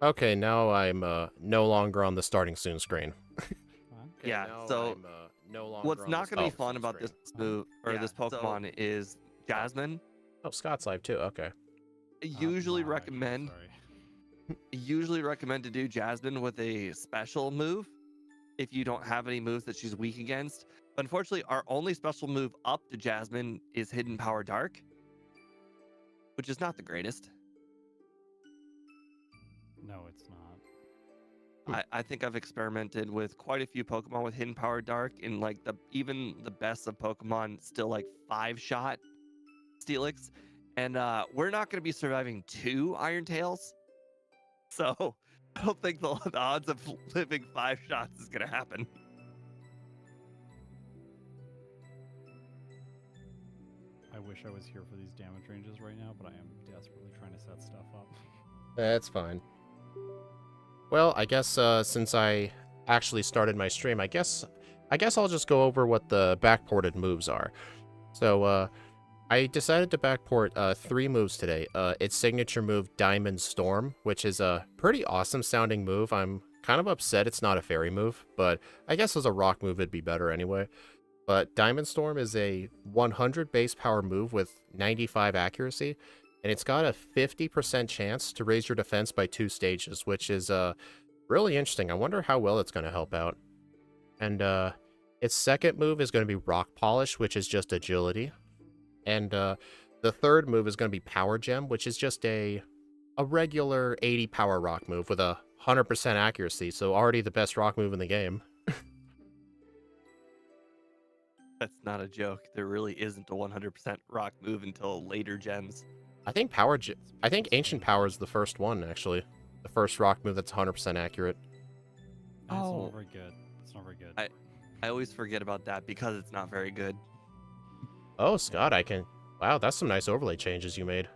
Okay, now I'm no longer on the starting soon screen. Okay, Yeah, now so I'm no longer what's on not the going to be stream. fun about this move or this so Pokemon is Jasmine. Oh, Scott's live too. Okay. I usually Maj, recommend sorry. to do Jasmine with a special move if you don't have any moves that she's weak against. But unfortunately, our only special move up to Jasmine is Hidden Power Dark, which is not the greatest. No, it's not. I think I've experimented with quite a few Pokemon with Hidden Power Dark, and like even the best of Pokemon still like 5-shot Steelix, and we're not going to be surviving 2 Iron Tails, so I don't think the odds of living 5 shots is going to happen. I wish I was here for these damage ranges right now, but I am desperately trying to set stuff up. That's fine. Well, I guess since I actually started my stream, I guess I'll just go over what the backported moves are. So I decided to backport 3 moves today. Its signature move, Diamond Storm, which is a pretty awesome sounding move. I'm kind of upset it's not a fairy move, but I guess as a rock move it'd be better anyway. But Diamond Storm is a 100 base power move with 95 accuracy, and it's got a 50% chance to raise your defense by 2 stages, which is really interesting. I wonder how well it's going to help out. And its second move is going to be Rock Polish, which is just agility. And the third move is going to be Power Gem, which is just a regular 80 power rock move with a 100% accuracy, so already the best rock move in the game. That's not a joke. There really isn't a 100% rock move until later gens. I think Ancient Power is the first one, actually. The first rock move that's 100% accurate. And it's Oh. not very good. It's not very good. I always forget about that because it's not very good. Oh, Scott, Wow, that's some nice overlay changes you made.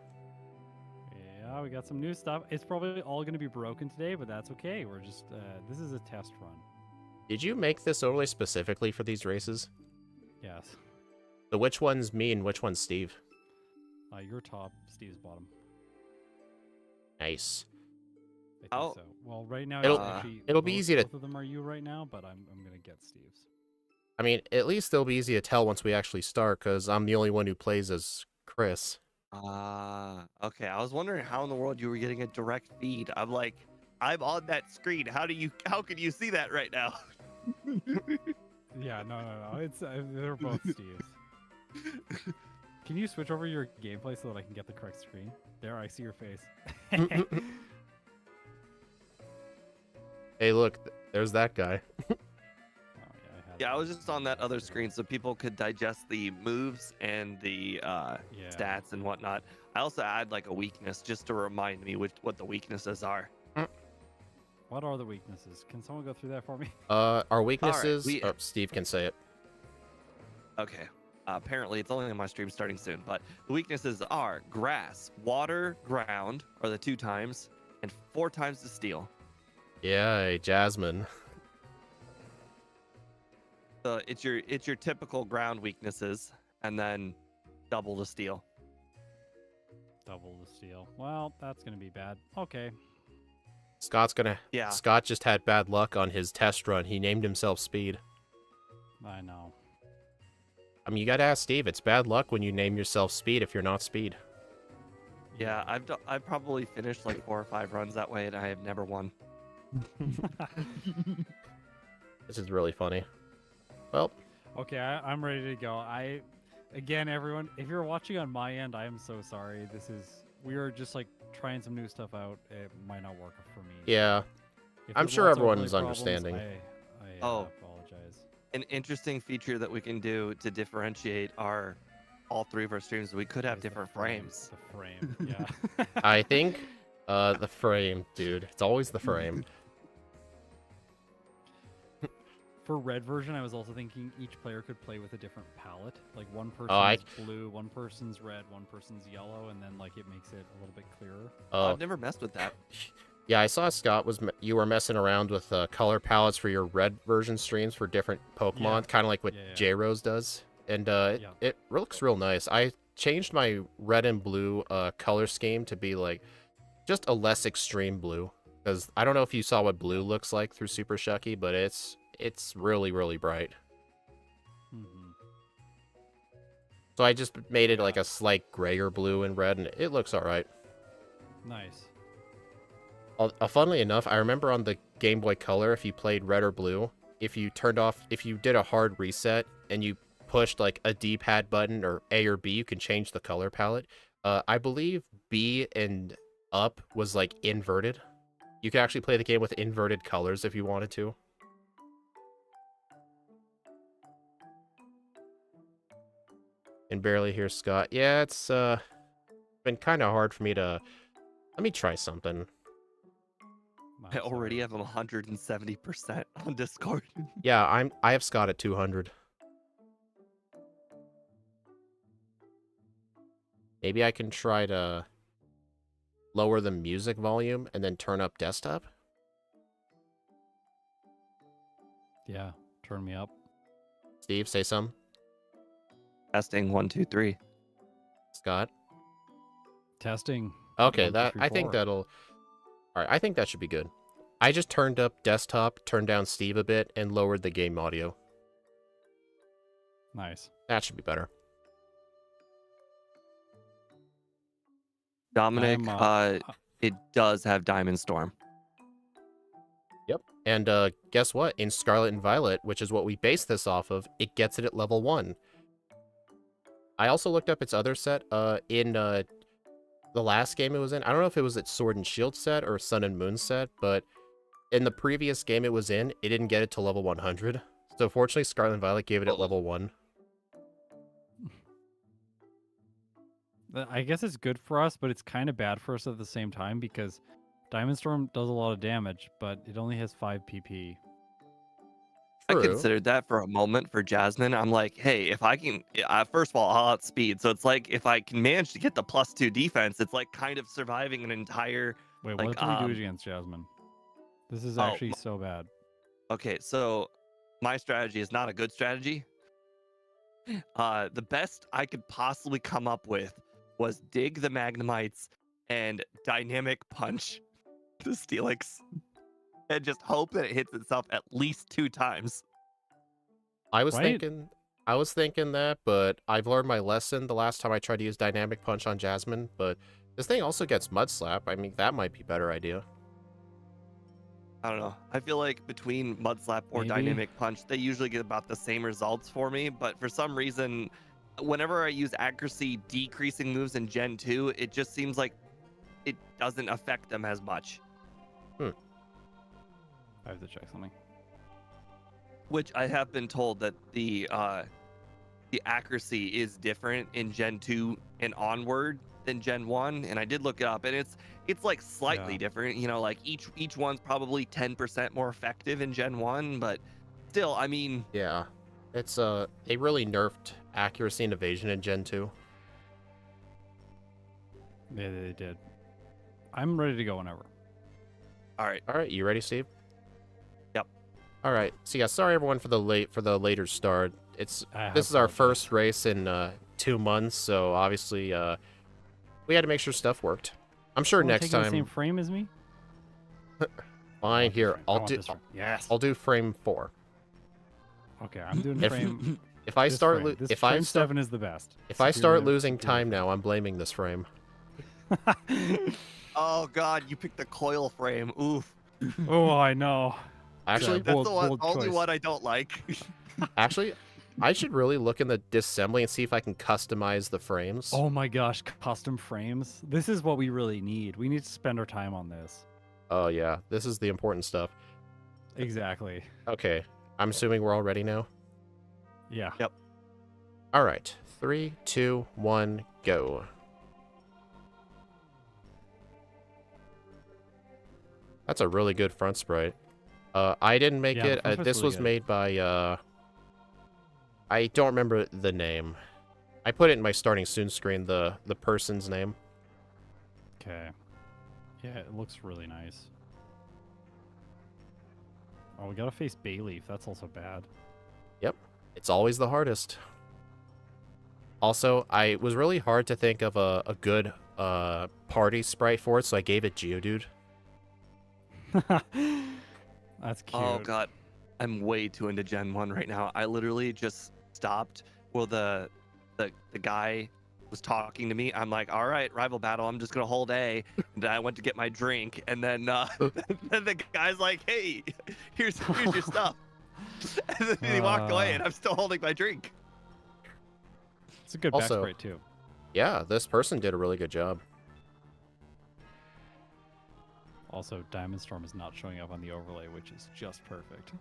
Yeah, we got some new stuff. It's probably all going to be broken today, but that's okay. We're just, this is a test run. Did you make this overlay specifically for these races? Yes. So which one's me and which one's Steve? You're top, Steve's bottom. Nice. I think Oh. so. Well, right now, It'll be easy to... Both of them are you right now, but I'm going to get Steve's. I mean, at least it'll be easy to tell once we actually start, because I'm the only one who plays as Chris. Okay. I was wondering how in the world you were getting a direct feed. I'm like, I'm on that screen. How can you see that right now? Yeah, no. It's they're both Steve's. Can you switch over your gameplay so that I can get the correct screen? There, I see your face. Hey, look, there's that guy. Yeah, I was just on that other screen so people could digest the moves and the stats and whatnot. I also add like a weakness just to remind me what the weaknesses are. What are the weaknesses? Can someone go through that for me? Our weaknesses... we- Oh, Steve can say it. Okay. Apparently, it's only on my stream starting soon, but the weaknesses are grass, water, ground are the 2 times, and 4 times the steel. Yay, Jasmine. So it's your typical ground weaknesses, and then double the steel. Double the steel. Well, that's going to be bad. Okay. Yeah. Scott just had bad luck on his test run. He named himself Speed. I know. I mean, you gotta ask Steve. It's bad luck when you name yourself Speed if you're not Speed. Yeah, I've probably finished like 4 or 5 runs that way, and I have never won. This is really funny. Well, Okay, I'm ready to go. Again, everyone, if you're watching on my end, I am so sorry. We are just like trying some new stuff out. It might not work for me. yeah. If I'm there's sure lots of everyone's overlay problems, understanding. I apologize. An interesting feature that we can do to differentiate all 3 of our streams, we could have Is the different frame. frames. The frame, yeah. I think the frame, dude. It's always the frame. For red version, I was also thinking each player could play with a different palette. Like one person's blue, one person's red, one person's yellow, and then like it makes it a little bit clearer. I've never messed with that. Yeah, I saw Scott you were messing around with color palettes for your red version streams for different Pokemon, Yeah. kind of like what Yeah. J-Rose does, and Yeah. it looks real nice. I changed my red and blue color scheme to be like just a less extreme blue, because I don't know if you saw what blue looks like through Super Shucky, but it's it's really, really bright. Mm-hmm. So I just made it like a slight gray or blue and red, and it looks alright. Nice. Funnily enough, I remember on the Game Boy Color, if you played red or blue, if you did a hard reset and you pushed like a D-pad button or A or B, you can change the color palette. I believe B and up was like inverted. You could actually play the game with inverted colors if you wanted to. And barely hear Scott. Yeah, it's been kind of hard for me to... Let me try something. I already have him 170% on Discord. Yeah, I have Scott at 200. Maybe I can try to lower the music volume and then turn up desktop. Yeah, turn me up. Steve, say some. Testing 1, 2, 3. Scott. Testing. Okay, 1, 2, 3, I think 4. that'll... Alright, I think that should be good. I just turned up desktop, turned down Steve a bit, and lowered the game audio. Nice. That should be better. Dominic, it does have Diamond Storm. Yep. And guess what? In Scarlet and Violet, which is what we base this off of, it gets it at level 1. I also looked up its other set in the last game it was in. I don't know if it was its Sword and Shield set or Sun and Moon set, but in the previous game it was in, it didn't get it to level 100. So fortunately, Scarlet and Violet gave it at level 1. I guess it's good for us, but it's kind of bad for us at the same time because Diamond Storm does a lot of damage, but it only has 5 PP. True. I considered that for a moment for Jasmine. I'm like, hey, if I can, first of all, I'll outspeed. So it's like, if I can manage to get the +2 defense, it's like kind of surviving an entire. Wait, like, what do we do against Jasmine? This is actually so bad. Okay, so my strategy is not a good strategy. The best I could possibly come up with was dig the Magnemites and dynamic punch the Steelix and just hope that it hits itself at least 2 times. I was thinking that, but I've learned my lesson the last time I tried to use Dynamic Punch on Jasmine, but this thing also gets Mud Slap. I mean, that might be a better idea. I don't know. I feel like between Mud Slap or Dynamic Punch, they usually get about the same results for me, but for some reason, whenever I use accuracy decreasing moves in Gen 2, it just seems like it doesn't affect them as much. I have to check something. Which I have been told that the accuracy is different in Gen 2 and onward than Gen 1, and I did look it up, and it's like slightly different. You know, like each one's probably 10% more effective in Gen 1, but still, I mean, yeah, it's they really nerfed accuracy and evasion in Gen 2. Yeah, they did. I'm ready to go whenever. All right, you ready, Steve? Yep. All right. So yeah, sorry everyone for the later start. This is our first race in 2 months, so obviously we had to make sure stuff worked. I'm sure next time. The same frame as me. Fine. Here, I'll do frame 4. Okay, I'm doing frame. If I start, frame 7 is the best. If I start losing time now, I'm blaming this frame. Oh God, you picked the coil frame. Oof. Oh, I know. Actually, that's the only one I don't like. Actually, I should really look in the disassembly and see if I can customize the frames. Oh my gosh, custom frames. This is what we really need. We need to spend our time on this. Oh yeah, this is the important stuff. Exactly. Okay, I'm assuming we're all ready now. Yeah. Yep. All right, 3, 2, 1, go. That's a really good front sprite. I didn't make it. This was made by, I don't remember the name. I put it in my starting soon screen, the person's name. Okay. Yeah, it looks really nice. Oh, we gotta face Bayleaf. That's also bad. Yep. It's always the hardest. Also, I was really hard to think of a good party sprite for it, so I gave it Geodude. That's cute. Oh God, I'm way too into Gen 1 right now. I literally just stopped. Well, the guy was talking to me. I'm like, all right, rival battle. I'm just gonna hold A. And then I went to get my drink, and then then the guy's like, hey, here's your stuff. And then he walked away, and I'm still holding my drink. It's a good Also, backspray too. Yeah, this person did a really good job. Also, Diamond Storm is not showing up on the overlay, which is just perfect.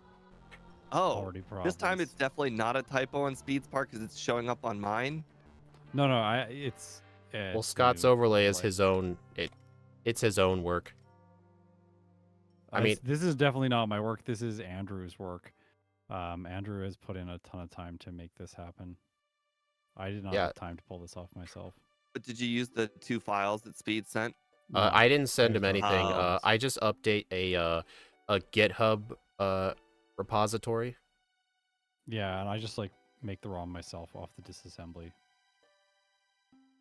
Oh, Already this time problems. it's definitely not a typo on Speed's part because it's showing up on mine. No, it's Well, it's Scott's new overlay is his own. It's his own work. I mean, this is definitely not my work. This is Andrew's work. Andrew has put in a ton of time to make this happen. I did not Yeah. have time to pull this off myself. But did you use the 2 files that Speed sent? No, I didn't send him used our anything. files. I just update a GitHub repository. Yeah, and I just like make the ROM myself off the disassembly.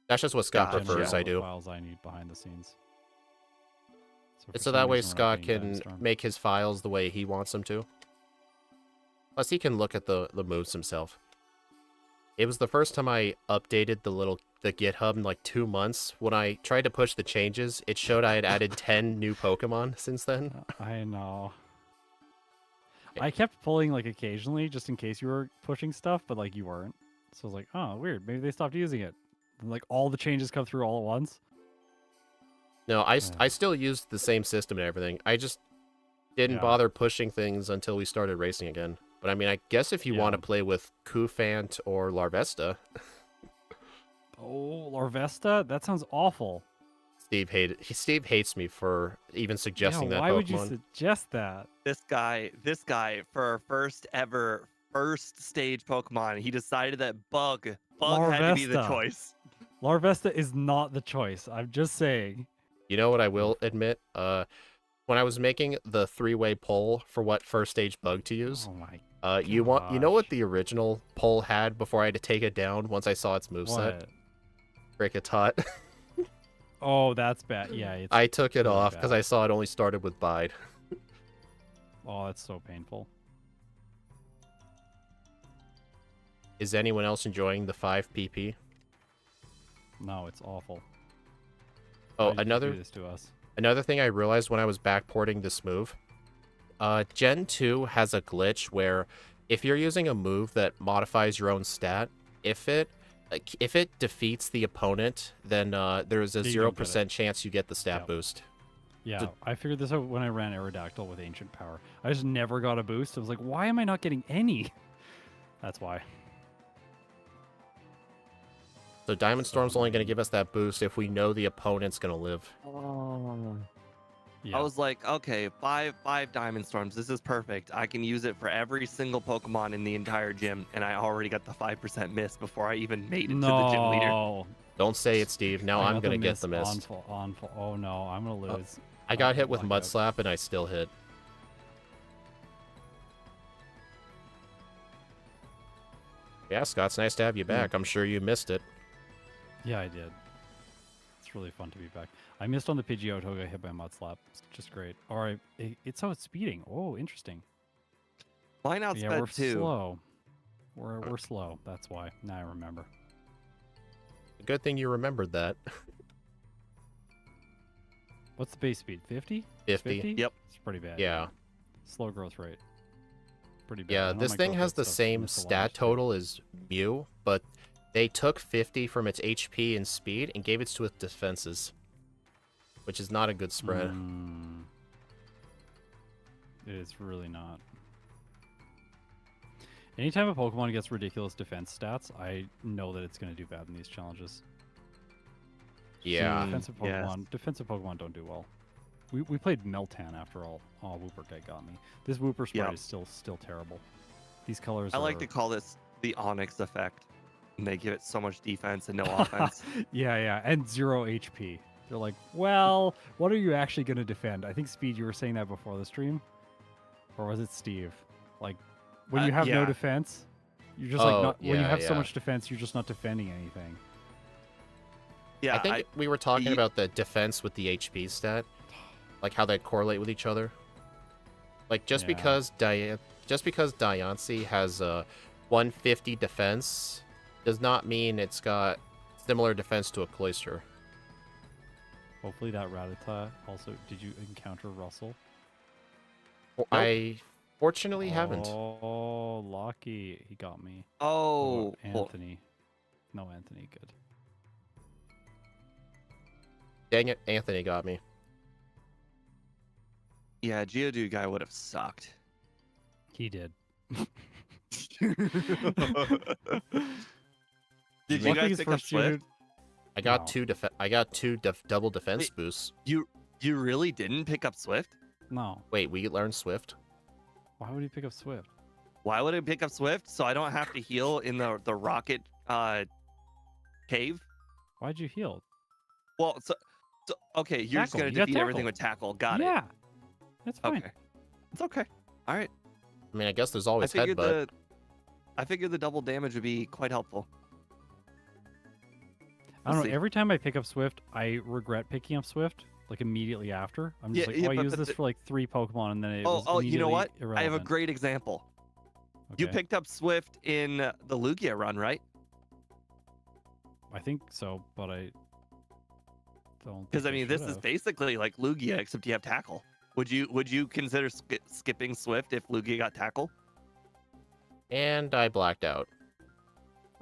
That's just what Scott Gotcha. prefers. all I the do. Files I need behind the scenes. for So some that way reason we're not Scott getting can Diamond Storm. make his files the way he wants them to. Plus, he can look at the moves himself. It was the first time I updated the GitHub in like 2 months. When I tried to push the changes, it showed I had added 10 new Pokemon since then. I know. Okay. I kept pulling like occasionally just in case you were pushing stuff, but like you weren't. So I was like, oh, weird. Maybe they stopped using it. And, like all the changes come through all at once. No, I Yeah. still used the same system and everything. I just didn't Yeah. bother pushing things until we started racing again. But I mean, I guess if you want Yeah. to play with Kufant or Larvesta, Oh, Larvesta? That sounds awful. Steve hates me for even suggesting yeah, that why Pokemon. would you suggest that? This guy, for our first stage Pokemon, he decided that Bug had to be the Larvesta. choice. Larvesta is not the choice. I'm just saying. You know what I will admit? When I was making the 3-way poll for what first stage bug to use, Oh my. you know what gosh. the original poll had before I had to take it down once I saw its moveset? What? Kricketot. Oh, that's bad. Yeah, it's I took it really off because bad. I saw it only started with Bide. Oh, that's so painful. Is anyone else enjoying the 5 PP? No, it's awful. Oh, Why did you do this to us? another thing I realized when I was backporting this move, Gen 2 has a glitch where if you're using a move that modifies your own stat, if it defeats the opponent, then there's a You don't get 0% chance you get the stat Yep. boost. Yeah, I figured this out when I ran Aerodactyl with Ancient Power. I just never got a boost. I was like, why am I not getting any? That's why. So Diamond Storm's only going to give us that boost if we know the opponent's going to live. Yeah. I was like, okay, five Diamond Storms. This is perfect. I can use it for every single Pokemon in the entire gym, and I already got the 5% miss before I even made it to the gym leader. No. Don't say it, Steve. Now I'm going to get the mist. Oh no, I'm going to lose. I got hit with Blackout. Mud Slap and I still hit. Yeah, Scott, it's nice to have you back. I'm sure you missed it. Yeah, I did. It's really fun to be back. I missed on the Pidgeotto, got hit by a Mud Slap. It's just great. All right, it's how it's speeding. Oh, interesting. Mine Yeah, outsped we're too. slow. We're slow. That's why. Now I remember. Good thing you remembered that. What's the base speed? 50? 50. Yep. It's pretty bad. Yeah. Slow growth rate. Pretty bad. I Yeah, know this my thing growth has rate the stuff's same misaligned stat too. total as Mew, but they took 50 from its HP and speed and gave it to its defenses, which is not a good spread. It is really not. Anytime a Pokemon gets ridiculous defense stats, I know that it's going to do bad in these challenges. Yeah. Defensive yes. Pokemon don't do well. We played Meltan after all. Oh, Wooper guy got me. This Wooper sprite Yep. is still terrible. These colors I are... like to call this the Onyx effect. And they give it so much defense and no offense. yeah, and 0 HP. They're like, well, what are you actually going to defend? I think, Speed, you were saying that before the stream. Or was it Steve? Like, when you have no yeah. defense, you're just like, not, when you yeah, have so yeah. much defense, you're just not defending anything. Yeah, I think we were talking you- about the defense with the HP stat, like how they correlate with each other. Like, just Yeah. because Diancie has a 150 defense does not mean it's got similar defense to a Cloyster. Hopefully that Rattata also. Did you encounter Russell? Well, I fortunately haven't. Oh, lucky. He got me. Oh, What about Anthony. No, Anthony. Good. Dang it, Anthony got me. yeah, Geodude guy would have sucked. He did. Did you guys pick up Swift? I got No. two double defense Wait. boosts. You really didn't pick up Swift? No. Wait, we learned Swift? Why would he pick up Swift? Why would I pick up Swift? So I don't have to heal in the rocket cave? Why'd you heal? Well, so okay, you're just Tackle. gonna You got defeat everything tackle. with tackle. Got it. Yeah. That's fine. Okay. It's okay. All right. I mean, I guess there's I always figured headbutt. I figured the double damage would be quite helpful. I don't We'll know. see. Every time I pick up Swift, I regret picking up Swift. Like immediately after, I'm just Yeah, like, yeah, oh, I but used this the- for like 3 Pokemon, and then it was Oh, you know immediately what? I have a irrelevant. great example. You Okay. picked up Swift in the Lugia run, right? I think so, but I don't. Because I think mean, this is should've. basically like Lugia, except you have tackle. Would you consider skipping Swift if Lugia got tackle? And I blacked out.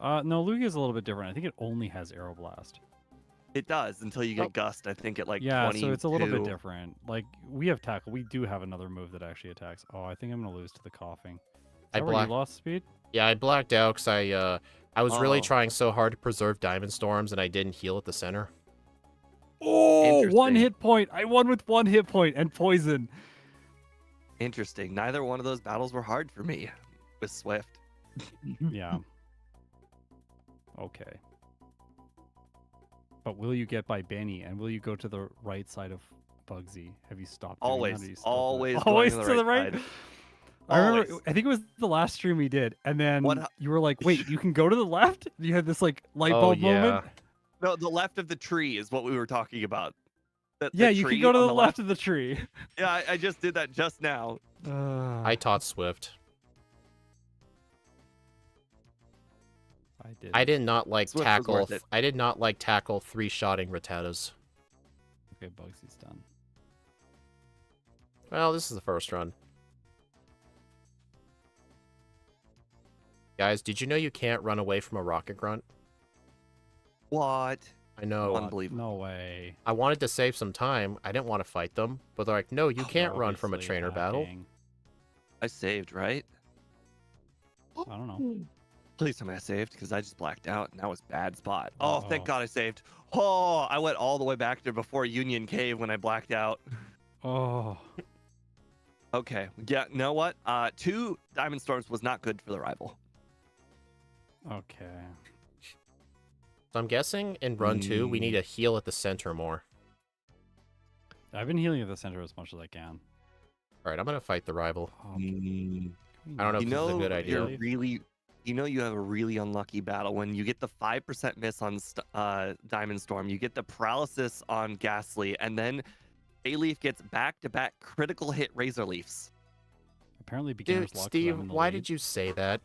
No, Lugia's a little bit different. I think it only has Aeroblast. It does until you get Gust. I think at like Yeah, 22. so it's a little bit different. Like we have tackle. We do have another move that actually attacks. Oh, I think I'm gonna lose to the coughing. Is I that where you blacked- lost speed? Yeah, I blacked out because I was really Oh. trying so hard to preserve Diamond Storms, and I didn't heal at the center. Oh, 1 Interesting. hit point. I won with 1 hit point and poison. Interesting. Neither one of those battles were hard for me with Swift. Yeah. Okay. But will you get by Benny, and will you go to the right side of Bugsy? Have you stopped? doing that, or Always, you still do that? always, going always to to the right. side. I remember. Always. I think it was the last stream we did, and then What- you were like, "Wait, you can go to the left." You had this like light Oh, bulb yeah. moment. No, the left of the tree is what we were talking about. The Yeah, you tree can go to on the left of the tree. Yeah, I just did that just now. I taught Swift. I did. I did not like Swift was tackle. worth it. I did not like tackle 3-shotting Rattatas. Okay, Bugsy's done. Well, this is the first run. Guys, did you know you can't run away from a rocket grunt? What? I know. Unbelievable. No way. I wanted to save some time. I didn't want to fight them, but they're like, "No, you can't run from a Obviously trainer battle." hacking. I saved, right? I don't know. Please tell me I saved because I just blacked out and that was bad spot. Oh, thank Uh-oh. God I saved. Oh, I went all the way back there before Union Cave when I blacked out. Oh. Okay. Yeah, you know what? 2 Diamond Storms was not good for the rival. Okay. So I'm guessing in run 2, we need to heal at the center more. I've been healing at the center as much as I can. All right, I'm gonna fight the rival. Oh, can we I don't know You if this is a know, good idea. you're really, you have a really unlucky battle when you get the 5% miss on Diamond Storm, you get the paralysis on Ghastly, and then Bayleaf gets back-to-back critical hit Razor Leafs. Apparently, beginner's Dude, luck. Steve, why did you say that?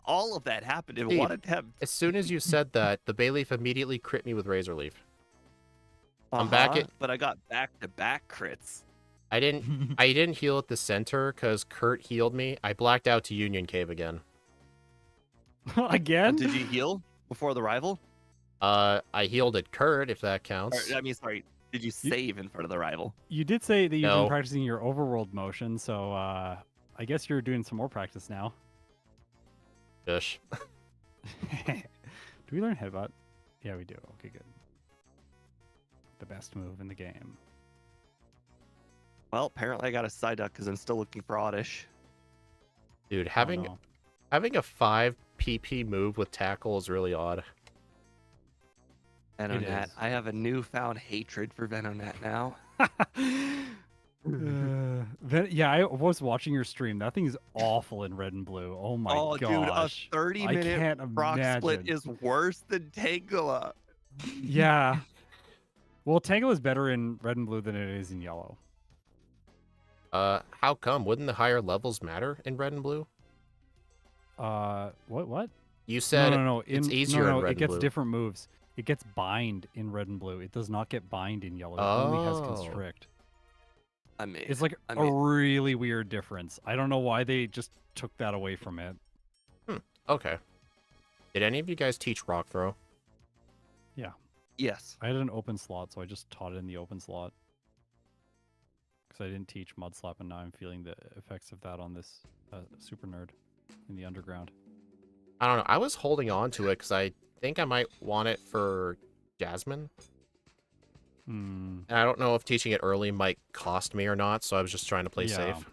All of that happened in Steve, one attempt. As soon as you said that, the Bayleaf immediately crit me with Razor Leaf. I'm back at- But I got back-to-back crits. I didn't heal at the center because Kurt healed me. I blacked out to Union Cave again. Again? Did you heal before the rival? I healed at Kurt, if that Or, counts. I mean, sorry. Did you save in front of the rival? You did say that you've No. been practicing your overworld motion, so I guess you're doing some more practice now. Shush. Do we learn headbutt? Yeah, we do. Okay, good. The best move in the game. Well, apparently I got a side duck because I'm still looking for Oddish. Dude, Oh, having no. a 5 PP move with tackle is really odd. Venonat. is. I have a newfound hatred for Venonat now. Yeah, I was watching your stream. That thing is awful in red and blue. Oh my oh, gosh. dude, a I 30-minute can't rock split imagine. is worse than Tangela. Yeah. Well, Tangle is better in red and blue than it is in yellow. How come? Wouldn't the higher levels matter in red and blue? What? You No, said no, no. it's In easier no, in no, red it and gets blue. different moves. It gets bind in red and blue. It does not get bind in yellow. It only has Oh. constrict. I mean, It's like I a mean, really weird difference. I don't know why they just took that away from it. Okay. Did any of you guys teach rock throw? Yeah. yes. I had an open slot, so I just taught it in the open slot. Because I didn't teach mud slap, and now I'm feeling the effects of that on this super nerd in the underground. I don't know. I was holding on to it because I think I might want it for Jasmine. Hmm. And I don't know if teaching it early might cost me or not, so I was just trying to play Yeah. safe.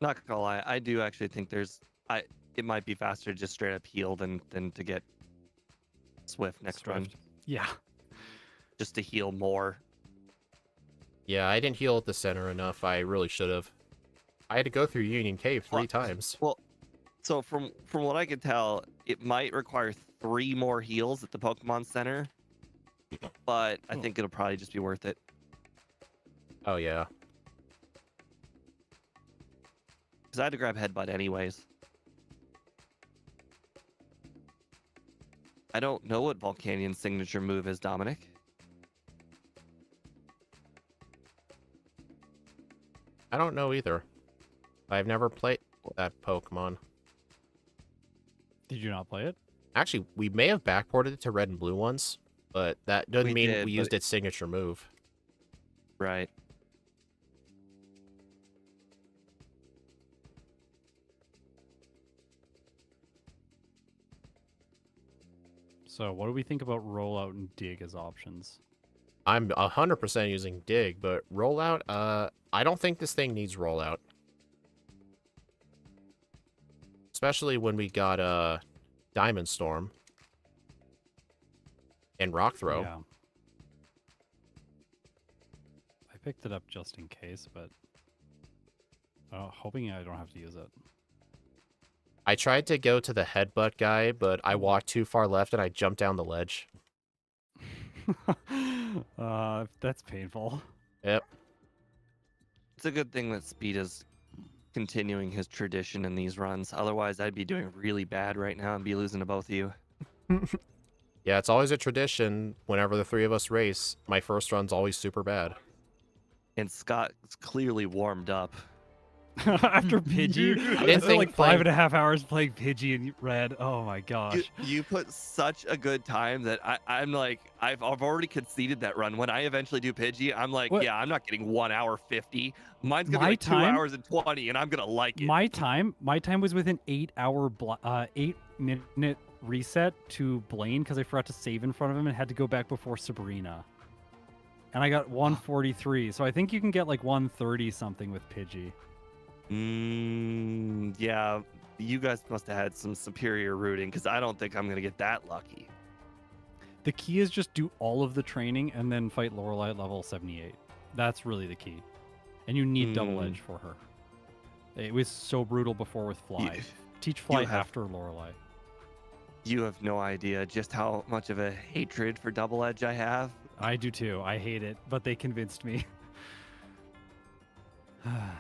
Not gonna lie, I do actually think it might be faster to just straight up heal than to get Swift next run. Swift. Yeah. Just to heal more. Yeah, I didn't heal at the center enough. I really should have. I had to go through Union Cave 3 times. Well, so from what I can tell, it might require 3 more heals at the Pokemon Center, but I think it'll probably just be worth it. Oh, yeah. Because I had to grab Headbutt anyways. I don't know what Volcanion's signature move is, Dominic. I don't know either. I've never played that Pokemon. Did you not play it? Actually, we may have backported it to red and blue once, but that doesn't We mean did, we but used its signature move. Right. So, what do we think about rollout and dig as options? I'm 100% using Dig, but rollout, I don't think this thing needs rollout. Especially when we got Diamond Storm and Rock Throw. Yeah. I picked it up just in case, but hoping I don't have to use it. I tried to go to the headbutt guy, but I walked too far left and I jumped down the ledge. That's painful. Yep. It's a good thing that Speed is continuing his tradition in these runs. Otherwise, I'd be doing really bad right now and be losing to both of you. Yeah, it's always a tradition whenever the 3 of us race. My first run's always super bad. And Scott's clearly warmed up. After Pidgey, I didn't think like 5.5 hours playing Pidgey in red. Oh my gosh! You put such a good time that I'm like I've already conceded that run. When I eventually do Pidgey, I'm like, What? yeah, I'm not getting 1 hour 50. Mine's gonna My be like time- 2 hours and 20, and I'm gonna like it. My time was within 8-minute reset to Blaine because I forgot to save in front of him and had to go back before Sabrina. And I got 143, so I think you can get like 130 something with Pidgey. Yeah, you guys must have had some superior routing because I don't think I'm gonna get that lucky. The key is just do all of the training and then fight Lorelei at level 78. That's really the key. And you need double edge for her. It was so brutal before with Fly. Teach Fly after Lorelei. You have no idea just how much of a hatred for double edge I have. I do too. I hate it, but they convinced me.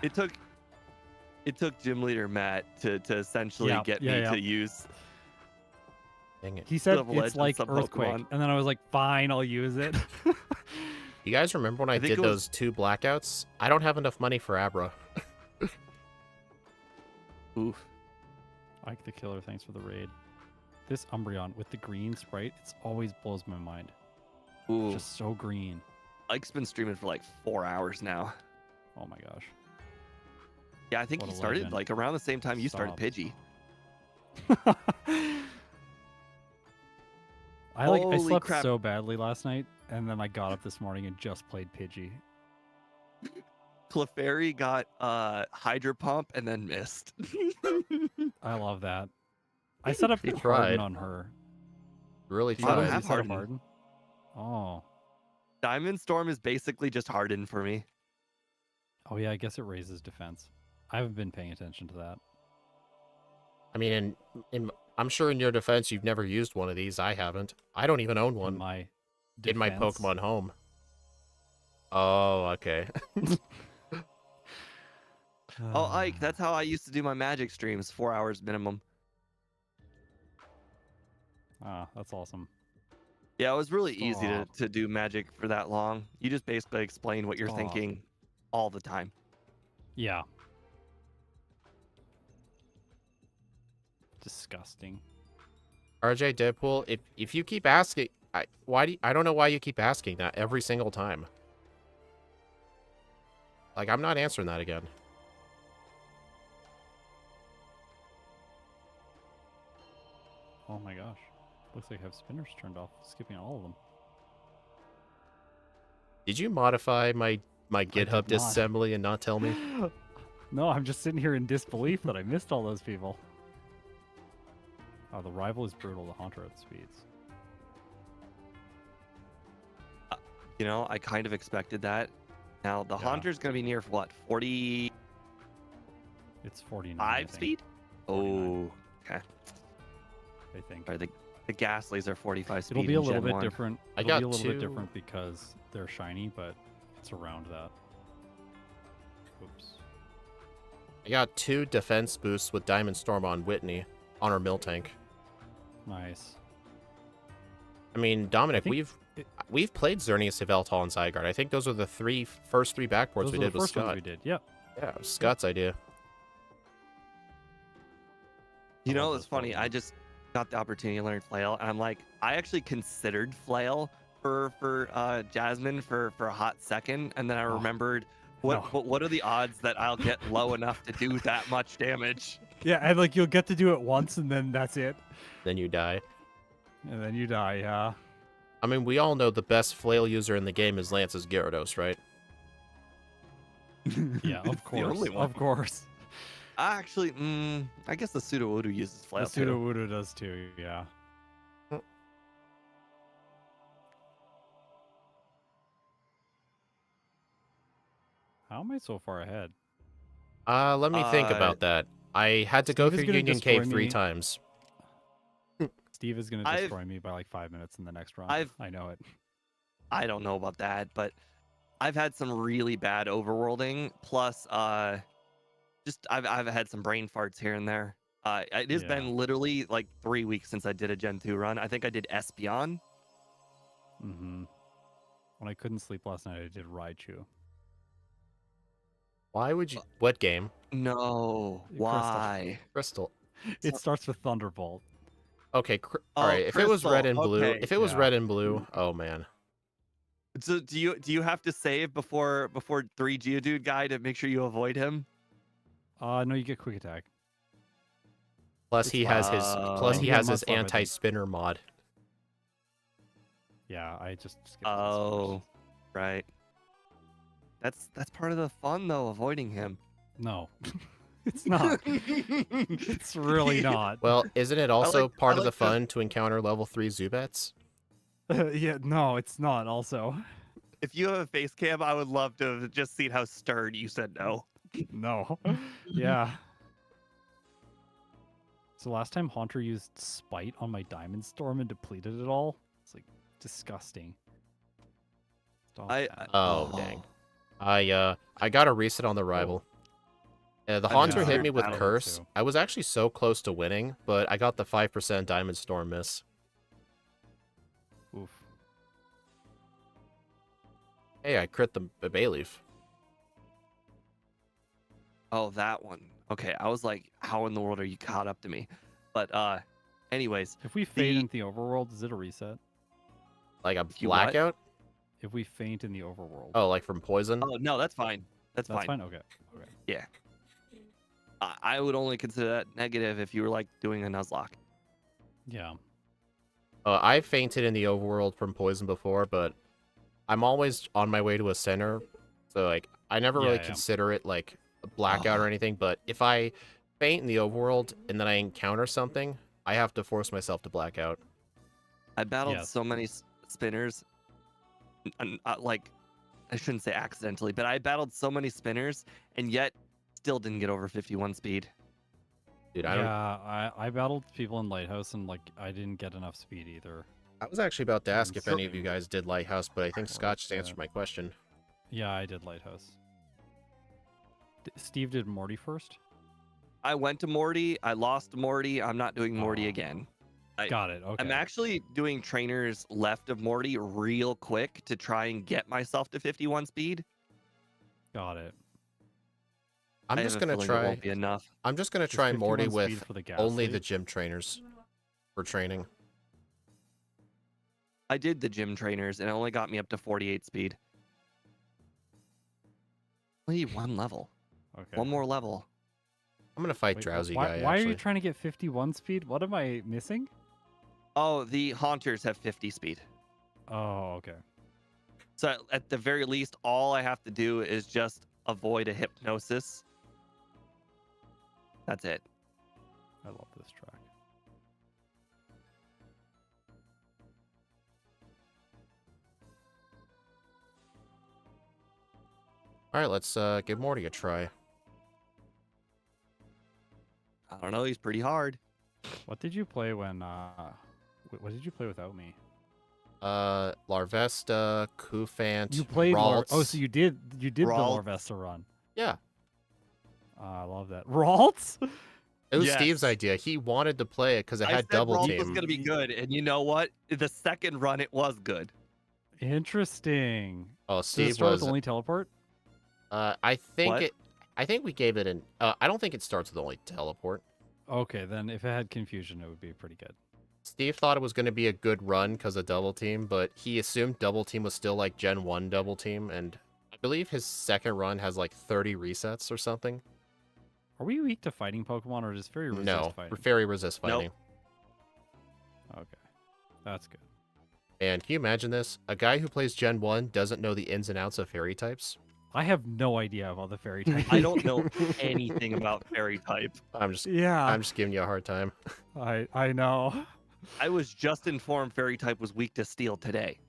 It took gym leader Matt to essentially get me to use. Dang it. He said double edge it's on like some Earthquake, Pokemon. and then I was like, fine, I'll use it. You guys remember when I think did it was- those 2 blackouts? I don't have enough money for Abra. Oof. Ike the Killer, thanks for the raid. This Umbreon with the green sprite, it always blows my mind. Ooh. Just so green. Ike's been streaming for like 4 hours now. Oh my gosh. Yeah, I think What he a started legend. like around the same time you started Stop. Pidgey. I Holy slept crap. so badly last night, and then I got up this morning and just played Pidgey. Clefairy got Hydro Pump and then missed. I love that. I set up He Harden tried. on her. Really Do you I don't guys have set up Harden. Harden? Oh. Diamond Storm is basically just hardened for me. Oh yeah, I guess it raises defense. I haven't been paying attention to that. I mean, I'm sure in your defense you've never used one of these. I haven't. I don't even own In one my in my defense. Pokemon home. Oh, okay. Oh, Ike, that's how I used to do my Magic streams, 4 hours minimum. That's awesome. Yeah, it was really easy Stop. to do Magic for that long. You just basically explain what you're Stop. thinking all the time. Yeah. Disgusting. RJ Deadpool, if you keep asking, I don't know why you keep asking that every single time. Like, I'm not answering that again. Oh my gosh. Looks like I have spinners turned off, skipping all of them. Did you modify my did GitHub not. disassembly and not tell me? No, I'm just sitting here in disbelief that I missed all those people. Oh, the rival is brutal, the Haunter outspeeds. You know, I kind of expected that. Now, the Haunter's going to be near, what, 45 It's 49. I think. speed? 49. Oh, okay. I think. Sorry, the Ghastlies are 45 speed. It'll be a in little Gen bit 1. different. I It'll got be a little bit two. different because they're shiny, but it's around that. Oops. I got 2 defense boosts with Diamond Storm on Whitney on our Miltank. Nice. I mean, Dominic, think we've played Xerneas, Yveltal, and Zygarde. I think those were the first three backports Those we were did the with first ones Scott. we did. Yep. Yeah, it was Scott's idea. You I know, love it's those funny. Pokemon. I just got the opportunity to learn Flail, and I'm like, I actually considered Flail for Jasmine for a hot second, and then I Oh, remembered no. what are the odds that I'll get low enough to do that much damage? Yeah, and like you'll get to do it once, and then that's it, Then you die. and then you die. Yeah. I mean, we all know the best flail user in the game is Lance's Gyarados, right? Yeah, of It's the course. only one. Of course. Actually, I guess the Sudowoodo uses Flail The too. Sudowoodo does too. Yeah. How am I so far ahead? Let me think about that. I had to go Steve is through gonna Union Cave destroy 3 me. times. Steve is gonna I've- destroy me by like 5 minutes in the next round. I've- I know it. I don't know about that, but I've had some really bad overworlding. Plus, just I've had some brain farts here and there. It has Yeah. been literally like 3 weeks since I did a Gen 2 run. I think I did Espeon. Mm-hmm. When I couldn't sleep last night, I did Raichu. Why would you? What game? No, Crystal. why? Crystal. It starts with Thunderbolt. Okay, Oh, all right. If it was red and Crystal, blue, okay. if it was Yeah. red and blue, oh man. So do you have to save before 3 Geodude guy to make sure you avoid him? No, you get quick attack. Plus It's he has his fine. You get his Mudslap, I think. anti-spinner mod. Yeah, I just skipped those first. Oh, right. That's part of the fun though, avoiding him. No, it's not. It's really not. Well, isn't it also like- part I of the like the- fun to encounter level 3 Zubats? Yeah, no, it's not. Also, If you have a face cam, I would love to have just seen how stern you said no. no. Yeah. So last time Haunter used Spite on my Diamond Storm and depleted it all. It's like disgusting. Stop that. Oh, dang. I got a reset on the rival. The Haunter hit me with I did Curse. too. I was actually so close to winning, but I got the 5% Diamond Storm miss. Oof. Hey, I crit the Bayleaf. Oh, that one. Okay, I was like, how in the world are you caught up to me? But anyways, If we faint in the overworld, is it a reset? Like a you what? blackout? If we faint in the overworld. Oh, like from poison? oh no, that's fine. That's That's fine. fine. Okay. Okay. Yeah. I would only consider that negative if you were like doing a Nuzlocke. Yeah. I fainted in the overworld from poison before, but I'm always on my way to a center, so like I never really Yeah. consider it like a blackout or anything. But if I faint in the overworld and then I encounter something, I have to force myself to black out. I battled Yes. so many spinners, like I shouldn't say accidentally, but I battled so many spinners and yet still didn't get over 51 speed. Dude, I battled people in Lighthouse and like I didn't get enough speed either. I was actually about to ask if any of you Insane. guys did Lighthouse, but I think Or Scott just that. answered my question. Yeah, I did Lighthouse. Steve did Morty first. I went to Morty. I lost Morty. I'm not doing Morty Oh. again. Got it. Okay. I'm actually doing trainers left of Morty real quick to try and get myself to 51 speed. Got it. I'm just gonna try. It won't be enough. I'm just gonna Is try 51 Morty speed with for the gas only the lead? gym trainers for training. I did the gym trainers and it only got me up to 48 speed. Only one level. Okay. One more level. I'm gonna fight Wait, Drowsy why, guy. Why actually. are you trying to get 51 speed? What am I missing? Oh, the Haunters have 50 speed. Oh, okay. So at the very least, all I have to do is just avoid a hypnosis. That's it. I love this track. All right, let's give Morty a try. I don't know. He's pretty hard. What did you play when what did you play without me? Larvesta, Kufant, You played Ralts. Oh, so you did the Ralts. Larvesta run. Yeah, I love that. Ralts? it was Yes. Steve's idea. He wanted to play it because it I had said double Ralts team. was gonna be good, and you know what? The second run, it was good. Interesting. Oh, Does it Steve start was. with only teleport? I think What? it. I think we gave it an. I don't think it starts with only teleport. Okay, then if it had confusion, it would be pretty good. Steve thought it was going to be a good run because of double team, but he assumed double team was still like Gen 1 double team, and I believe his second run has like 30 resets or something. Are we weak to fighting Pokemon or just fairy resist No, fighting? fairy resist Nope. fighting. Okay, that's good. And can you imagine this? A guy who plays Gen 1 doesn't know the ins and outs of fairy types. I have no idea about the fairy type. I don't know anything about fairy type. I'm just Yeah, giving you a hard time. I know. I was just informed fairy type was weak to steel today.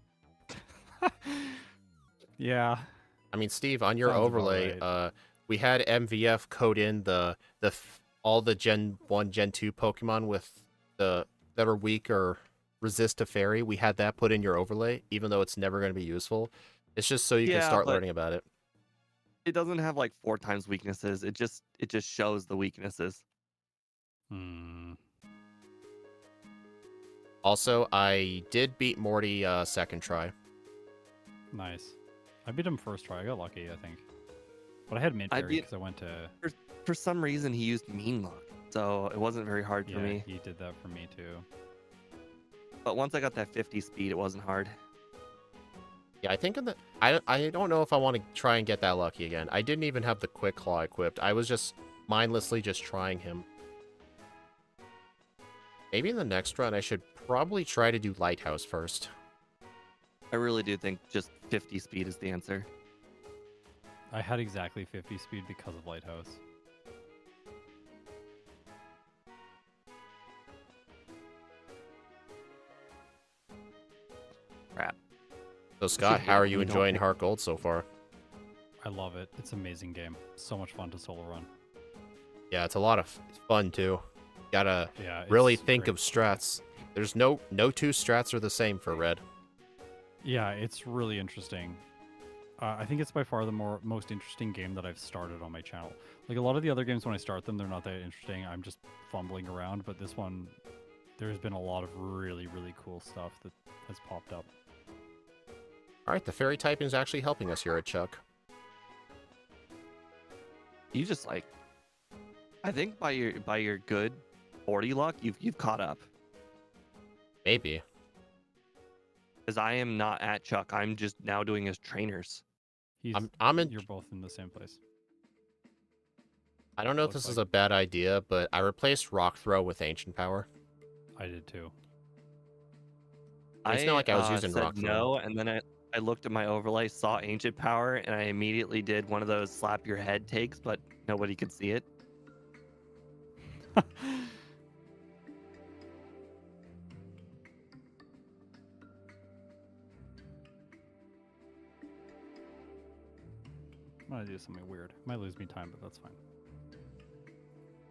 Yeah. I mean, Steve, on your Sounds about overlay, right. we had MVF code in all the Gen 1, Gen 2 Pokemon with that are weak or resist to fairy. We had that put in your overlay, even though it's never going to be useful. It's just so you can Yeah, start but- learning about it. It doesn't have like 4 times weaknesses. It just shows the weaknesses. Hmm. Also, I did beat Morty second try. Nice. I beat him first try. I got lucky, I think. But I had mint I fairy beat- because I went to. For some reason, he used mean look, so it wasn't very hard for Yeah, me. he did that for me too. But once I got that 50 speed, it wasn't hard. Yeah, I think I don't know if I want to try and get that lucky again. I didn't even have the Quick Claw equipped. I was just mindlessly just trying him. Maybe in the next run, I should probably try to do Lighthouse first. I really do think just 50 speed is the answer. I had exactly 50 speed because of Lighthouse. Crap. So Scott, hate how are when you we don't enjoying pick- Heart Gold so far? I love it. It's an amazing game. So much fun to solo run. Yeah, it's a lot of fun too. Gotta Yeah. really it's think great. of strats. There's no two strats are the same for Red. Yeah, it's really interesting. I think it's by far the most interesting game that I've started on my channel. Like a lot of the other games, when I start them, they're not that interesting. I'm just fumbling around. But this one, there's been a lot of really, really cool stuff that has popped up. All right, the fairy typing is actually helping us here at Chuck. You just like, I think by your good 40 luck, you've caught up. Maybe. Because I am not at Chuck. I'm just now doing his trainers. I'm in. You're both in the same place. I don't know if looks this is like- a bad idea, but I replaced Rock Throw with Ancient Power. I did too. It's not like I was using said Rock Throw. no, and then I looked at my overlay, saw Ancient Power, and I immediately did one of those slap your head takes, but nobody could see it. I'm gonna do something weird. Might lose me time, but that's fine.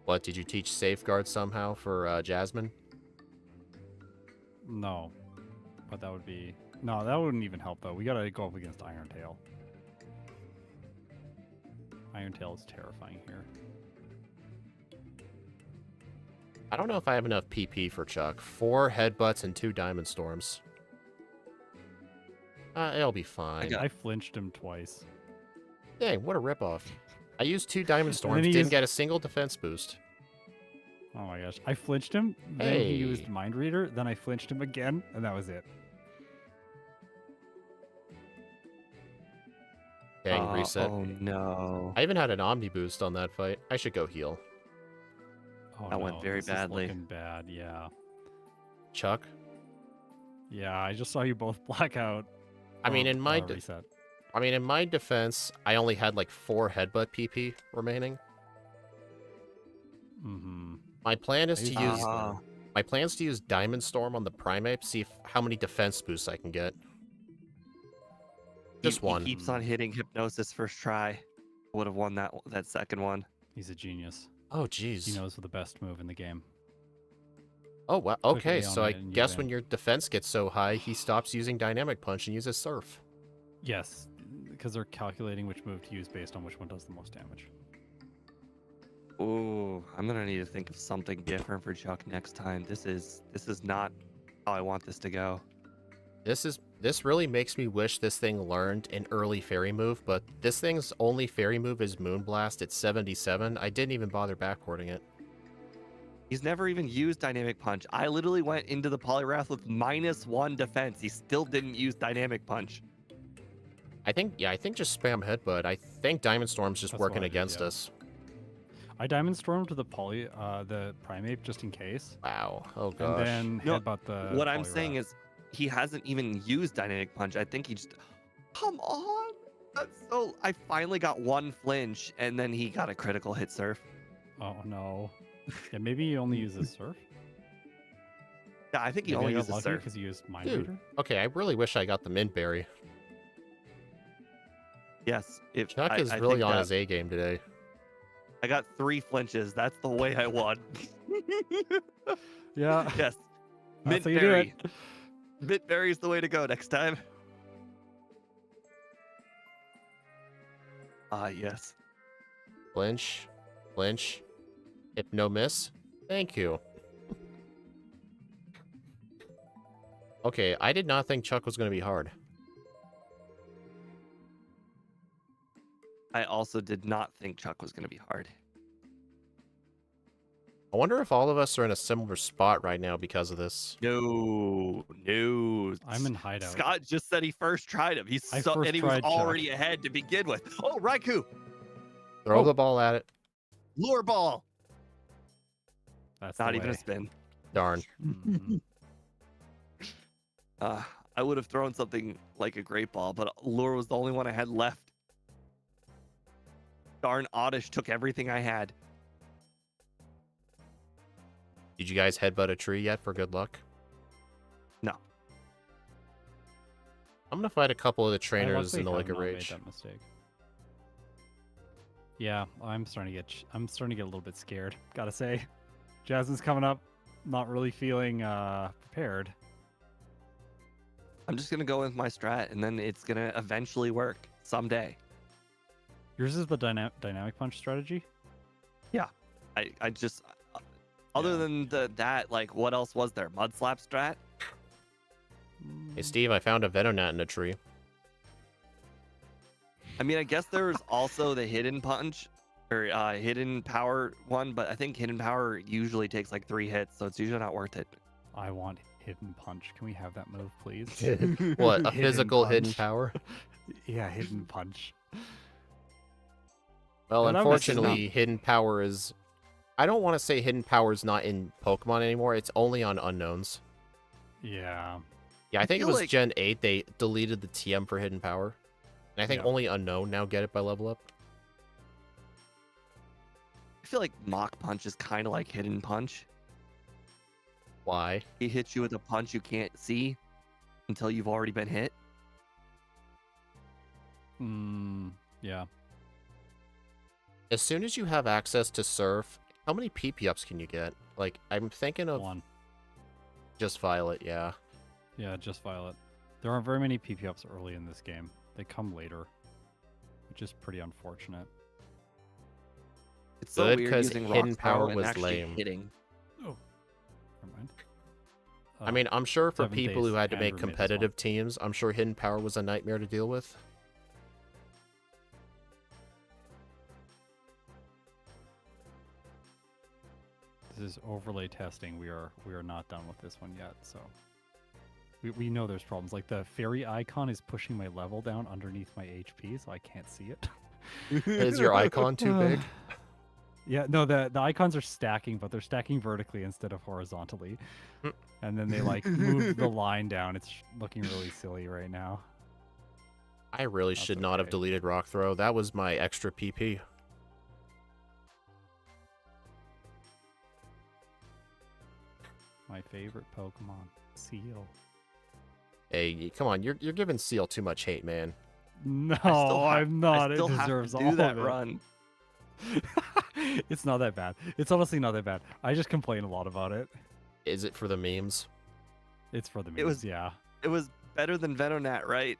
What, did you teach Safeguard somehow for Jasmine? No. But that would be... No, that wouldn't even help, though. We gotta go up against Irontail. Irontail is terrifying here. I don't know if I have enough PP for Chuck. 4 headbutts and 2 diamond storms. It'll be fine. I flinched him twice. Dang, what a ripoff. I used 2 diamond storms, didn't get a single defense boost. Oh my gosh. I flinched him, then he used Mind Reader, then I flinched him again, and that was it. Dang, reset. Oh no. I even had an Omni boost on that fight. I should go heal. Oh, That went very this is badly. looking bad, yeah. Chuck? Yeah, I just saw you both black out. I mean, in my reset. in my defense, I only had like 4 headbutt PP remaining. Mm-hmm. My plan is to use Uh, my plan is to use Diamond Storm on the Primate, see how many defense boosts I can get. Just one. He keeps on hitting Hypnosis first try. Would have won that second one. He's a genius. Oh, He jeez. knows the best move in the game. Oh, wow. Quick Okay, A on so I it and you guess win. when your defense gets so high, he stops using Dynamic Punch and uses Surf. Yes, because they're calculating which move to use based on which one does the most damage. Ooh, I'm gonna need to think of something different for Chuck next time. This is not how I want this to go. This really makes me wish this thing learned an early fairy move, but this thing's only fairy move is Moonblast at 77. I didn't even bother backporting it. He's never even used Dynamic Punch. I literally went into the Polywrath with -1 defense. He still didn't use Dynamic Punch. I think just spam headbutt. I think Diamond Storm's just That's working what I did, against yeah. us. I Diamond Stormed to the the Primate just in case, Wow. Oh gosh. and then No, headbutt the. What I'm saying Polywrath. is he hasn't even used Dynamic Punch. I think he just... Come on! That's so... I finally got 1 flinch, and then he got a critical hit surf. Oh no. Yeah, maybe he only uses Surf. Yeah, I think he Maybe only I got uses lucky surf. because he used Mind Dude. Reader. Okay, I really wish I got the Mint Berry. Yes. If Chuck is I really think on that- his A game today. I got 3 flinches. That's the way I won. Yeah. Yes. That's Mint how you do berry. it. Mint berry is the way to go next time. Yes. Flinch. Flinch. Hypno miss. Thank you. Okay, I did not think Chuck was going to be hard. I also did not think Chuck was going to be hard. I wonder if all of us are in a similar spot right now because of this. No. I'm in hideout. Scott just said he first tried him. I first and he was tried Chuck. already ahead to begin with. Oh, Raikou. Throw Oh. the ball at it. Lure ball. That's Not the even way. a spin. Darn. Mhm. I would have thrown something like a great ball, but lure was the only one I had left. Darn Oddish took everything I had. Did you guys headbutt a tree yet for good luck? No. I'm going to fight a couple of the I trainers luckily in the have Lake of not made Rage. that mistake. Yeah, I'm starting to get a little bit scared. Gotta say, Jasmine's coming up. Not really feeling prepared. I'm just going to go with my strat, and then it's going to eventually work someday. Yours is the dynamic punch strategy. I just... Other Yeah. than that, like, what else was there? Mud slap strat? Hey, Steve, I found a Venonat in a tree. I mean, I guess there's also the hidden punch or hidden power one, but I think hidden power usually takes like 3 hits, so it's usually not worth it. I want hidden punch. Can we have that move, please? What, a Hidden physical hidden punch. power? Yeah, hidden punch. Well, And I'm missing unfortunately, hidden power is... I don't want to say hidden power is not in Pokemon anymore. It's only on unknowns. Yeah. Yeah, I think it feel was like- Gen 8 they deleted the TM for hidden power. And I think Yeah. only unknown now get it by level up. I feel like mock punch is kind of like hidden punch. Why? He hits you with a punch you can't see until you've already been hit. Yeah. As soon as you have access to Surf, How many PP-ups can you get? Like, I'm thinking of 1. just Violet, yeah. Yeah, just Violet. There aren't very many PP ups early in this game. They come later, which is pretty unfortunate. It's so Good, weird 'cause using hidden rock power throw and was actually lame. hitting. Oh, never mind. I mean, I'm sure for 7 people days, who had to Andrew make made this one. competitive teams, I'm sure hidden power was a nightmare to deal with. This is overlay testing. We are not done with this one yet, so we know there's problems. Like the fairy icon is pushing my level down underneath my HP, so I can't see it. Is your icon too big? Yeah, no, the icons are stacking, but they're stacking vertically instead of horizontally. Hmm. And then they like move the line down. It's looking really silly right now. I really That's should not have okay. deleted Rock Throw. That was my extra PP. My favorite Pokemon, Seal. Hey, come on, you're giving Seal too much hate, man. No, I I'm not. still It have deserves to all do that of it. run. It's not that bad. It's honestly not that bad. I just complain a lot about it. Is it for the memes? It's for the memes, It was- yeah. It was better than Venonat, right?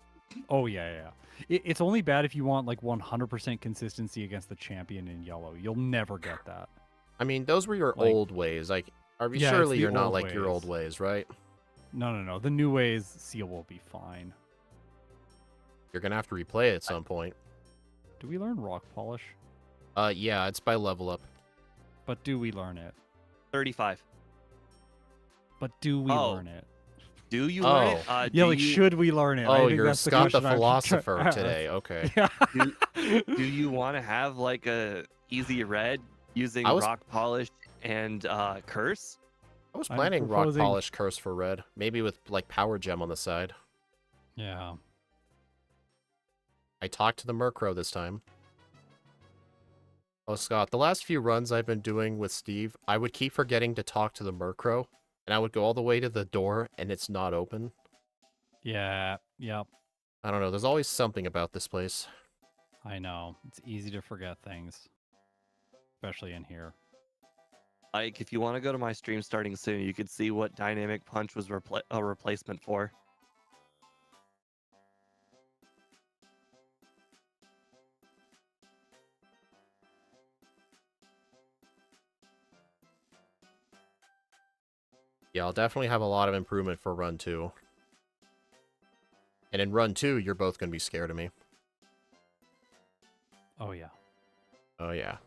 Oh, yeah. It's only bad if you want like 100% consistency against the champion in yellow. You'll never get that. I mean, those were your Like- old ways. Like, Yeah, it's surely the you're not old like your old ways. ways, right? No. The new ways, Seal will be fine. You're gonna have to replay it at some point. Do we learn Rock Polish? Yeah, it's by level up. But do we learn it? 35. But do we Oh. learn it? Do you Oh. learn it? Yeah, do like, you, should we learn it? I Oh, think you're that's the Scott the question I'm philosopher trying to today. ask. Okay. Yeah. do you want to have like a easy red using I was- rock polish and curse? I was I'm planning Rock proposing- Polish Curse for red. Maybe with, like, Power Gem on the side. Yeah. I talked to the Murkrow this time. Oh, Scott, the last few runs I've been doing with Steve, I would keep forgetting to talk to the Murkrow, and I would go all the way to the door, and it's not open. Yeah. Yep. I don't know, there's always something about this place. I know. It's easy to forget things. Especially in here. Like, if you want to go to my stream starting soon, you could see what Dynamic Punch was a replacement for. Yeah, I'll definitely have a lot of improvement for Run 2. And in Run 2, you're both going to be scared of me. Oh, yeah. Oh, yeah.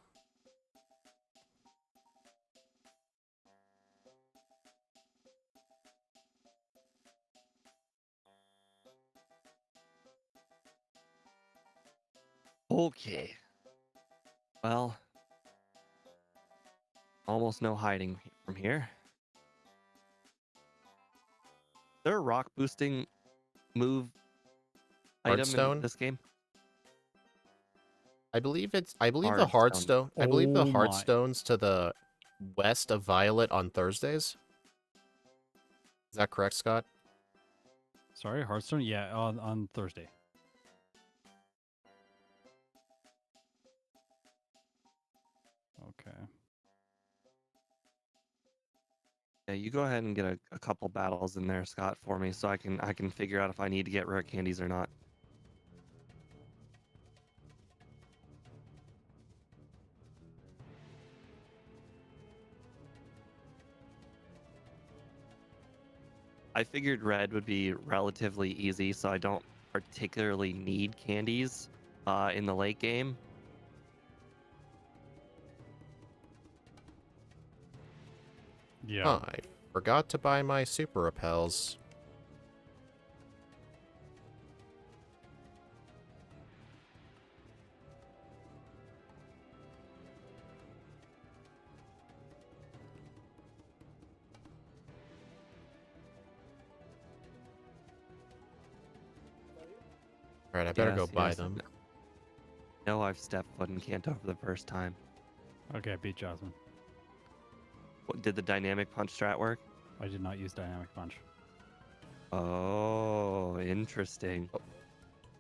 Okay. Well, almost no hiding from here. Is there a rock boosting move item Hearthstone? in this game? I believe the Hearthstone. Hearthstone. I believe the Oh my. Hearthstone's to the west of Violet on Thursdays. Is that correct, Scott? Sorry, Hearthstone? Yeah, on Thursday. Okay. Yeah, you go ahead and get a couple battles in there, Scott, for me, so I can figure out if I need to get rare candies or not. I figured red would be relatively easy, so I don't particularly need candies in the late game. Yeah. Huh, I forgot to buy my super repels. Alright, I better go buy Yes, them. No, I've stepped foot in Kanto for the first time. Okay, beat Jasmine. Did the dynamic punch strat work? I did not use Dynamic Punch. Oh, interesting.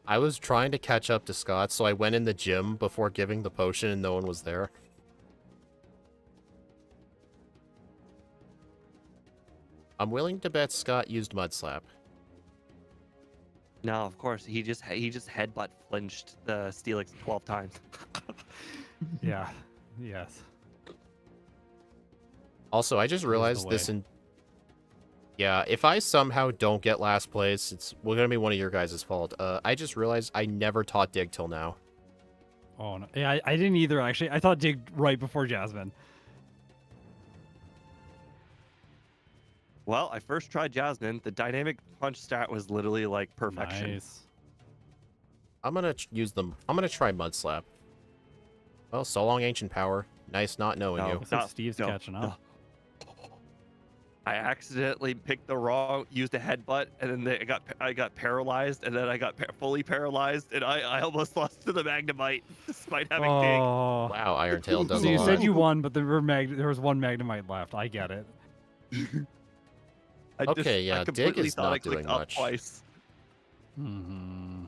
I was trying to catch up to Scott, so I went in the gym before giving the potion and no one was there. I'm willing to bet Scott used Mud Slap. No, of course he just headbutt flinched the Steelix 12 times. Yeah. Yes. Also, I just That is the realized this way. in. Yeah, if I somehow don't get last place, it's gonna be one of your guys' fault. I just realized I never taught Dig till now. Oh no. Yeah, I didn't either actually. I thought Dig right before Jasmine. Well, I first tried Jasmine. The dynamic punch stat was literally like perfection. Nice. I'm gonna use them. I'm gonna try Mud Slap. Well, so long, Ancient Power. Nice not knowing No. you. Looks like Steve's catching up. I accidentally picked the wrong, used a headbutt, and then I got paralyzed, and then I got fully paralyzed, and I almost lost to the Magnemite despite having Dig. Oh. Wow, Iron Tail does So a you lot. said you won, but there was one Magnemite left. I get it. Okay, yeah, I Dig completely is thought I not clicked doing up much. twice. Hmm.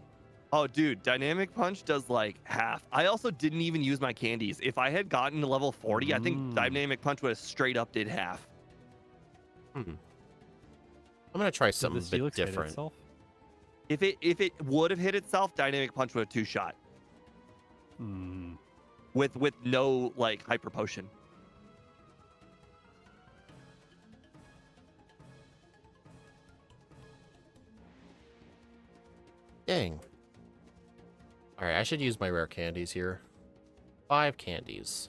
Oh, dude, dynamic punch does like half. I also didn't even use my candies. If I had gotten to level 40, I think dynamic punch would have straight up did half. I'm gonna try Did something the a bit Steelix hit different. itself? If it would have hit itself, dynamic punch would have two shot Hmm. with no like hyper potion. Dang. Alright, I should use my rare candies here. 5 candies.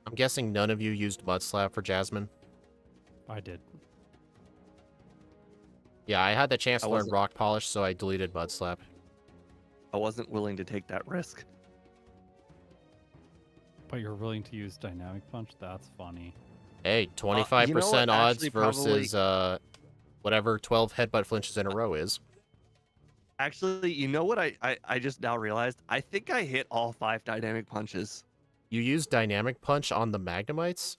I'm guessing none of you used Mud Slap for Jasmine. I did. Yeah, I had the chance I to learn wasn't- Rock Polish, so I deleted Mud Slap. I wasn't willing to take that risk. But you're willing to use dynamic punch? That's funny. Hey, 25% what? odds Actually, versus whatever 12 headbutt flinches in a row is. Actually, you know what I just now realized? I think I hit all 5 dynamic punches. You used Dynamic Punch on the Magnemites?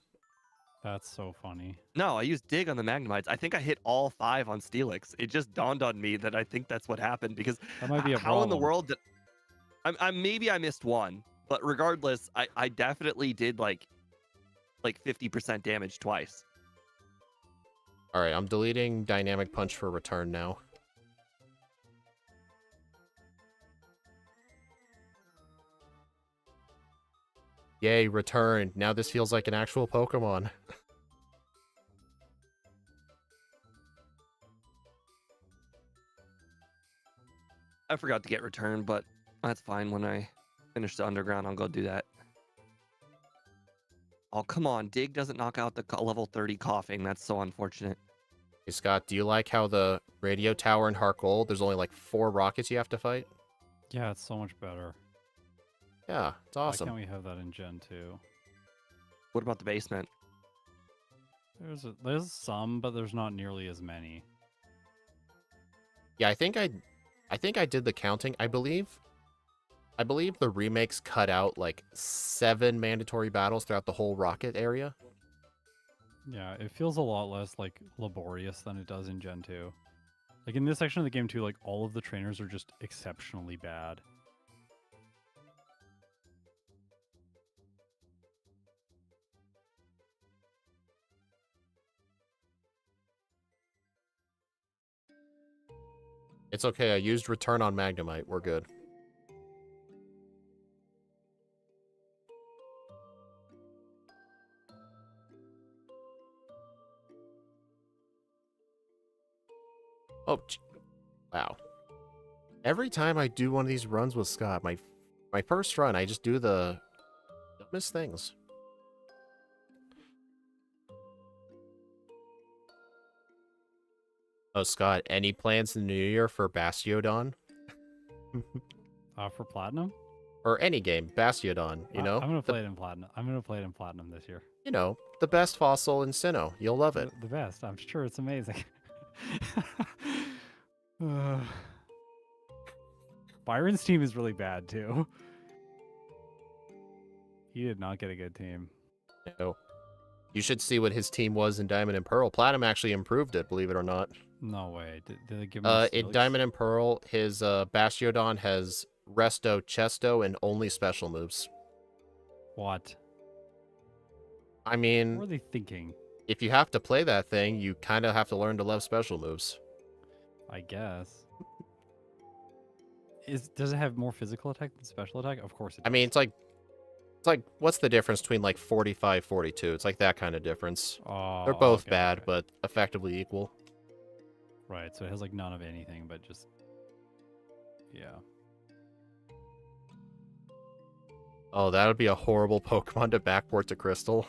That's so funny. No, I used Dig on the Magnemites. I think I hit all 5 on Steelix. It just dawned on me that I think that's what happened because That might be a how in the problem. world did I maybe I missed one, but regardless, I definitely did like 50% damage twice. Alright, I'm deleting Dynamic Punch for return now. Yay, return. Now this feels like an actual Pokemon. I forgot to get return, but that's fine. When I finish the underground, I'll go do that. Oh, come on. Dig doesn't knock out the level 30 coughing. That's so unfortunate. Hey, Scott, do you like how the radio tower in Heart Gold, there's only like 4 rockets you have to fight? Yeah, it's so much better. Yeah, it's Why awesome. can't we have that in Gen 2? What about the basement? There's some, but there's not nearly as many. Yeah, I think I did the counting. I believe the remakes cut out like 7 mandatory battles throughout the whole rocket area. Yeah, it feels a lot less like laborious than it does in Gen 2. Like in this section of the game too, like all of the trainers are just exceptionally bad. It's okay, I used return on Magnemite. We're good. Oh, wow. Every time I do one of these runs with Scott, my first run, I just do the dumbest things. Oh, Scott, any plans in the new year for Bastiodon? For Platinum? Or any game, Bastiodon, you know? I'm gonna play it in Platinum. I'm gonna play it in Platinum this year. You know, the best fossil in Sinnoh. You'll love it. The best. I'm sure it's amazing. Byron's team is really bad too. He did not get a good team. No. You should see what his team was in Diamond and Pearl. Platinum actually improved it, believe it or not. No way. Did they give him a In Steelix? Diamond and Pearl, his Bastiodon has Resto, Chesto, and only special moves. What? I What mean, were they thinking? if you have to play that thing, you kind of have to learn to love special moves. I guess. Does it have more physical attack than special attack? Of course it does. I mean, it's like what's the difference between like 45, 42? It's like that kind of difference. Oh, They're both okay, bad, okay. but effectively equal. Right, so it has like none of anything, but just yeah. Oh, that would be a horrible Pokemon to backport to Crystal.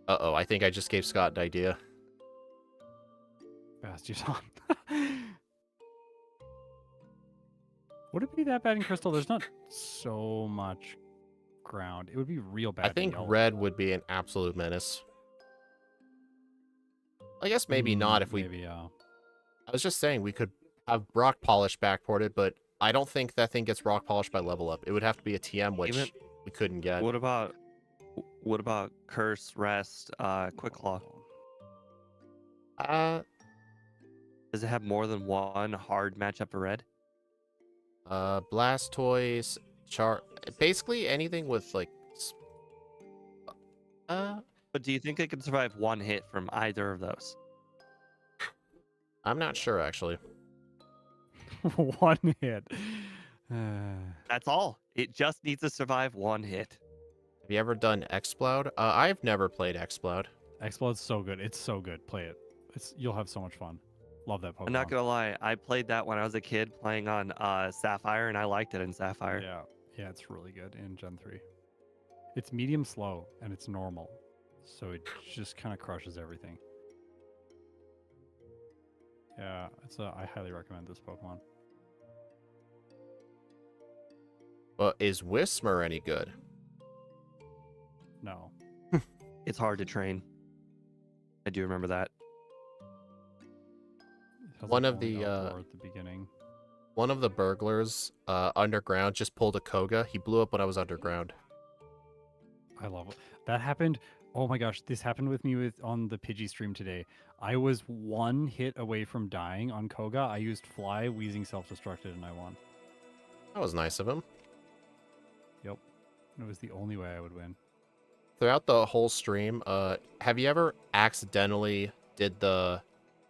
Uh-oh, I think I just gave Scott an idea. Bastiodon. Would it be that bad in Crystal? There's not so much ground. It would be real bad. I think in Yellow. Red would be an absolute menace. I guess maybe not if we... Maybe, I was just saying we could have Rock Polish backported, but I don't think that thing gets Rock Polish by level up. It would have to be a TM, which we couldn't get. What about Curse, Rest, Quick Claw? Does it have more than one hard matchup for red? Blastoise, basically anything with like... But do you think it can survive one hit from either of those? I'm not sure, actually. one hit. That's all. It just needs to survive one hit. Have you ever done Explode? I've never played Explode. Explode's so good. It's so good. Play it. You'll have so much fun. Love that Pokemon. I'm not gonna lie. I played that when I was a kid playing on Sapphire, and I liked it in Sapphire. Yeah, it's really good in Gen 3. It's medium slow and it's normal, so it just kind of crushes everything. Yeah, I highly recommend this Pokemon. But is Whismur any good? No. It's hard to train. I do remember that. It has, One like, of the, only Outdoor at the beginning. One of the burglars underground just pulled a Koga. He blew up when I was underground. I love it. That happened. Oh my gosh, this happened with me on the Pidgey stream today. I was one hit away from dying on Koga. I used Fly, Wheezing self-destructed, and I won. That was nice of him. Yep. It was the only way I would win. Throughout the whole stream, have you ever accidentally did the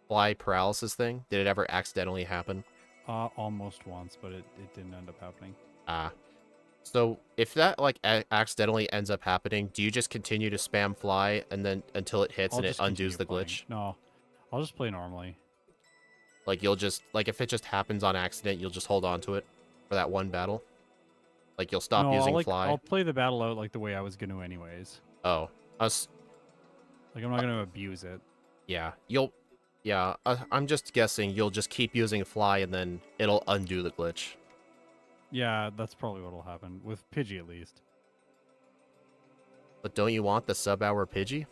fly paralysis thing? Did it ever accidentally happen? Almost once, but it didn't end up happening. So if that like accidentally ends up happening, do you just continue to spam fly and then until it hits and it undoes the glitch? No, I'll just play normally. Like you'll just like if it just happens on accident, you'll just hold on to it for that one battle. Like you'll stop using fly. I'll play the battle out like the way I was gonna anyways. Oh, us. Like I'm not gonna abuse it. Yeah, Yeah, I'm just guessing you'll just keep using fly and then it'll undo the glitch. Yeah, that's probably what'll happen with Pidgey at least. But don't you want the sub-hour Pidgey?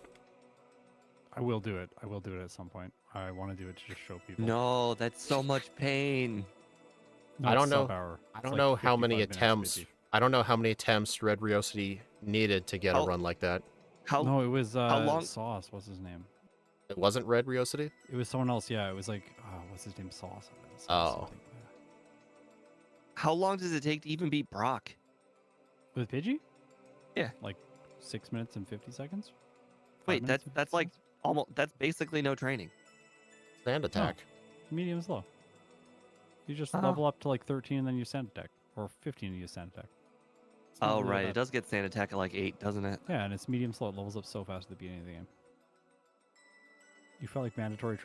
I will do it. I will do it at some point. I want to do it to just show people. No, that's so much pain. No, I don't it's know. sub-hour. I It's don't like know how 55 many minutes attempts. Pidgey. I don't know how many attempts Red Riosity needed to get a run like that. No, it was long? Sauce. What's his name? It wasn't Red Riosity? It was someone else. Yeah, it was like what's his name? Sauce. Oh. Something. How long does it take to even beat Brock? With Pidgey? Yeah. Like 6 minutes and 50 seconds. 5 Wait, minutes and that's 50 like seconds? almost. That's basically no training. Sand attack. Medium slow. You just Uh-huh. level up to like 13 and then you sand attack, or 15 and you sand attack. It's not Oh really right, that it does get sand attack at like 8, doesn't it? Yeah, and it's medium slow. It levels up so fast at the beginning of the game. You fight like mandatory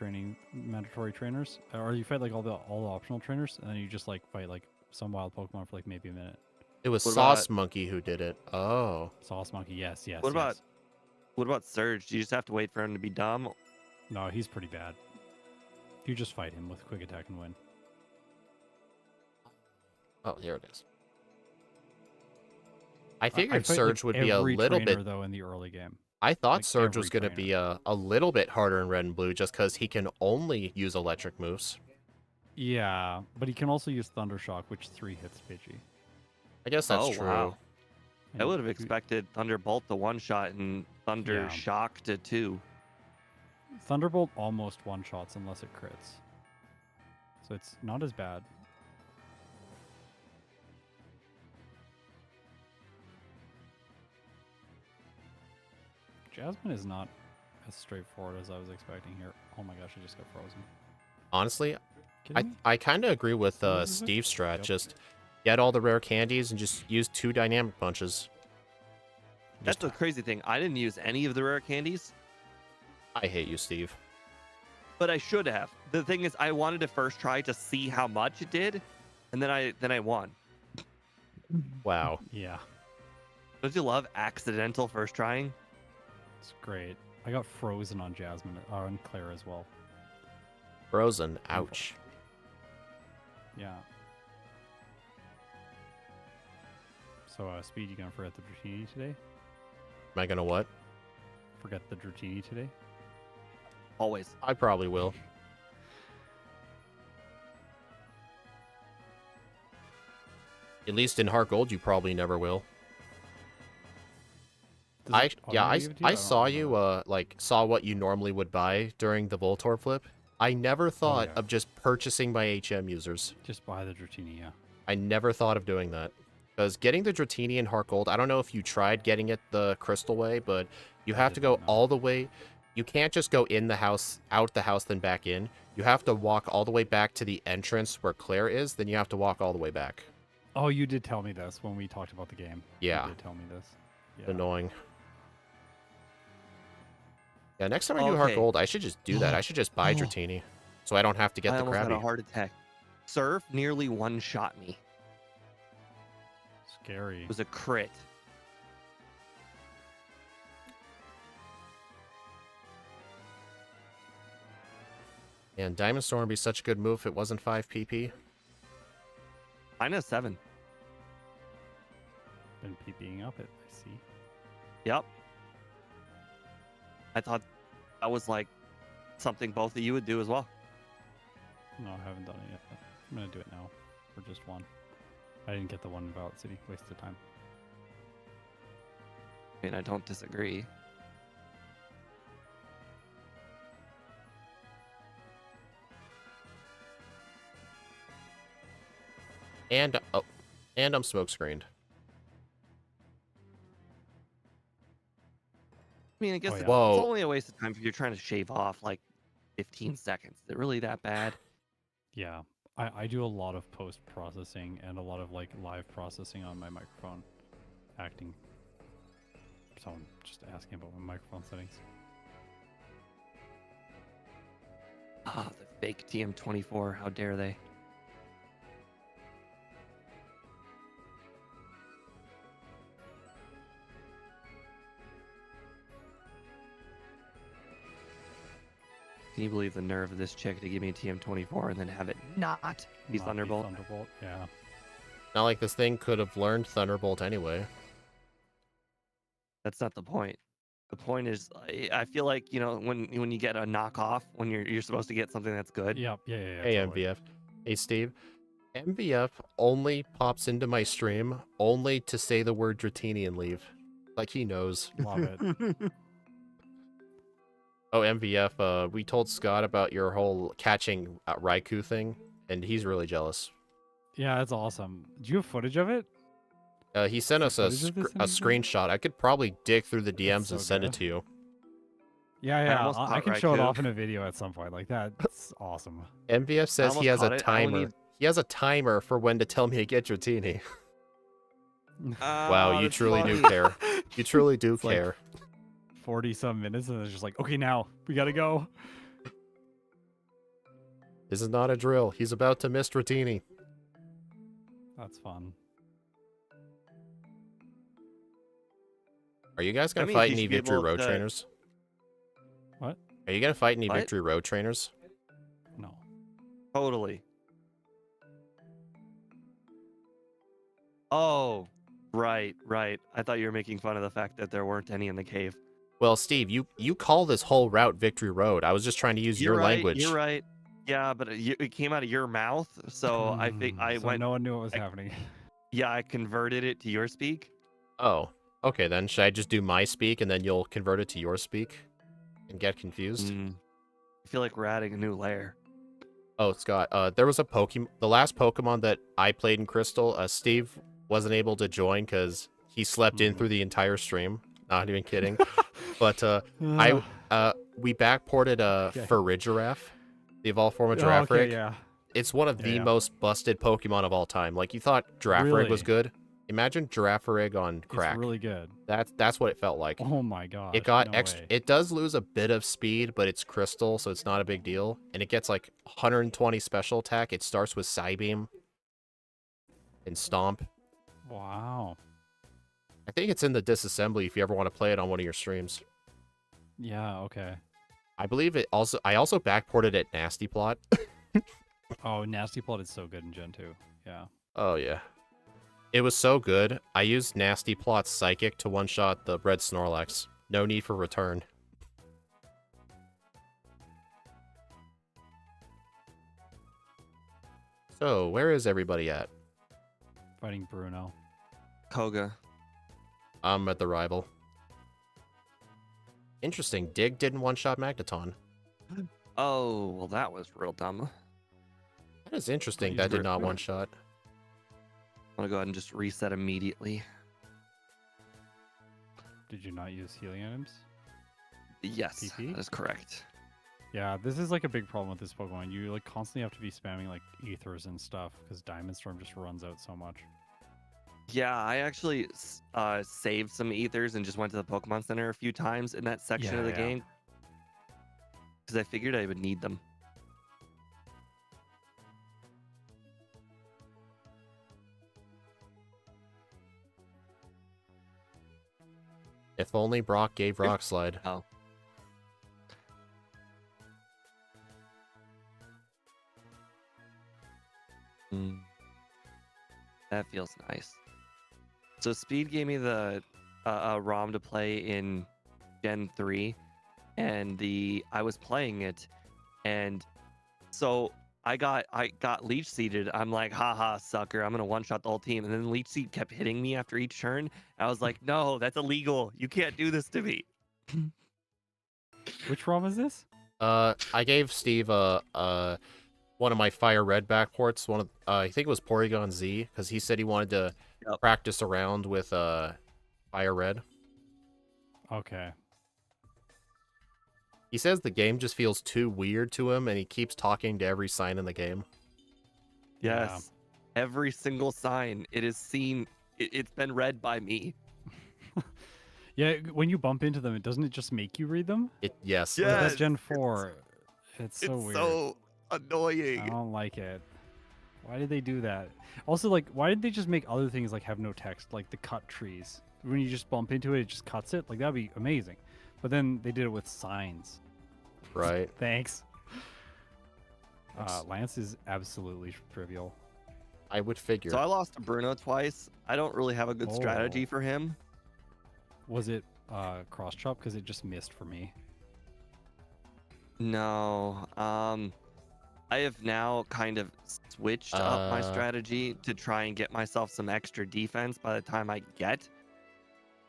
trainers, or you fight like all the optional trainers, and then you just like fight like some wild Pokemon for like maybe a minute. It was What Sauce about- Monkey who did it. Oh. Sauce Monkey, yes. What about Surge? Do you just have to wait for him to be dumb? No, he's pretty bad. You just fight him with quick attack and win. Oh, here it is. I figured I fight, Surge like, would be a every little trainer, bit... though in the early game. I thought like, Surge every was going to be a little bit harder in Red and Blue just because he can only use electric moves. Yeah, but he can also use Thunder Shock, which 3 hits Pidgey. I guess that's Oh, true. wow. I And would have you- expected Thunderbolt to 1-shot and Thunder Yeah. Shock to 2. Thunderbolt almost one-shots unless it crits. So it's not as bad. Jasmine is not as straightforward as I was expecting here. Oh my gosh, I just got frozen. Honestly, Kidding me? I kind of agree with What is it? Steve's strat. Yep. Just get all the rare candies and just use 2 dynamic punches. That's the crazy thing. I didn't use any of the rare candies, I hate you, Steve. but I should have. The thing is, I wanted to first try to see how much it did, and then I won. Wow. Yeah, Don't you love accidental first trying? it's great. I got frozen on Jasmine, on Claire as well. Frozen. Ouch. Yeah. So, Speed, you gonna forget the Dratini today? Am I gonna what? Forget the Dratini today? Always. I probably will. At least in Heart Gold, you probably never will. Does it automatically give it to you? I don't saw remember. you saw what you normally would buy during the Voltorb flip. I never thought yeah. of just purchasing my HM users. Just buy the Dratini, yeah. I never thought of doing that. Because getting the Dratini in Heart Gold, I don't know if you tried getting it the Crystal way, but you have to go didn't know. all the way. You can't just go in the house, out the house, then back in. You have to walk all the way back to the entrance where Claire is, then you have to walk all the way back. Oh, you did tell me this when we talked about the game. Yeah. You did tell me this. Yeah. Annoying. Yeah, next time I do Heart Okay. Gold, I should just do that. I should just buy Dratini, so I don't have to get I the almost had Krabby. a heart attack. Surf nearly one-shot me. Scary. It was a crit. And Diamond Storm would be such a good move if it wasn't 5 PP. -7. Been PPing up it, I see. Yep. I thought that was like something both of you would do as well. No, I haven't done it yet. I'm gonna do it now for just one. I didn't get the one in Violet City. Wasted time. I mean, I don't disagree. And oh, and I'm smoke screened. I mean, I guess Oh, yeah. it's Whoa. only a waste of time if you're trying to shave off like 15 seconds. Is it really that bad? Yeah, I do a lot of post processing and a lot of like live processing on my microphone acting. So I'm just asking about my microphone settings. Ah, the fake TM24. How dare they? Can you believe the nerve of this chick to give me a TM24 and then have it not be Not Thunderbolt? Thunderbolt, yeah. Not like this thing could have learned Thunderbolt anyway. That's not the point. The point is, I feel like, you know, when you get a knockoff, when you're supposed to get something that's good. Yeah. Hey, Totally. MVF. Hey, Steve. MVF only pops into my stream only to say the word Dratini and leave. Like he knows. Love it. Oh, MVF, we told Scott about your whole catching Raikou thing, and he's really jealous. Yeah, that's awesome. Do you have footage of it? He sent us a, Footage of this a screenshot. I could probably dig through the DMs so and send it good. to you. Yeah. almost I caught can show it Raikou. off in a video at some point. Like that's awesome. MVF says he has almost a caught it. I only timer. need- He has a timer for when to tell me to get Dratini. Wow, Oh, you that's truly do funny. care. You truly do It's like- care. 40-some minutes, and it's just like, okay, now we gotta go. This is not a drill. He's about to miss Dratini. That's fun. Are you guys That gonna means fight you any should be Victory able Road to- trainers? What? Are you gonna fight any What? Victory Road trainers? No. Totally. Oh, right. I thought you were making fun of the fact that there weren't any in the cave. Well, Steve, you call this whole route Victory Road. I was just trying to use You're your right, language. You're right. Yeah, but it came out of your mouth, so I think I So went. no one knew what was happening. Yeah, I converted it to your speak. Oh, okay then. Should I just do my speak and then you'll convert it to your speak? and get confused. I feel like we're adding a new layer. Oh, Scott, there was a Pokemon. The last Pokemon that I played in Crystal, Steve wasn't able to join because he slept in through the entire stream. Not even kidding. But we backported Farigiraf, the evolved form of Girafarig. yeah. It's one of the most busted Pokemon of all time. Like, you thought Girafarig was good. Imagine Girafarig on crack. It's really good. That's what it felt like. Oh my god. It got extra. It does lose a bit of speed, but it's crystal, so it's not a big deal. And it gets like 120 special attack. It starts with Psybeam and Stomp. Wow. I think it's in the disassembly if you ever want to play it on one of your streams. Yeah, okay. I believe it also. I also backported it Nasty Plot. Oh, Nasty Plot is so good in Gen 2. Yeah. Oh yeah. It was so good. I used Nasty Plot's Psychic to one-shot the Red Snorlax. No need for return. So, where is everybody at? Fighting Bruno. Koga. I'm at the rival. Interesting. Dig didn't one-shot Magneton. Oh, well, that was real dumb. That is interesting. That did not one-shot. I'm gonna go ahead and just reset immediately. Did you not use healing items? Yes, PP? that is correct. Yeah, this is like a big problem with this Pokemon. You like constantly have to be spamming like ethers and stuff because Diamond Storm just runs out so much. Yeah, I actually saved some ethers and just went to the Pokemon Center a few times in that section of the game because I figured I would need them. If only Brock gave Rock Slide. Oh. That feels nice. So Speed gave me the ROM to play in Gen 3, and I was playing it, and so I got leech seeded. I'm like, haha, sucker, I'm gonna one shot the whole team. And then leech seed kept hitting me after each turn. I was like, no, that's illegal. You can't do this to me. Which ROM is this? I gave Steve one of my Fire Red backports. One of I think it was Porygon Z, because he said he wanted to practice around with Fire Red. Okay. He says the game just feels too weird to him, and he keeps talking to every sign in the game. Yes. Yeah. Every single sign. It is seen. It's been read by me. Yeah, when you bump into them, doesn't it just make you read them? Yes. That's Gen 4. It's so weird. It's so annoying. I don't like it. Why did they do that? Also, like, why did they just make other things like have no text, like the cut trees? When you just bump into it, it just cuts it. Like, that'd be amazing. But then they did it with signs. Right. Thanks. Lance is absolutely trivial. I would figure. So I lost to Bruno twice. I don't really have a good strategy for him. Was it cross chop? Because it just missed for me. No. I have now kind of switched up my strategy to try and get myself some extra defense by the time I get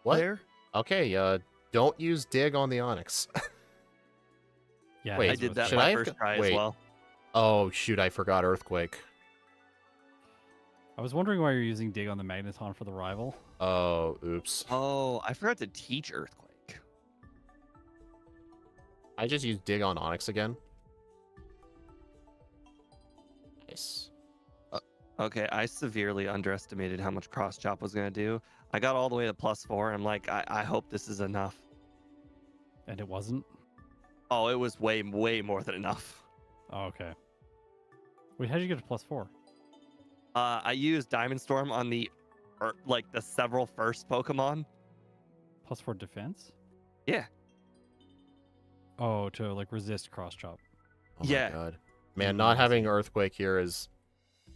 there. Okay, don't use Dig on the Onix. Yeah, wait, I did that my first try as well. Oh, shoot, I forgot Earthquake. I was wondering why you're using Dig on the Magneton for the rival. Oh, oops. Oh, I forgot to teach Earthquake. I just used Dig on Onix again. Nice. Okay, I severely underestimated how much cross chop was going to do. I got all the way to +4. I'm like, I hope this is enough. And it wasn't? Oh, it was way more than enough. Oh, okay. Wait, how'd you get to +4? I used Diamond Storm on the several first Pokemon. +4 defense? Yeah. Oh, to like resist cross chop. Oh my god. Man, not having Earthquake here is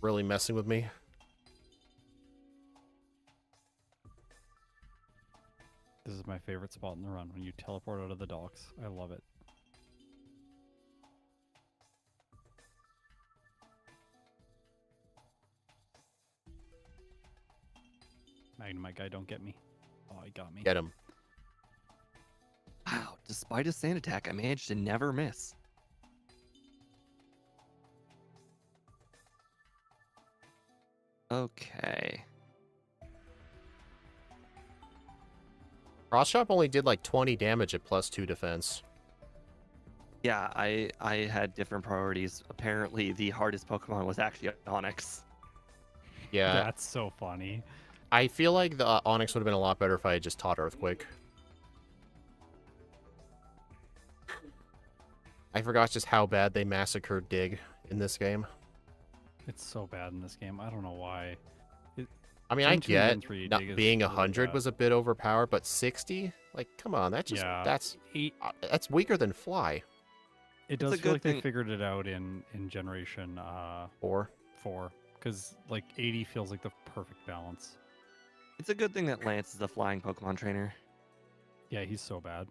really messing with me. This is my favorite spot in the run, when you teleport out of the docks. I love it. Magnemite guy, don't get me. Oh, he got me. Get him. Wow, Despite a sand attack, I managed to never miss. Okay. Cross Chop only did like 20 damage at +2 defense. Yeah, I had different priorities. Apparently, the hardest Pokemon was actually Onyx. Yeah, That's so funny. I feel like the Onyx would have been a lot better if I had just taught Earthquake. I forgot just how bad they massacred Dig in this game. It's so bad in this game. I don't know why. I mean, I Gen 2 and Gen get 3 not Dig is being really 100 bad. was a bit overpowered, but 60? Like, come on, that's just Yeah. that's weaker than Fly. It It's does a feel good like they thing- figured it out in Generation Or 4, because like 80 feels like the perfect balance. It's a good thing that Lance is a flying Pokemon trainer. Yeah, he's so bad.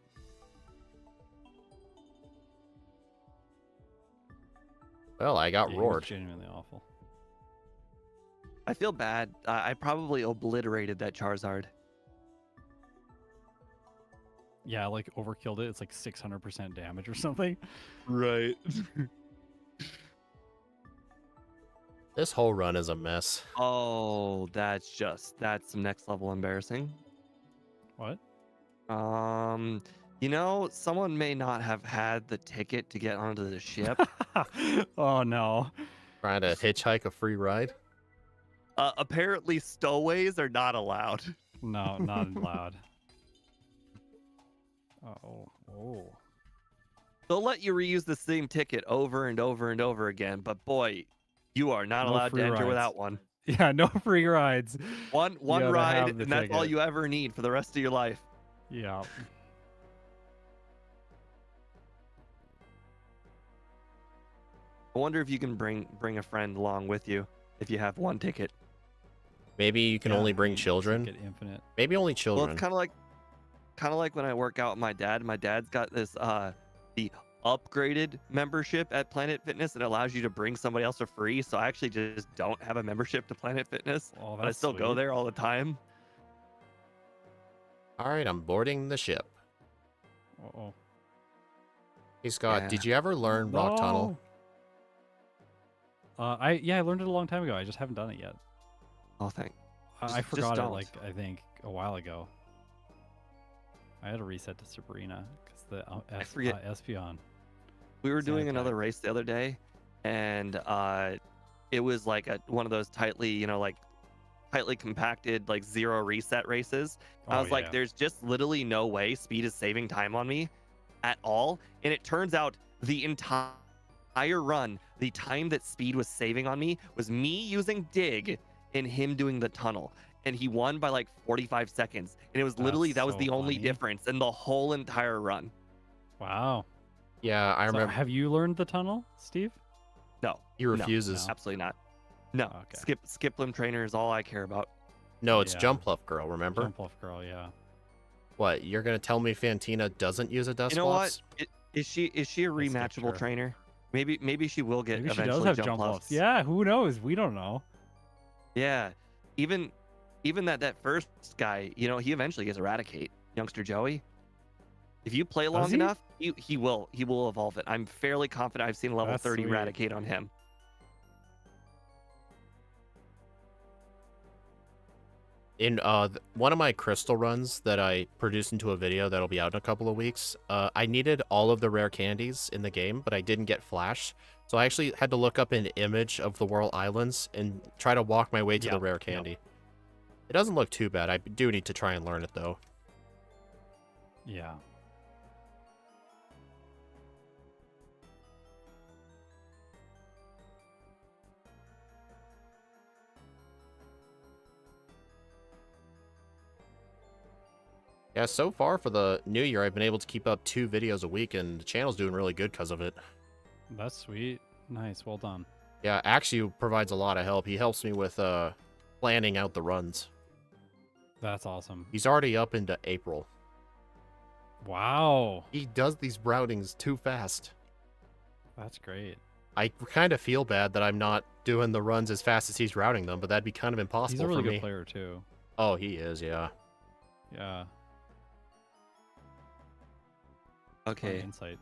well, I got Yeah, roared. He's genuinely awful. I feel bad. I probably obliterated that Charizard. Yeah, like overkilled it. It's like 600% damage or something. Right. This whole run is a mess. Oh, that's some next level embarrassing. What? You know, someone may not have had the ticket to get onto the ship. Oh no. Trying to hitchhike a free ride. Apparently, stowaways are not allowed. No, not allowed. Oh. They'll let you reuse the same ticket over and over and over again, but boy, you are not No allowed free to enter rides. without one. Yeah, no free rides. One gotta ride, have the and that's all ticket. you ever need for the rest of your life. Yeah. I wonder if you can bring a friend along with you if you have one ticket. Maybe you can Yeah, only bring you just children. Get infinite. Maybe only Well, children. it's kind of like when I work out with my dad. My dad's got this the upgraded membership at Planet Fitness. It allows you to bring somebody else for free. So I actually just don't have a membership to Planet Fitness, Oh, but I that's still go sweet. there all the time. All right, I'm boarding the ship. Uh-oh. Hey Scott, Yeah. did you ever learn Rock Tunnel? No. I learned it a long time ago. I just haven't done it yet. Oh, thank. I Just forgot it don't. like I think a while ago. I had to reset to Sabrina because the forget- Espeon. We were Sand doing attack. another race the other day, and it was like one of those tightly compacted, like zero reset races. I was like, yeah. there's just literally no way speed is saving time on me at all. And it turns out the entire run, the time that speed was saving on me was me using dig and him doing the tunnel. And he won by like 45 seconds. And it was literally, That's that was so the only funny. difference in the whole entire run. Wow. Yeah, I So remember. have you learned the tunnel, Steve? No, He refuses. no. absolutely not. No, Okay. skip limb trainer is all I care about. No, it's Yeah. Jump Luff Girl, remember? Jump off girl, yeah. What, you're going to tell me Fantina doesn't use a Dust You know Flops? what? Is she a skipped rematchable her. trainer? Maybe she will get Maybe she eventually does have jump jump offs. lofts. Yeah, who knows? We don't know. Yeah. Even that first guy, he eventually gets Eradicate, youngster Joey. If you play long he? enough, he will evolve it. I'm fairly confident I've seen level That's 30 sweet. Eradicate on him. In one of my crystal runs that I produced into a video that'll be out in a couple of weeks, I needed all of the rare candies in the game, but I didn't get Flash. So I actually had to look up an image of the Whirl Islands and try to walk my way to the Yep, rare yep. candy. It doesn't look too bad. I do need to try and learn it, though. Yeah. Yeah, so far for the new year, I've been able to keep up 2 videos a week, and the channel's doing really good because of it. That's sweet. Nice. Well done. Yeah, Axio provides a lot of help. He helps me with planning out the runs. That's awesome. He's already up into April. Wow. He does these routings too fast. That's great. I kind of feel bad that I'm not doing the runs as fast as he's routing them, but that'd be kind of impossible He's a really for good me. player too. Oh, he is, yeah. Yeah. Okay. Insight.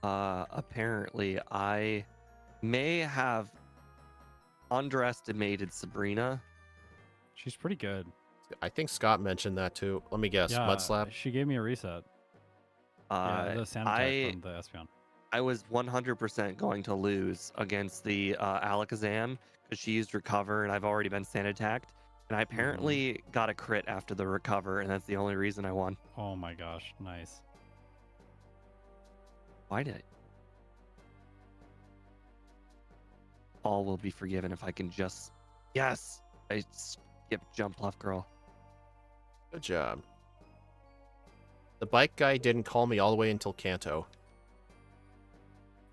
Apparently, I may have underestimated Sabrina. She's pretty good. I think Scott mentioned that too. Let me guess. Yeah, Mudslap? she gave me a reset. Yeah, the sand attack from the Espeon. I was 100% going to lose against the Alakazam because she used recover and I've already been sand attacked. And I apparently got a crit after the recover, and that's the only reason I won. Oh my gosh, nice. Why did I? All will be forgiven if I can just. Yes! I skipped Jump Bluff Girl. Good job. The bike guy didn't call me all the way until Kanto.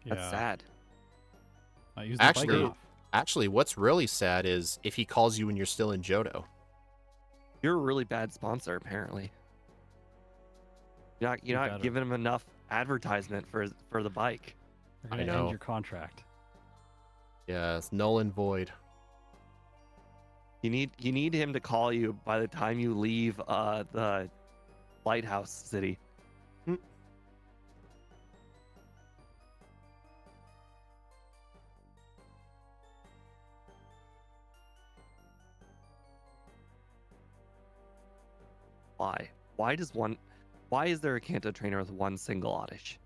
That's sad. I used the bike off. Actually, what's really sad is if he calls you when you're still in Johto. You're a really bad sponsor, apparently. You're not giving him enough advertisement for the bike. You're gonna end your contract. Yeah, it's null and void. You need him to call you by the time you leave the lighthouse city. Why? Why is there a Kanto trainer with one single Oddish?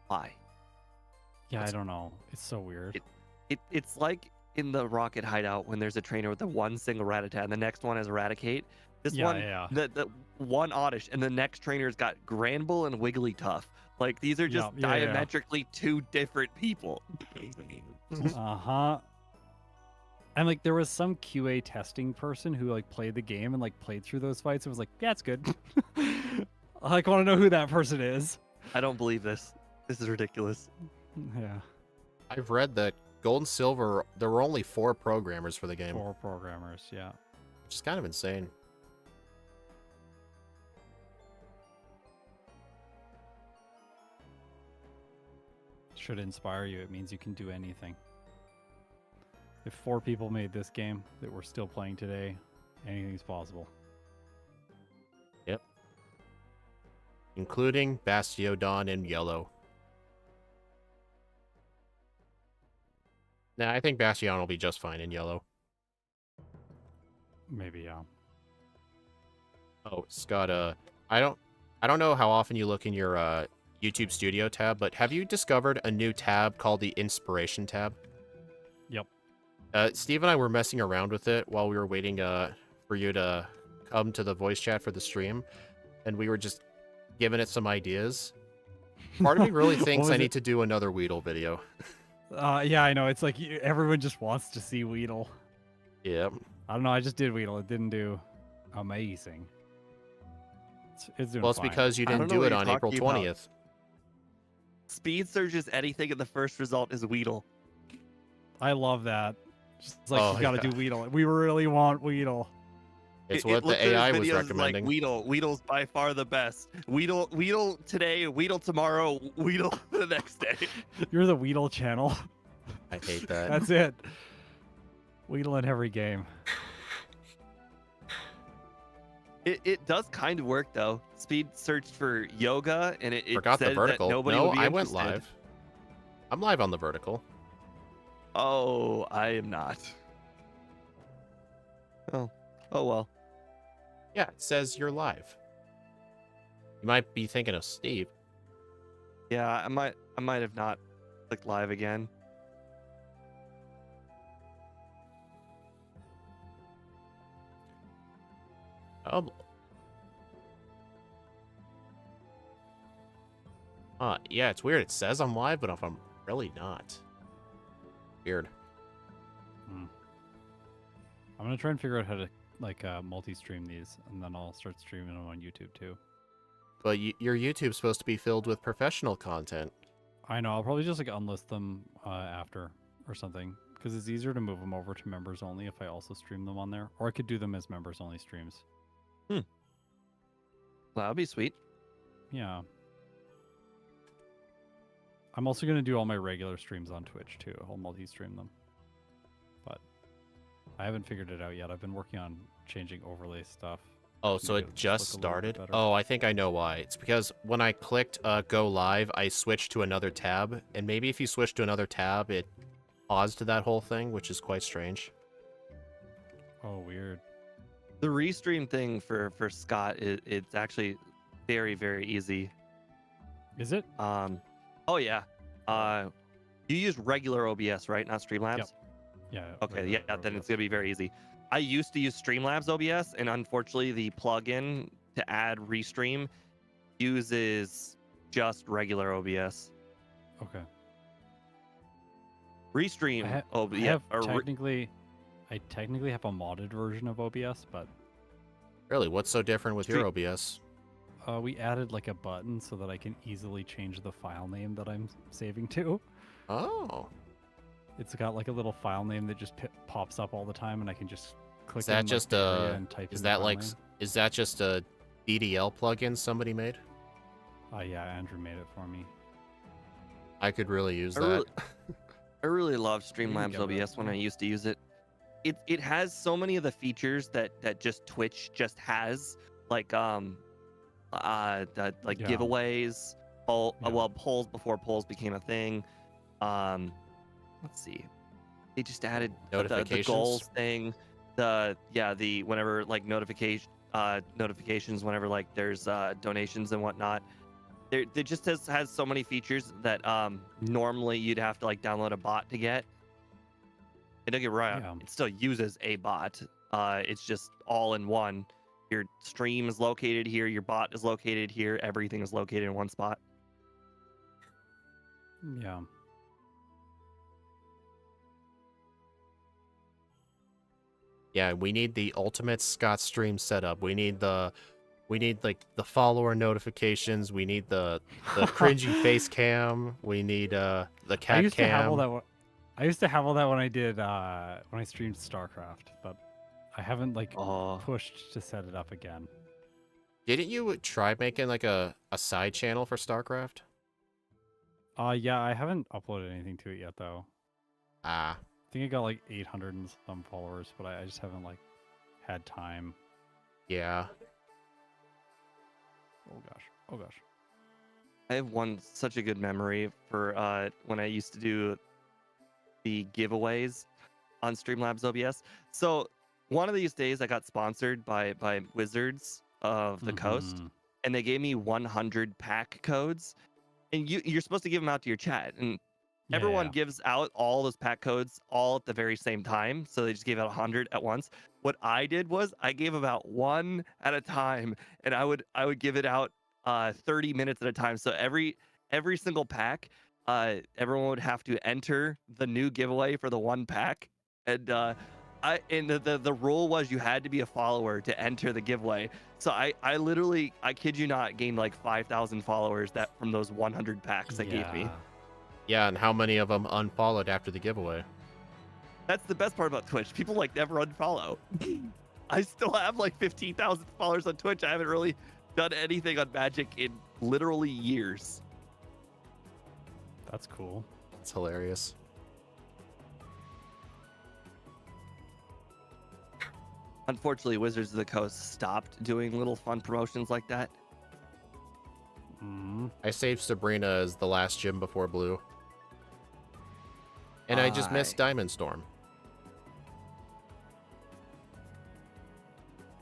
Why? Yeah, I don't know. It's so weird. It's like in the Rocket Hideout when there's a trainer with the one single Rattata and the next one is Eradicate. This the one Oddish and the next trainer's got Granbull and Wigglytuff. Like these are just diametrically two different people. Uh-huh. And like there was some QA testing person who like played the game and like played through those fights and was like, yeah, it's good. I like want to know who that person is. I don't believe this. This is ridiculous. Yeah. I've read that Gold and Silver, there were only 4 programmers for the game. 4 programmers, yeah. Which is kind of insane. Should inspire you. It means you can do anything. If 4 people made this game that we're still playing today, anything's possible. Yep. Including Bastiodon in yellow. Nah, I think Bastion will be just fine in yellow. Maybe, yeah. Oh, Scott, I don't know how often you look in your YouTube Studio tab, but have you discovered a new tab called the Inspiration tab? Yep. Steve and I were messing around with it while we were waiting for you to come to the voice chat for the stream, and we were just giving it some ideas. Part of me really thinks I need to do another Weedle video. Yeah, I know. It's like everyone just wants to see Weedle. Yep. I don't know. I just did Weedle. It didn't do amazing. It's doing it's fine. because you didn't do it on April 20th. Speed surges anything and the first result is Weedle. I love that. Just like you gotta do Weedle. We really want Weedle. It's what the AI was recommending. Like Weedle's by far the best. Weedle today, Weedle tomorrow, Weedle the next day. You're the Weedle channel. I hate that. That's it. Weedle in every game. It does kind of work though. Speed searched for yoga and it forgot said the vertical. That nobody no, would be I went interested. live. I'm live on the vertical. Oh, I am not. Oh well. Yeah, it says you're live. You might be thinking of Steve. Yeah, I might have not clicked live again. Oh. Yeah, it's weird. It says I'm live, but if I'm really not. Weird. I'm gonna try and figure out how to like multi-stream these, and then I'll start streaming them on YouTube too. But your YouTube's supposed to be filled with professional content. I know. I'll probably just like unlist them after or something, because it's easier to move them over to members only if I also stream them on there, or I could do them as members only streams. Well, that'd be sweet. Yeah. I'm also gonna do all my regular streams on Twitch too. I'll multi-stream them. But I haven't figured it out yet. I've been working on changing overlay stuff Oh, so make it it just look a little bit started? better. Oh, I think I know why. It's because when I clicked go live, I switched to another tab, and maybe if you switch to another tab, it paused that whole thing, which is quite strange. Oh, weird. The restream thing for Scott it's actually very, very easy. Is it? Oh yeah. You use regular OBS, right? Not Streamlabs? Yep. Yeah. Okay, regular yeah, then it's OBS. gonna be very easy. I used to use Streamlabs OBS, and unfortunately, the plugin to add Restream uses just regular OBS. Okay. Restream, I have technically have a modded version of OBS, but Really, what's so different with your OBS? we added like a button so that I can easily change the file name that I'm saving to. Oh. It's got like a little file name that just pops up all the time, and I can just click Is that in just the area and type is in that the file like name. is that just a DDL plugin somebody made? Yeah, Andrew made it for me. I could really use I that. really, I really loved You can Streamlabs get rid of OBS when it. I used to use it. It has so many of the features that just Twitch just has, like Yeah. giveaways, Yeah. polls before polls became a thing. Let's see, they just added the Notifications? goals thing, the whenever like notifications whenever like there's donations and whatnot. It just has so many features that normally you'd have to like download a bot to get. And don't get me wrong, Yeah. it still uses a bot. It's just all in one. Your stream is located here, your bot is located here, everything is located in one spot. Yeah. Yeah, we need the ultimate Scott stream setup. We need like the follower notifications. We need the cringy face cam. We need the cat I used cam. to have all that. I used to have all that when I did when I streamed StarCraft, but I haven't like pushed to set it up again. Didn't you try making like a side channel for StarCraft? Yeah, I haven't uploaded anything to it yet though. Ah. I think I got like 800 and some followers, but I just haven't like had time. Yeah. Oh gosh. Oh gosh. I have such a good memory for when I used to do the giveaways on Streamlabs OBS. So one of these days I got sponsored by Wizards of the Coast, and they gave me 100 pack codes, and you're supposed to give them out to your chat, and everyone gives out all those pack codes all at the very same time, so they just gave out 100 at once. What I did was I gave about one at a time, and I would give it out 30 minutes at a time. So every single pack, everyone would have to enter the new giveaway for the one pack, and the rule was you had to be a follower to enter the giveaway. So I literally, I kid you not, gained like 5,000 followers from those 100 packs they gave me. Yeah, and how many of them unfollowed after the giveaway? That's the best part about Twitch. People like never unfollow. I still have like 15,000 followers on Twitch. I haven't really done anything on Magic in literally years. That's cool. It's hilarious. Unfortunately, Wizards of the Coast stopped doing little fun promotions like that. I saved Sabrina as the last gym before Blue. And I just missed Diamond Storm.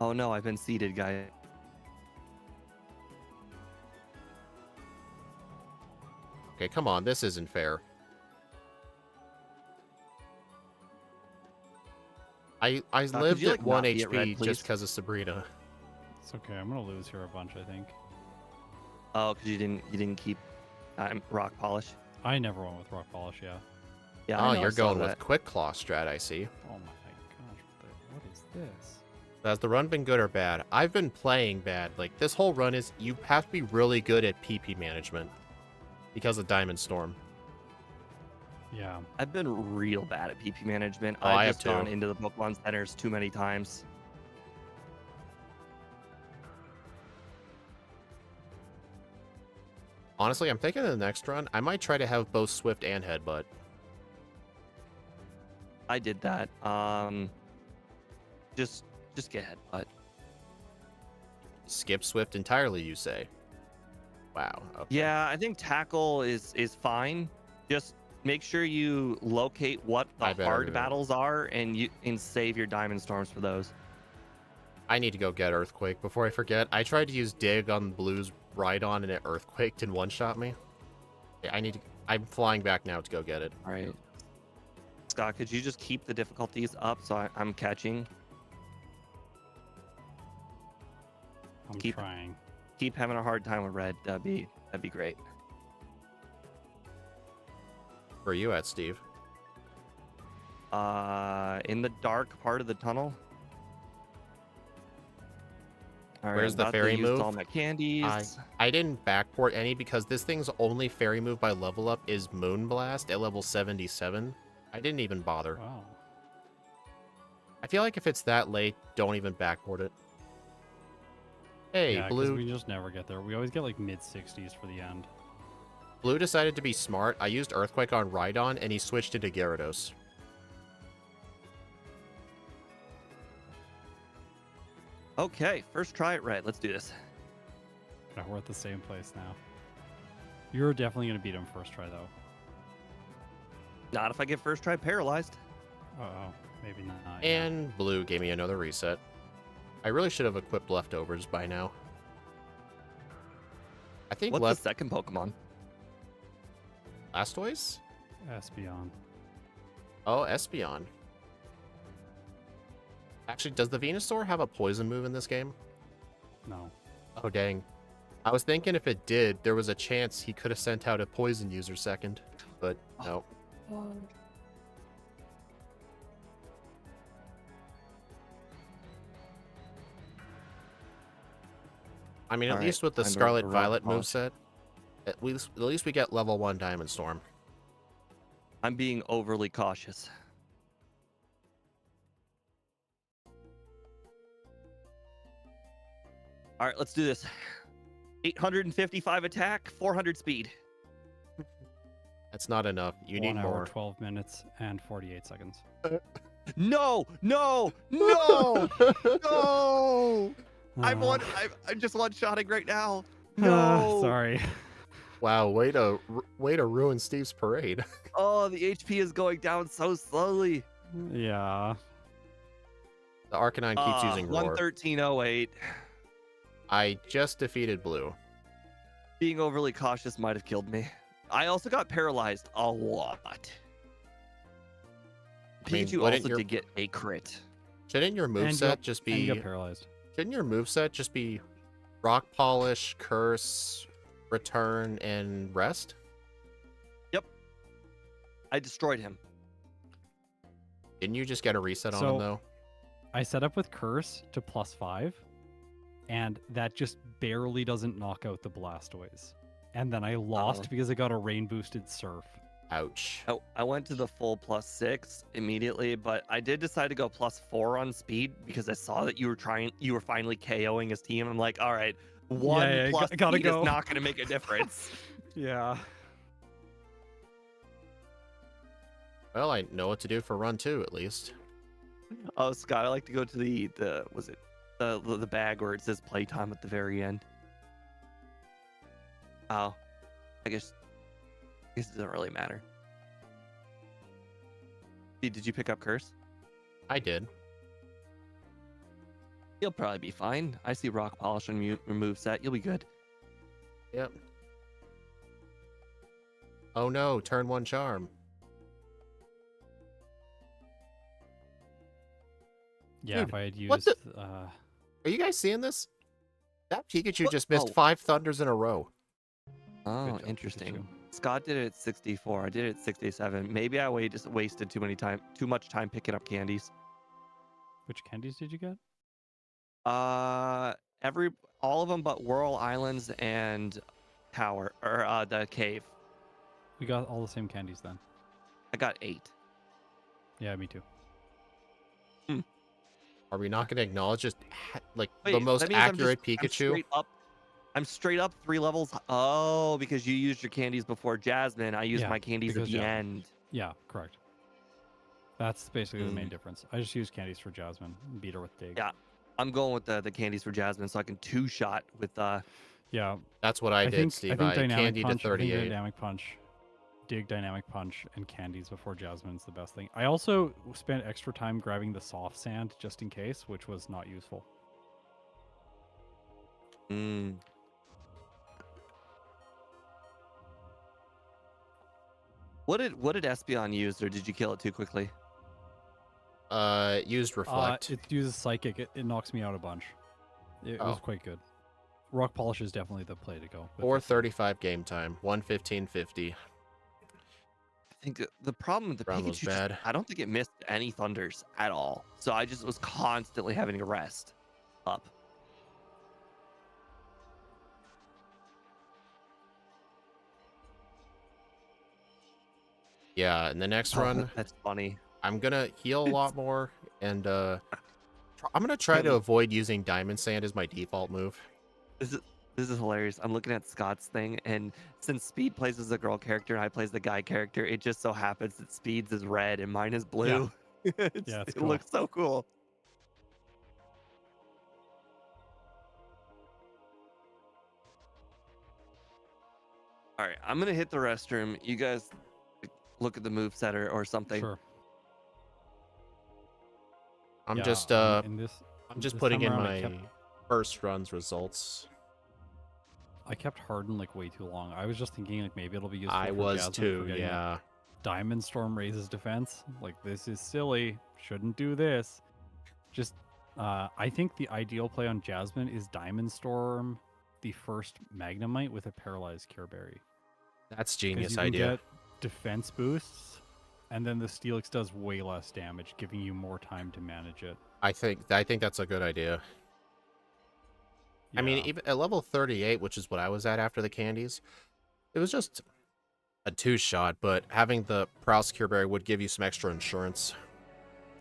Oh no, I've been seeded, guy. Okay, come on, this isn't fair. I lived at 1 HP just because of Sabrina. It's okay. I'm gonna lose here a bunch, I think. Oh, because you didn't keep rock polish. I never went with rock polish. Yeah. Yeah. Oh, you're going with quick claw strat, I see. Oh my gosh, what is this? Has the run been good or bad? I've been playing bad. Like, this whole run is, you have to be really good at PP management because of Diamond Storm. Yeah. I've been real bad at PP management. Oh, I've just gone into the Pokemon centers too many times. Honestly, I'm thinking of the next run, I might try to have both Swift and Headbutt. I did that. Just get Headbutt. skip Swift entirely, you say? Wow. Okay. Yeah, I think tackle is fine. Just make sure you locate what the I better hard battles are and save your diamond storms for those. I need to go get Earthquake before I forget. I tried to use Dig on Blue's Rhydon and it Earthquaked and one-shot me. Yeah, I'm flying back now to go get it. All right. Scott, could you just keep the difficulties up so I'm catching? I'm Keep- trying. Keep having a hard time with red. That'd be great. Where are you at, Steve? In the dark part of the tunnel. All right, Where's I'm the about to fairy use move? all my candies. I didn't backport any because this thing's only fairy move by level up is Moonblast at level 77. I didn't even bother. Wow. I feel like if it's that late, don't even backport it. Hey, Yeah, 'cause Blue. we just never get there. We always get like mid-60s for the end. Blue decided to be smart. I used Earthquake on Rhydon, and he switched into Gyarados. Okay, first try at red. Let's do this. Yeah, we're at the same place now. You're definitely going to beat him first try, though. Not if I get first try paralyzed. Uh-oh. Maybe not. Yeah. And Blue gave me another reset. I really should have equipped leftovers by now. I think What's the second Pokemon? Blastoise? Espeon. Oh, Espeon. Actually, does the Venusaur have a poison move in this game? No. Oh, dang. I was thinking if it did, there was a chance he could have sent out a poison user second, but no. I mean, at Alright, least with the I'm Scarlet rock Violet polish. moveset, at least we get level 1 Diamond Storm. I'm being overly cautious. All right, let's do this. 855 attack, 400 speed. That's not enough. You 1 need hour, more. 12 minutes, and 48 seconds. No, no, no, no! I'm just one-shotting right now. No. Sorry. Wow, way to ruin Steve's parade. Oh, the HP is going down so slowly. Yeah. The Arcanine keeps using Roar. 113.08. I just defeated Blue. Being overly cautious might have killed me. I also got paralyzed a lot. I mean, Pichu wouldn't also your- did get a crit. Shouldn't your And moveset just And you be got paralyzed. shouldn't your moveset just be Rock Polish, Curse, Return, and Rest? I destroyed him. Didn't you just get a reset on So- him though? I set up with Curse to +5, and that just barely doesn't knock out the Blastoise. And then I lost Oh. because I got a rain-boosted Surf. Ouch. I went to the full +6 immediately, but I did decide to go +4 on speed because I saw that you were finally KOing his team. I'm like, all right, one Yeah, plus gotta speed go. is not going to make a difference. Yeah. Well, I know what to do for run 2 at least. Oh, Scott, I like to go to the bag where it says playtime at the very end. Oh, I guess it doesn't really matter. Did you pick up Curse? I did. You'll probably be fine. I see Rock Polish on your move set. You'll be good. Yep. Oh no, turn 1 charm. Yeah, Dude, if I had what used... Are you guys seeing this? That Pikachu What? just missed Oh. 5 Thunders in a row. Oh, Good job, interesting. Pikachu. Scott did it at 64. I did it at 67. Maybe I just wasted too much time picking up candies. Which candies did you get? All of them but Whirl Islands and Tower or the cave. We got all the same candies then. I got 8. Yeah, me too. Are we not going to acknowledge just the Wait, most that means accurate I'm Pikachu? I'm straight up 3 levels. Oh, because you used your candies before Jasmine. I used Yeah, my candies at because the Jasmine. end. Yeah, correct. That's basically the main Mm. difference. I just used candies for Jasmine and beat her with Dig. Yeah. I'm going with the candies for Jasmine, so I can two-shot with Yeah, That's what I did, think Steve. I think I dynamic candied to punch. I think 38. dynamic punch, dig dynamic punch, and candies before Jasmine's the best thing. I also spent extra time grabbing the soft sand just in case, which was not useful. Mm. What did Espeon use, or did you kill it too quickly? Used reflect. It uses psychic. It knocks me out a bunch. It was quite good. Rock polish is definitely the play to go. 4:35 game time. 1:15:50. I think the problem with the Round was Pikachu, bad. I don't think it missed any thunders at all. So I just was constantly having to rest up. Yeah, in the next run, That's funny. I'm gonna heal a lot more, and I'm gonna try to avoid using Diamond Sand as my default move. This is hilarious. I'm looking at Scott's thing, and since Speed plays as a girl character and I plays the guy character, it just so happens that Speed's is red and mine is blue. Yeah, It cool. looks so cool. All right, I'm gonna hit the restroom. You guys look at the move setter or something. Sure. I'm Yeah, just in I'm just this putting time in around, my first run's results. I kept Harden like way too long. I was just thinking like maybe it'll be useful. I for was Jasmine too, for getting, like, yeah. Diamond Storm raises defense. Like, this is silly. Shouldn't do this. Just, I think the ideal play on Jasmine is Diamond Storm, the first Magnemite with a paralyzed Cure Berry. That's 'Cause genius you can idea. get defense boosts, and then the Steelix does way less damage, giving you more time to manage it. I think that's a good idea. I mean, Yeah. even at level 38, which is what I was at after the candies, it was just a two-shot, but having the Prowse Cure Berry would give you some extra insurance.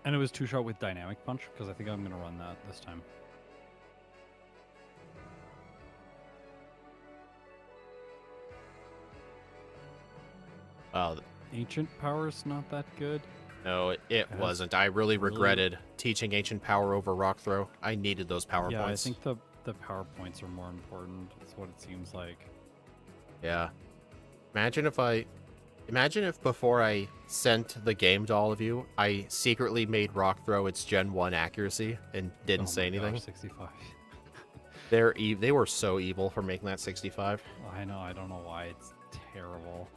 And it was two-shot with Dynamic Punch, because I think I'm going to run that this time. Ancient Power's not that good. No, it wasn't. I really regretted teaching Ancient Power over Rock Throw. I needed those power Yeah, points. I think the power points are more important. That's what it seems like. Yeah. Imagine if before I sent the game to all of you, I secretly made Rock Throw its Gen 1 accuracy and didn't say anything. Gosh, 65. They were so evil for making that 65. I know. I don't know why. It's terrible.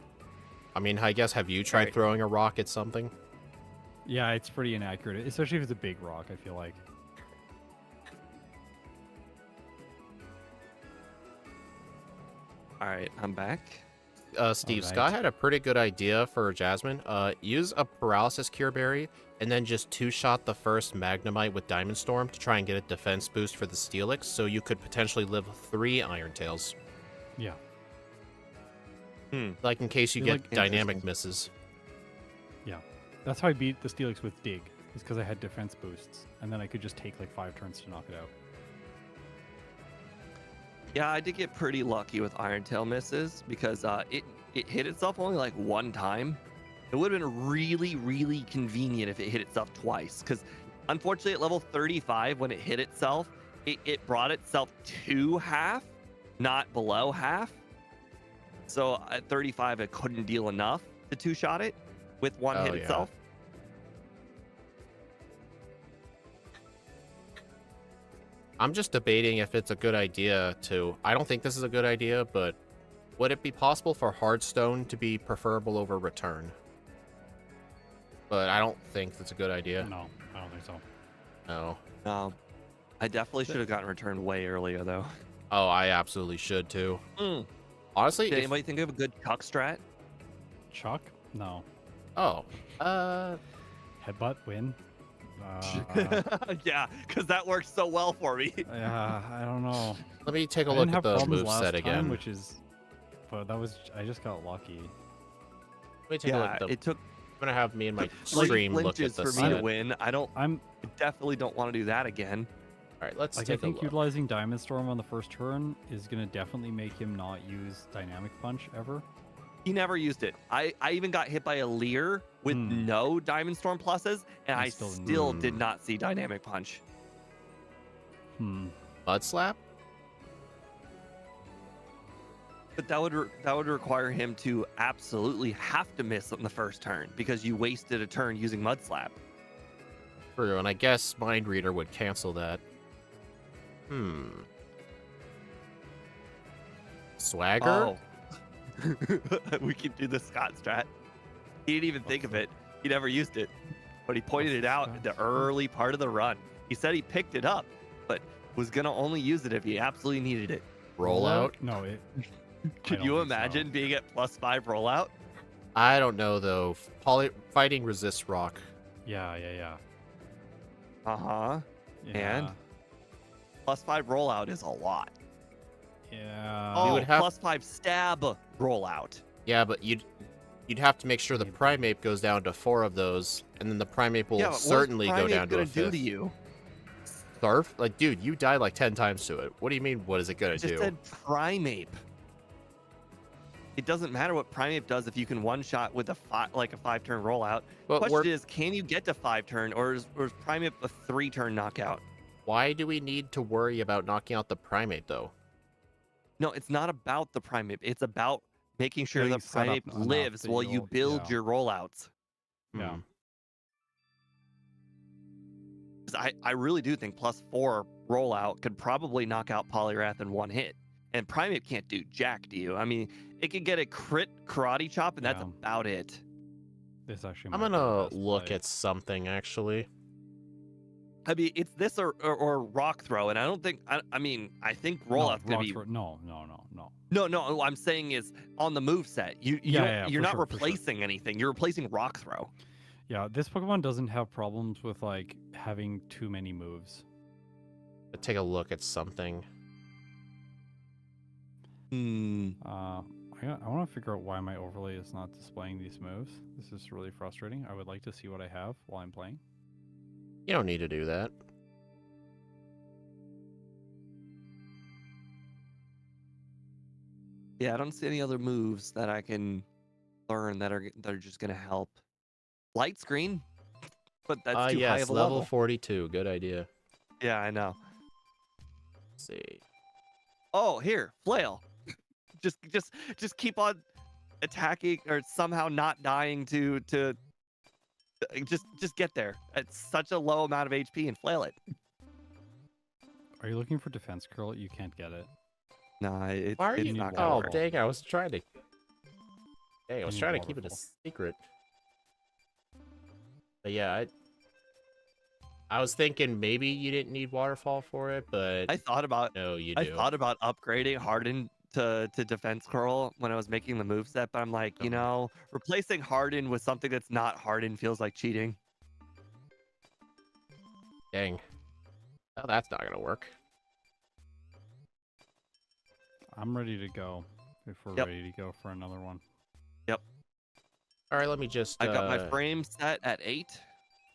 I mean, I guess, have you tried throwing a rock at something? Yeah, it's pretty inaccurate, especially if it's a big rock, I feel like. All right, I'm back. Steve, Alright. Scott had a pretty good idea for Jasmine. Use a Paralysis Cure Berry, and then just two-shot the first Magnemite with Diamond Storm to try and get a defense boost for the Steelix, so you could potentially live 3 Iron Tails. Yeah. Like in case you Feel get like dynamic misses. Yeah. That's how I beat the Steelix with Dig, is because I had defense boosts, and then I could just take like 5 turns to knock it out. Yeah, I did get pretty lucky with Iron Tail misses because it hit itself only like one time. It would have been really, really convenient if it hit itself twice. Because unfortunately, at level 35, when it hit itself, it brought itself to half, not below half. So at 35, it couldn't deal enough to two-shot it with one hit itself. I'm just debating if it's a good idea to... I don't think this is a good idea, but would it be possible for Hardstone to be preferable over Return? But I don't think that's a good idea. No, I don't think so. No. I definitely should have gotten returned way earlier, though. Oh, I absolutely should, too. Honestly, Did anybody think of a good Chuck strat? Chuck? No. Oh. Headbutt, win? Yeah, because that works so well for me. Yeah, I don't know. Let me take a I look didn't at have the problems move last set time, again. which is... But that was... I just got lucky. Let me take a look at the... It took I'm going to have me and my like stream look at flinches the for me to set. win. I definitely don't want to do that again. All right, let's Like, I take a think look. utilizing Diamond Storm on the first turn is going to definitely make him not use Dynamic Punch ever. He never used it. I even got hit by a Leer with no Diamond Storm pluses, and I still did not see Dynamic Punch. Mud Slap? But that would require him to absolutely have to miss on the first turn because you wasted a turn using Mud Slap. True, and I guess Mind Reader would cancel that. Swagger? Oh. We can do the Scott strat. He didn't even think of it. He never used it. But he pointed it out in the early part of the run. He said he picked it up, but was going to only use it if he absolutely needed it. Rollout? No, it. Can you imagine being at +5 rollout? I don't know, though. Fighting resists rock. Yeah. Uh-huh. Yeah. And +5 rollout is a lot. Yeah. Oh, would have- +5 stab rollout. Yeah, but you'd have to make sure the Primeape goes down to 4 of those, and then the Primeape will Yeah, but certainly go down to a what is Primeape gonna do 5th. to you? Surf? Like, dude, you died like 10 times to it. What do you mean, what is it gonna I just do? said Primeape. It doesn't matter what Primeape does if you can one-shot with a 5-turn rollout. But Question is, can you get to 5-turn, or is Primeape a 3-turn knockout? why do we need to worry about knocking out the Primeape, though? No, it's not about the Primeape. It's about making sure the Getting set up Primeape enough lives that while you you'll- build yeah. your rollouts. Yeah. 'Cause I really do think +4 rollout could probably knock out Poliwrath in one hit. And Primeape can't do jack, do you? I mean, it could get a crit karate chop, and that's Yeah. about it. This actually. I'm might be the gonna best look play. at something, actually. I mean, it's this or rock throw, and I don't think. I mean, I think No, rollout's gonna rock be. throw- No. No. What I'm saying is on the move set. You're Yeah, not for sure. replacing anything. You're replacing rock throw. Yeah, this Pokemon doesn't have problems with like having too many moves. Let's take a look at something. I want to figure out why my overlay is not displaying these moves. This is really frustrating. I would like to see what I have while I'm playing. You don't need to do that. Yeah, I don't see any other moves that I can learn that are just gonna help. Light screen, but that's too high Yes, of a level level. 42. Good idea. Yeah, I know. Let's see. Oh, here, flail. just keep on attacking or somehow not dying to just get there. It's such a low amount of HP and flail it. Are you looking for defense curl? You can't get it. No, it's Why are it's you? not Oh, gonna work. dang! I was trying to. Dang, I was need trying to keep it a waterfall. secret. But yeah, I was thinking maybe you didn't need waterfall for it, but I thought about no, you I do. thought about upgrading Harden to defense curl when I was making the move set, but I'm like, you know, replacing Harden with something that's not Harden feels like cheating. Dang. Well, that's not gonna work. I'm ready to go. If we're Yep. ready to go for another one. All right, let me just. I got my frame set at 8.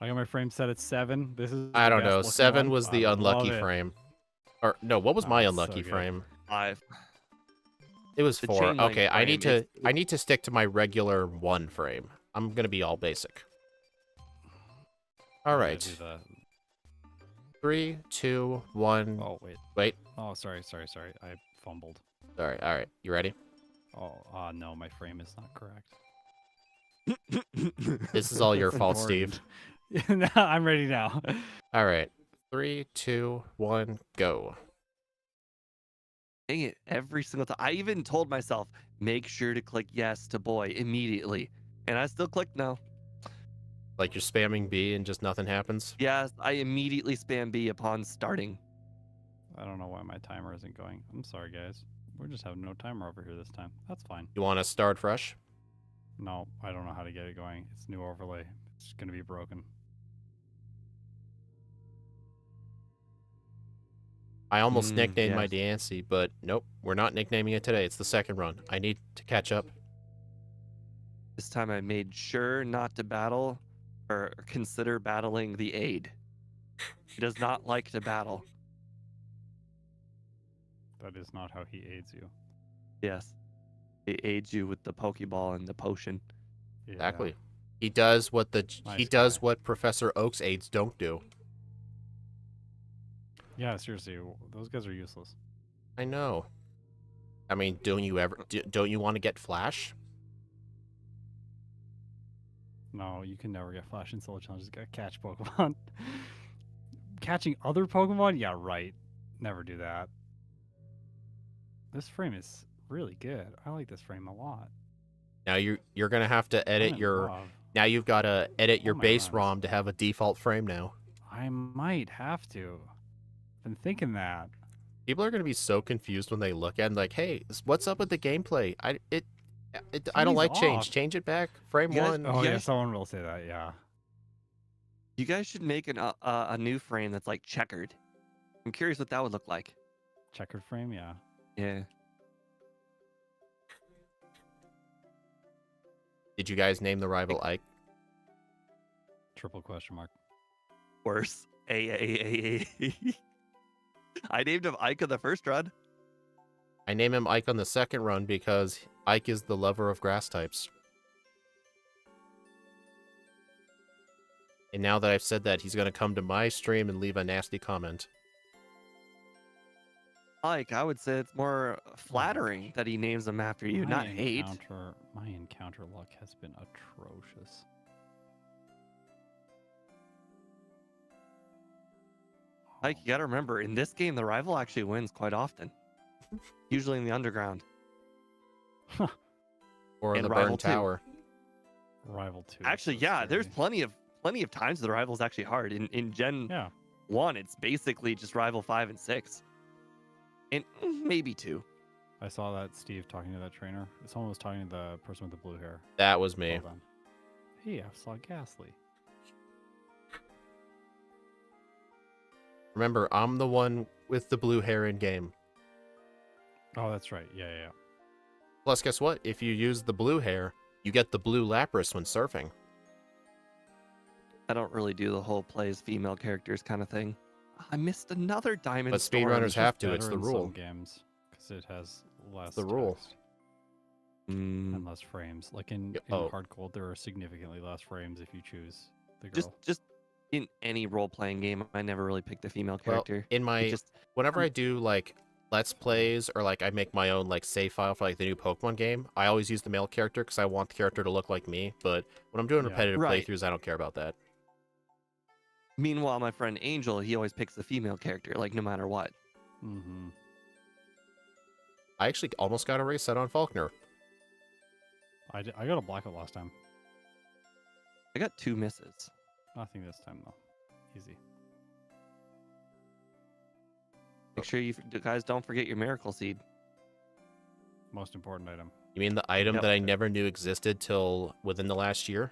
I got my frame set at 7. This is. I the don't best know. looking 7 one. was the I love unlucky it. frame. Or no, what was Oh, my it's so unlucky good. frame? 5. It was The 4. chain link Okay, I need frame, to I need to stick to my regular 1 frame. I'm gonna be all basic. All Yeah, right. do the- 3, 2, 1. Oh wait. Wait. Oh sorry. I fumbled. All right. You ready? Oh no, my frame is not correct. This is all your That's fault, important. Steve. No, I'm ready now. All right. 3, 2, 1, go. Dang it, every single time. I even told myself, make sure to click yes to boy immediately. And I still clicked no. Like you're spamming B and just nothing happens. Yes, I immediately spam B upon starting. I don't know why my timer isn't going. I'm sorry, guys. We're just having no timer over here this time. That's fine. You want to start fresh? No, I don't know how to get it going. It's new overlay. It's gonna be broken. I almost nicknamed my yes. Diancie, but nope, we're not nicknaming it today. It's the second run. I need to catch up. This time I made sure not to battle or consider battling the aid. He does not like to battle. That is not how he aids you. Yes. He aids you with the Pokeball and the potion. Yeah. Exactly. He does what Nice does guy. what Professor Oak's aides don't do. Yeah, seriously, those guys are useless. I know. I mean, don't you want to get Flash? No, you can never get Flash in solo challenges. You gotta catch Pokemon. Catching other Pokemon? Yeah, right. Never do that. This frame is really good. I like this frame a lot. Now you're gonna have to I'm edit in your. love. Now you've got to edit your my base runs. ROM to have a default frame now. I might have to. Been thinking that. People are gonna be so confused when they look at it, like, hey, what's up with the gameplay? I don't He's like change. off. Change it back. Frame You guys- one. Oh You yeah, guys- someone will say that. Yeah. You guys should make a new frame that's like checkered. I'm curious what that would look like. Checkered frame. Yeah. Yeah. Did you guys name the rival Ike? Triple question mark. Worse. I named him Ike on the first run. I name him Ike on the second run because Ike is the lover of grass types. And now that I've said that, he's gonna come to my stream and leave a nasty comment. Ike, I would say it's more flattering that he names him after you, not hate. My encounter luck has been atrocious. Ike, you gotta remember, in this game, the rival actually wins quite often. Usually in the underground. Or in And the Rival burned 2. tower. Rival 2. is Actually, so yeah, there's scary. plenty of times the rival's actually hard. In Gen Yeah. 1, it's basically just rival 5 and 6. And maybe 2. I saw that Steve talking to that trainer. Someone was talking to the person with the blue hair. That was me. Well done. Hey, I saw Ghastly. Remember, I'm the one with the blue hair in game. Oh, that's right. Yeah, yeah, yeah. Plus, guess what? If you use the blue hair, you get the blue Lapras when surfing. I don't really do the whole play as female characters kind of thing. I missed another Diamond But Storm. speedrunners It's have just to. It's better the in rule. some games because it has less the rule. text Mm, and less frames. Like in Oh. Hard Gold, there are significantly less frames if you choose the girl. just in any role-playing game, I never really picked a female Well, character. in It my just whenever I do like Let's Plays or like I make my own like save file for like the new Pokemon game, I always use the male character because I want the character to look like me. But when I'm doing Yeah. repetitive Right. playthroughs, I don't care about that. Meanwhile, my friend Angel, he always picks the female character, like no matter what. Mm-hmm. I actually almost got a race set on Faulkner. I got a blackout last time. I got 2 misses. Nothing this time though. Easy. Make sure you guys don't forget your Miracle Seed. Most important item. You mean the item Yep. that I never knew existed till within the last year?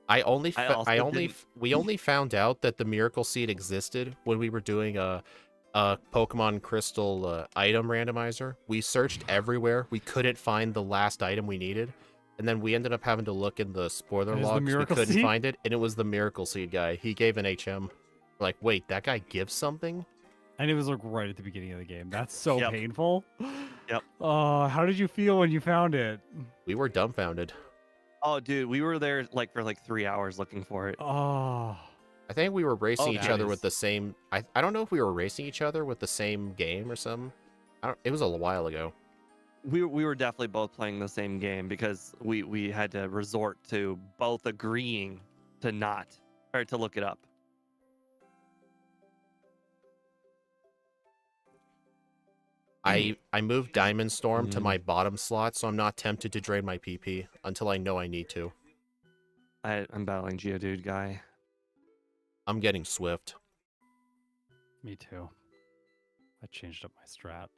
I only I fa- also I only didn't- f- we only found out that the Miracle Seed existed when we were doing a Pokemon Crystal item randomizer. We searched everywhere. We couldn't find the last item we needed. And then we ended up having to look in the spoiler It is the logs. We Miracle couldn't Seed? find it, and it was the Miracle Seed guy. He gave an HM. We're like, wait, that guy gives something? And it was like right at the beginning of the game. That's so Yep. painful. Yep. How did you feel when you found it? We were dumbfounded. Oh, dude, we were there like for like 3 hours looking for it. Oh. I think we were racing each that other with is- the same. I don't know if we were racing each other with the same game or something. It was a while ago. We were definitely both playing the same game because we had to resort to both agreeing to not or to look it up. I moved Diamond Storm to Mm. my bottom slot, so I'm not tempted to drain my PP until I know I need to. I'm battling Geodude guy. I'm getting Swift. Me too. I changed up my strat.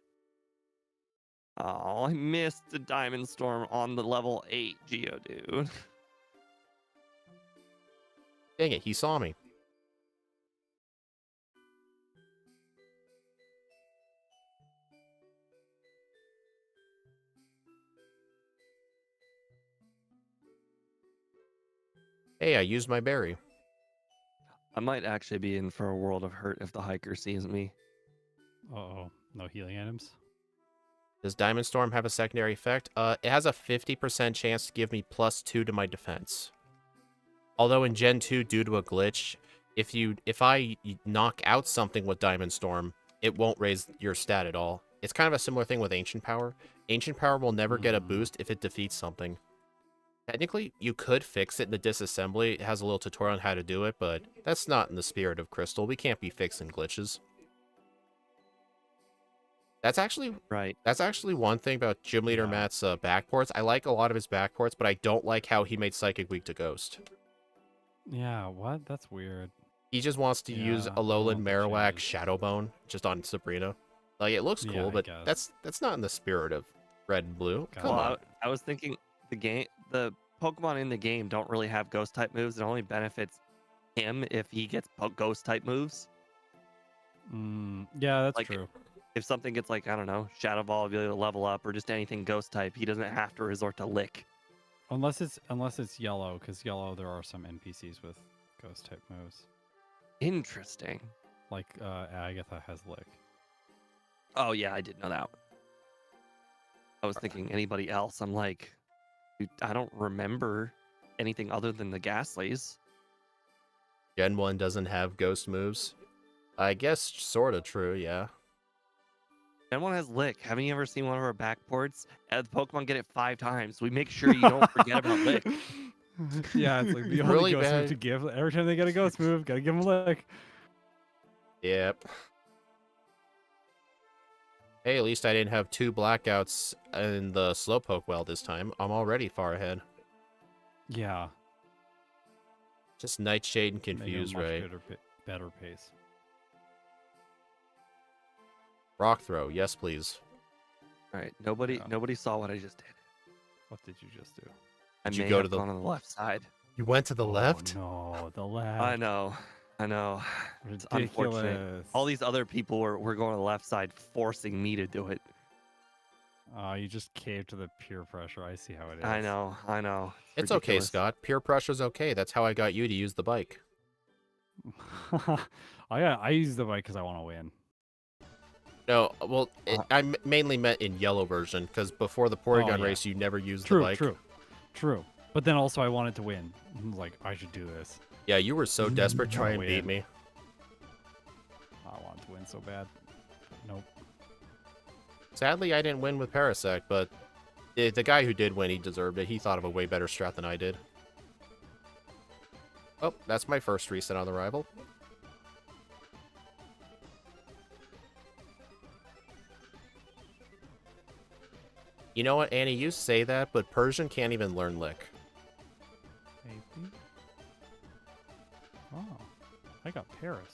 Oh, I missed the Diamond Storm on the level 8 Geodude. Dang it, he saw me. Hey, I used my berry. I might actually be in for a world of hurt if the hiker sees me. Uh-oh. No healing items? Does Diamond Storm have a secondary effect? It has a 50% chance to give me +2 to my defense. Although in Gen 2, due to a glitch, if I knock out something with Diamond Storm, it won't raise your stat at all. It's kind of a similar thing with Ancient Power. Ancient Power will never get a boost if it defeats something. Technically, you could fix it in the disassembly. It has a little tutorial on how to do it, but that's not in the spirit of Crystal. We can't be fixing glitches. That's actually Right. That's actually one thing about Gym Leader Matt's backports. I like a lot of his backports, but I don't like how he made Psychic weak to Ghost. Yeah, what? That's weird. He just wants to use Yeah, Alolan I want Marowak to change. Shadowbone just on Sabrina. Like, it looks Yeah, cool, I but guess. that's not in the spirit of Red and Blue. Got Come it. on. I was thinking the Pokemon in the game don't really have Ghost type moves. It only benefits him if he gets Ghost type moves. Yeah, that's Like, true. if something gets like, I don't know, Shadow Ball, be able to level up, or just anything Ghost type, he doesn't have to resort to Lick. Unless it's yellow, because yellow there are some NPCs with ghost type moves. Interesting. Like Agatha has Lick. Oh yeah, I did know that. I was thinking anybody else. I'm like, dude, I don't remember anything other than the Ghastlies. Gen 1 doesn't have ghost moves. I guess sort of true, yeah. Gen 1 has Lick. Haven't you ever seen one of our backports? The Pokemon get it 5 times. We make sure you don't forget about Lick. Yeah, it's like the only Really ghost move bad. to give. Every time they get a ghost move, gotta give them a Lick. Yep. Hey, at least I didn't have 2 blackouts in the Slowpoke well this time. I'm already far ahead. Yeah. Just Nightshade and Make it a Confuse, much right? better pace. Rock Throw, yes please. All right, nobody Yeah. nobody saw what I just did. What did you just do? I Did you may go have to the- gone on the left side. You went to the left? No, the left. I know. It's unfortunate. Ridiculous. All these other people were going on the left side, forcing me to do it. You just caved to the peer pressure. I see how it is. I know. It's okay, ridiculous. Scott. Peer pressure's okay. That's how I got you to use the bike. I use the bike because I want to win. No, well, I mainly meant in yellow version, because before the Porygon yeah. race, you never used True, the bike. true. But then also I wanted to win. I was like, I should do this. Yeah, you were so desperate to try and Win. beat me. I wanted to win so bad. Nope. Sadly, I didn't win with Parasect, but the guy who did win, he deserved it. He thought of a way better strat than I did. Oh, that's my first reset on the rival. You know what, Annie? You say that, but Persian can't even learn Lick. Maybe. Oh, I got Paris.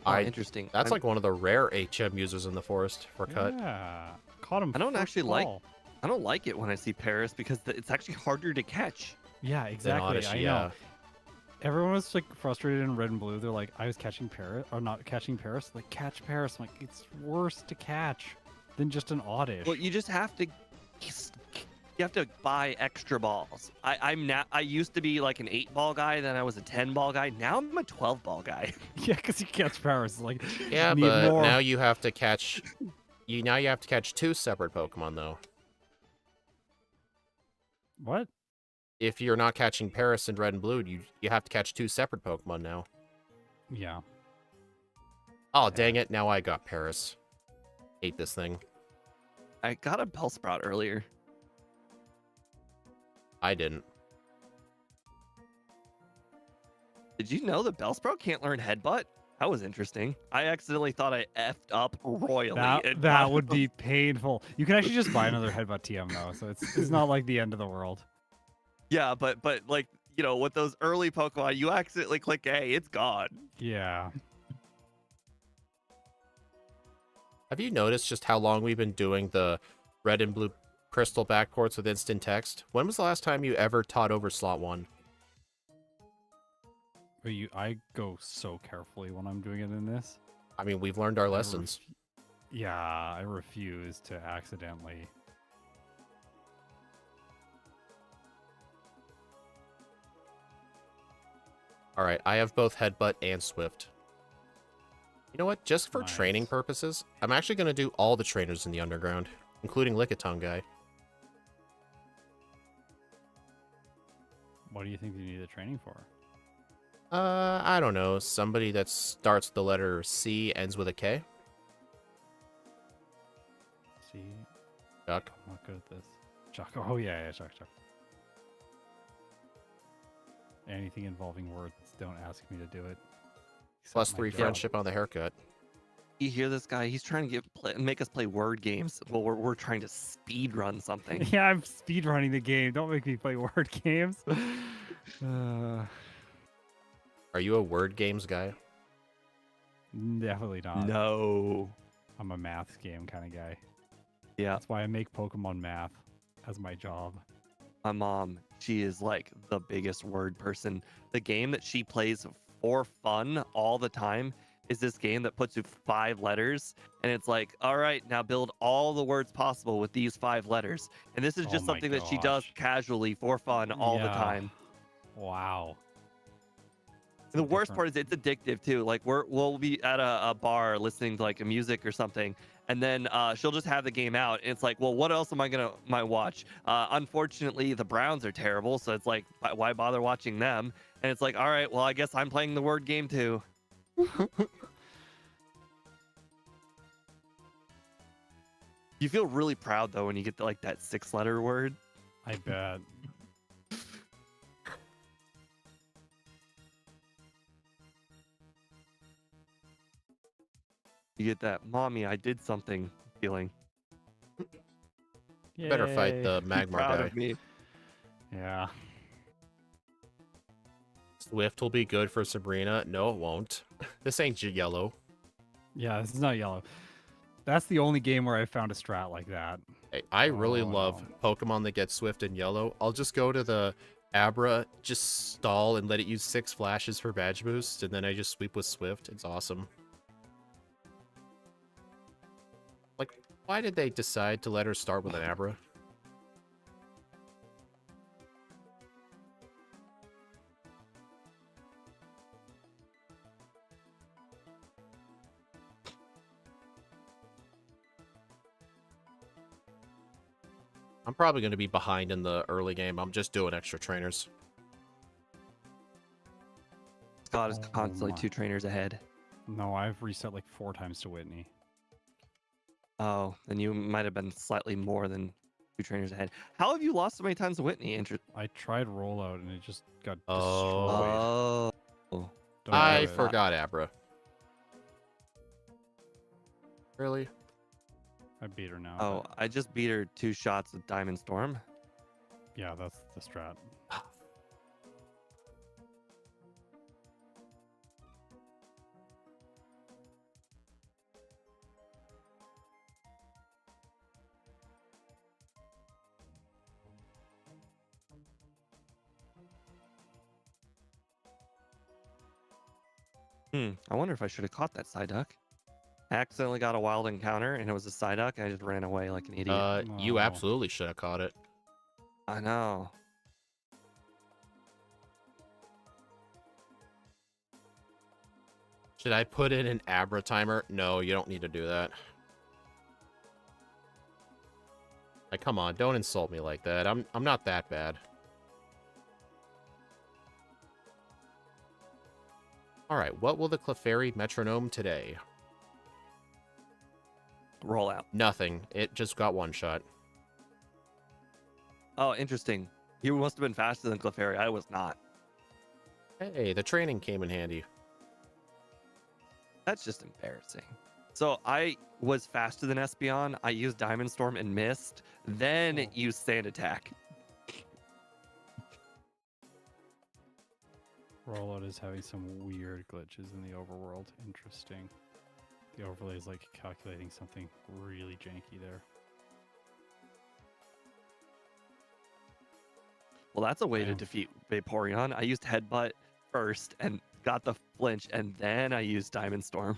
Interesting. That's like one of the rare HM users in the forest for cut. Yeah, caught him. I don't first actually ball. I don't like it when I see Paris because it's actually harder to catch. Yeah, exactly. Oddish, I yeah. know. Everyone was like frustrated in red and blue. They're like, I was catching Paris or not catching Paris. Like, catch Paris. I'm like, it's worse to catch than just an oddish. Well, you just have to. You have to buy extra balls. I used to be like an 8-ball guy, then I was a 10-ball guy. Now I'm a 12-ball guy. Yeah, because you catch Paris. Like, Yeah, need but more. now you have to catch. Now you have to catch 2 separate Pokemon though. What? If you're not catching Paris in Red and Blue, you have to catch 2 separate Pokemon now. Yeah. Oh, dang it. Now I got Paris. Hate this thing. I got a Bellsprout earlier. I didn't. Did you know the Bellsprout can't learn Headbutt? That was interesting. I accidentally thought I effed up royally. That would be painful. You can actually just buy another Headbutt TM though, so it's not like the end of the world. Yeah, but like, you know, with those early Pokemon, you accidentally click A, it's gone. Yeah. Have you noticed just how long we've been doing the Red and Blue Crystal backports with instant text? When was the last time you ever taught over slot 1? But I go so carefully when I'm doing it in this. I mean, we've learned our lessons. Yeah, I refuse to accidentally. Alright, I have both Headbutt and Swift. You know what? Just for Nice. training purposes, I'm actually going to do all the trainers in the underground, including Lickitung guy. What do you think you need the training for? I don't know. Somebody that starts with the letter C, ends with a K. See, Chuck. I'm not good at this. Chuck. Oh yeah, Chuck. Anything involving words, don't ask me to do it. Plus Except my 3 job. friendship on the haircut. You hear this guy? He's trying to make us play word games. Well, we're trying to speed run something. Yeah, I'm speedrunning the game. Don't make me play word games. Are you a word games guy? Definitely not. No. I'm a math game kind of guy. Yeah. That's why I make Pokemon math as my job. My mom, she is like the biggest word person. The game that she plays for fun all the time is this game that puts you 5 letters, and it's like, all right, now build all the words possible with these 5 letters. And this is Oh just my something that she does gosh. casually for fun all the Yeah. time. Wow. It's And a the worst different- part is it's addictive too. Like we'll be at a bar listening to like a music or something, and then she'll just have the game out. And it's like, well, what else am I gonna watch? Unfortunately, the Browns are terrible, so it's like, why bother watching them? And it's like, all right, well, I guess I'm playing the word game too. You feel really proud though when you get like that 6-letter word. I bet. You get that mommy, I did something feeling. Better fight Yay. the Be Magmar proud guy. of me. Yeah. Swift will be good for Sabrina. No, it won't. This ain't yellow. Yeah, this is not yellow. That's the only game where I found a strat like that. Hey, I really Oh, love no. Pokemon that get Swift and yellow. I'll just go to the Abra, just stall and let it use 6 flashes for badge boost, and then I just sweep with Swift. It's awesome. Like, why did they decide to let her start with an Abra? I'm probably going to be behind in the early game. I'm just doing extra trainers. Scott is Oh constantly my. 2 trainers ahead. No, I've reset like 4 times to Whitney. Oh, then you might have been slightly more than 2 trainers ahead. How have you lost so many times to Whitney? I tried rollout and it just got Oh. destroyed. Oh. Don't I do it. forgot Abra. Really? I beat her now. Oh, but I just beat her 2 shots with Diamond Storm. yeah, that's the strat. I wonder if I should have caught that Psyduck. I accidentally got a wild encounter and it was a Psyduck and I just ran away like an idiot. You No. absolutely should have caught it. I know. Should I put in an Abra timer? No, you don't need to do that. Like, come on, don't insult me like that. I'm not that bad. Alright, what will the Clefairy metronome today? Roll out. Nothing. It just got 1 shot. Oh, interesting. You must have been faster than Clefairy. I was not. Hey, the training came in handy. That's just embarrassing. So I was faster than Espeon. I used Diamond Storm and missed. Then it used Sand Attack. Rollout is having some weird glitches in the overworld. Interesting. The overlay is like calculating something really janky there. Well, that's a way to Damn. defeat Vaporeon. I used Headbutt first and got the flinch, and then I used Diamond Storm.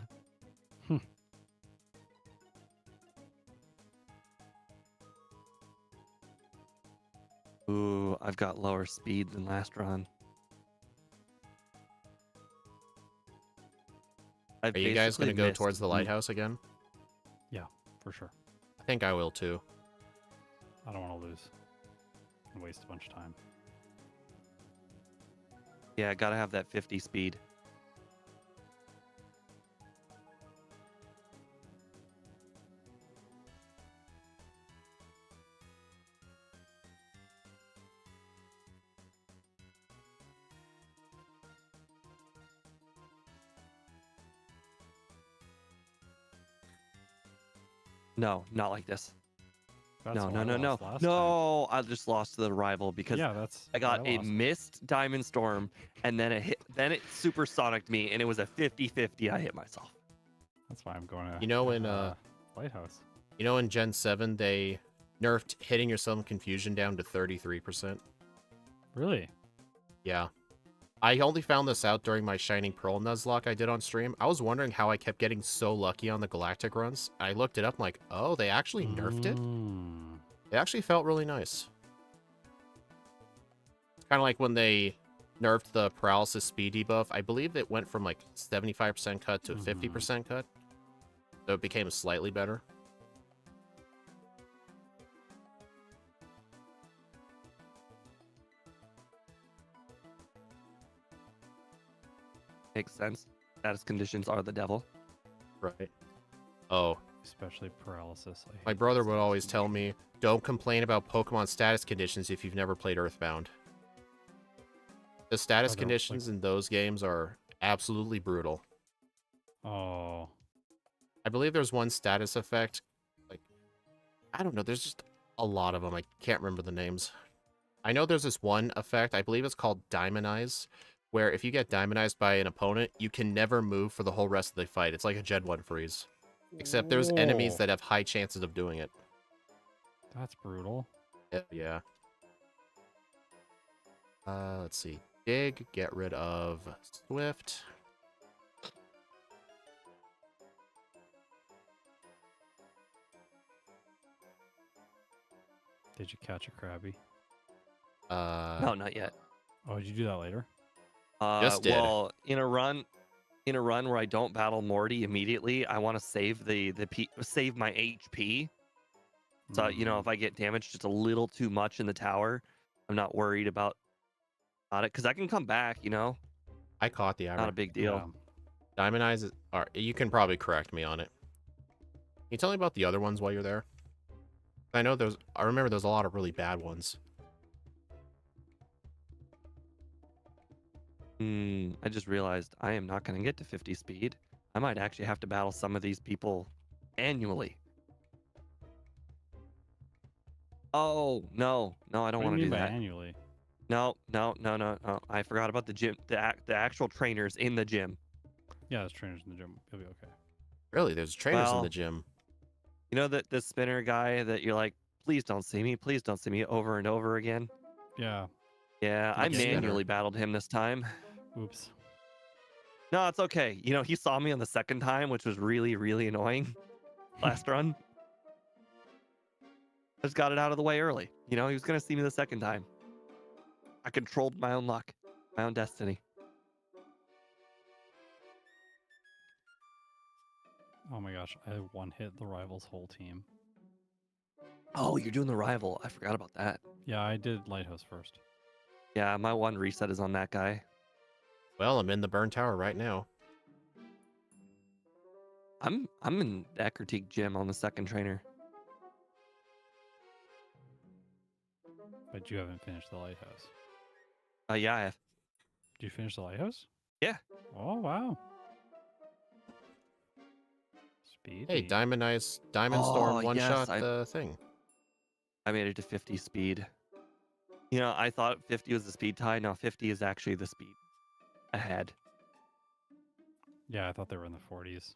Ooh, I've got lower speed than last run. Are you guys going to go towards the lighthouse again? Yeah, for sure. I think I will too. I don't want to lose and waste a bunch of time. Yeah, gotta have that 50 speed. No, not like this. That's No, how no, I no, no, lost last time. no! I just lost to the rival because Yeah, that's I got how I a lost. missed Diamond Storm, and then it supersonicked me, and it was a 50-50. I hit myself. That's why I'm going to. You know, in Lighthouse. you know, in Gen 7, they nerfed hitting yourself confusion down to 33%. Really? Yeah. I only found this out during my Shining Pearl Nuzlocke I did on stream. I was wondering how I kept getting so lucky on the Galactic runs. I looked it up, I'm like, oh, they actually nerfed it? It actually felt really nice. It's kind of like when they nerfed the paralysis speed debuff. I believe it went from like 75% cut to 50% cut. So it became slightly better. Makes sense. Status conditions are the devil. Right. Oh, Especially paralysis. I hate my brother would status always tell me, don't complain about Pokemon status conditions if you've never played Earthbound. The status they're, conditions in those games are absolutely brutal. Oh. I believe there's one status effect. Like, I don't know. There's just a lot of them. I can't remember the names. I know there's this one effect. I believe it's called Diamondize, where if you get Diamondized by an opponent, you can never move for the whole rest of the fight. It's like a Gen 1 freeze. Except there's enemies that have high chances of doing it. That's brutal. Yeah. Let's see. Dig, get rid of Swift. Did you catch a Krabby? No, not yet. Oh, did you do that later? Just did. Well, in a run where I don't battle Morty immediately, I want to save save my HP. So you know, if I get damaged just a little too much in the tower, I'm not worried about it because I can come back. You know, I caught the error. not a big deal. Diamondize is... you can probably correct me on it. Can you tell me about the other ones while you're there? I remember there's a lot of really bad ones. I just realized I am not going to get to 50 speed. I might actually have to battle some of these people annually. Oh, no, I don't want to do that. Annually? No. I forgot about the gym, the actual trainers in the gym. Yeah, there's trainers in the gym. You'll be okay. Really? There's trainers in the gym. You know the spinner guy that you're like, please don't see me over and over again? Yeah. Yeah, I manually battled him this time. Oops. No, it's okay. You know, he saw me on the second time, which was really, really annoying last run. I just got it out of the way early. You know, he was going to see me the second time. I controlled my own luck, my own destiny. Oh my gosh, I one-hit the rival's whole team. Oh, you're doing the rival. I forgot about that. Yeah, I did Lighthouse first. Yeah, my one reset is on that guy. Well, I'm in the burn tower right now. I'm in that critique gym on the second trainer. But you haven't finished the Lighthouse. Yeah, I have. Did you finish the Lighthouse? Yeah. Oh, wow. Speed. Hey, Diamond Storm one-shot the thing. I made it to 50 speed. You know, I thought 50 was the speed tie. Now 50 is actually the speed ahead. Yeah, I thought they were in the 40s.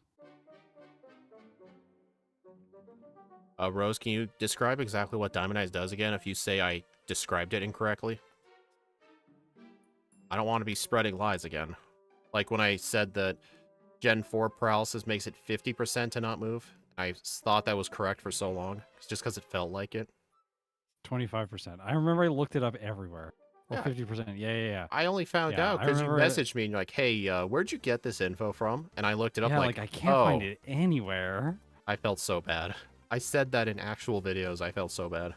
Rose, can you describe exactly what Diamondize does again if you say I described it incorrectly? I don't want to be spreading lies again. Like when I said that Gen 4 paralysis makes it 50% to not move. I thought that was correct for so long, just because it felt like it. 25%. I remember I looked it up everywhere. Or Yeah. 50%. Yeah. I only found out because you messaged me and you're like, hey, where'd you get this info from? And I looked it up like I can't find it anywhere. I felt so bad. I said that in actual videos. I felt so bad.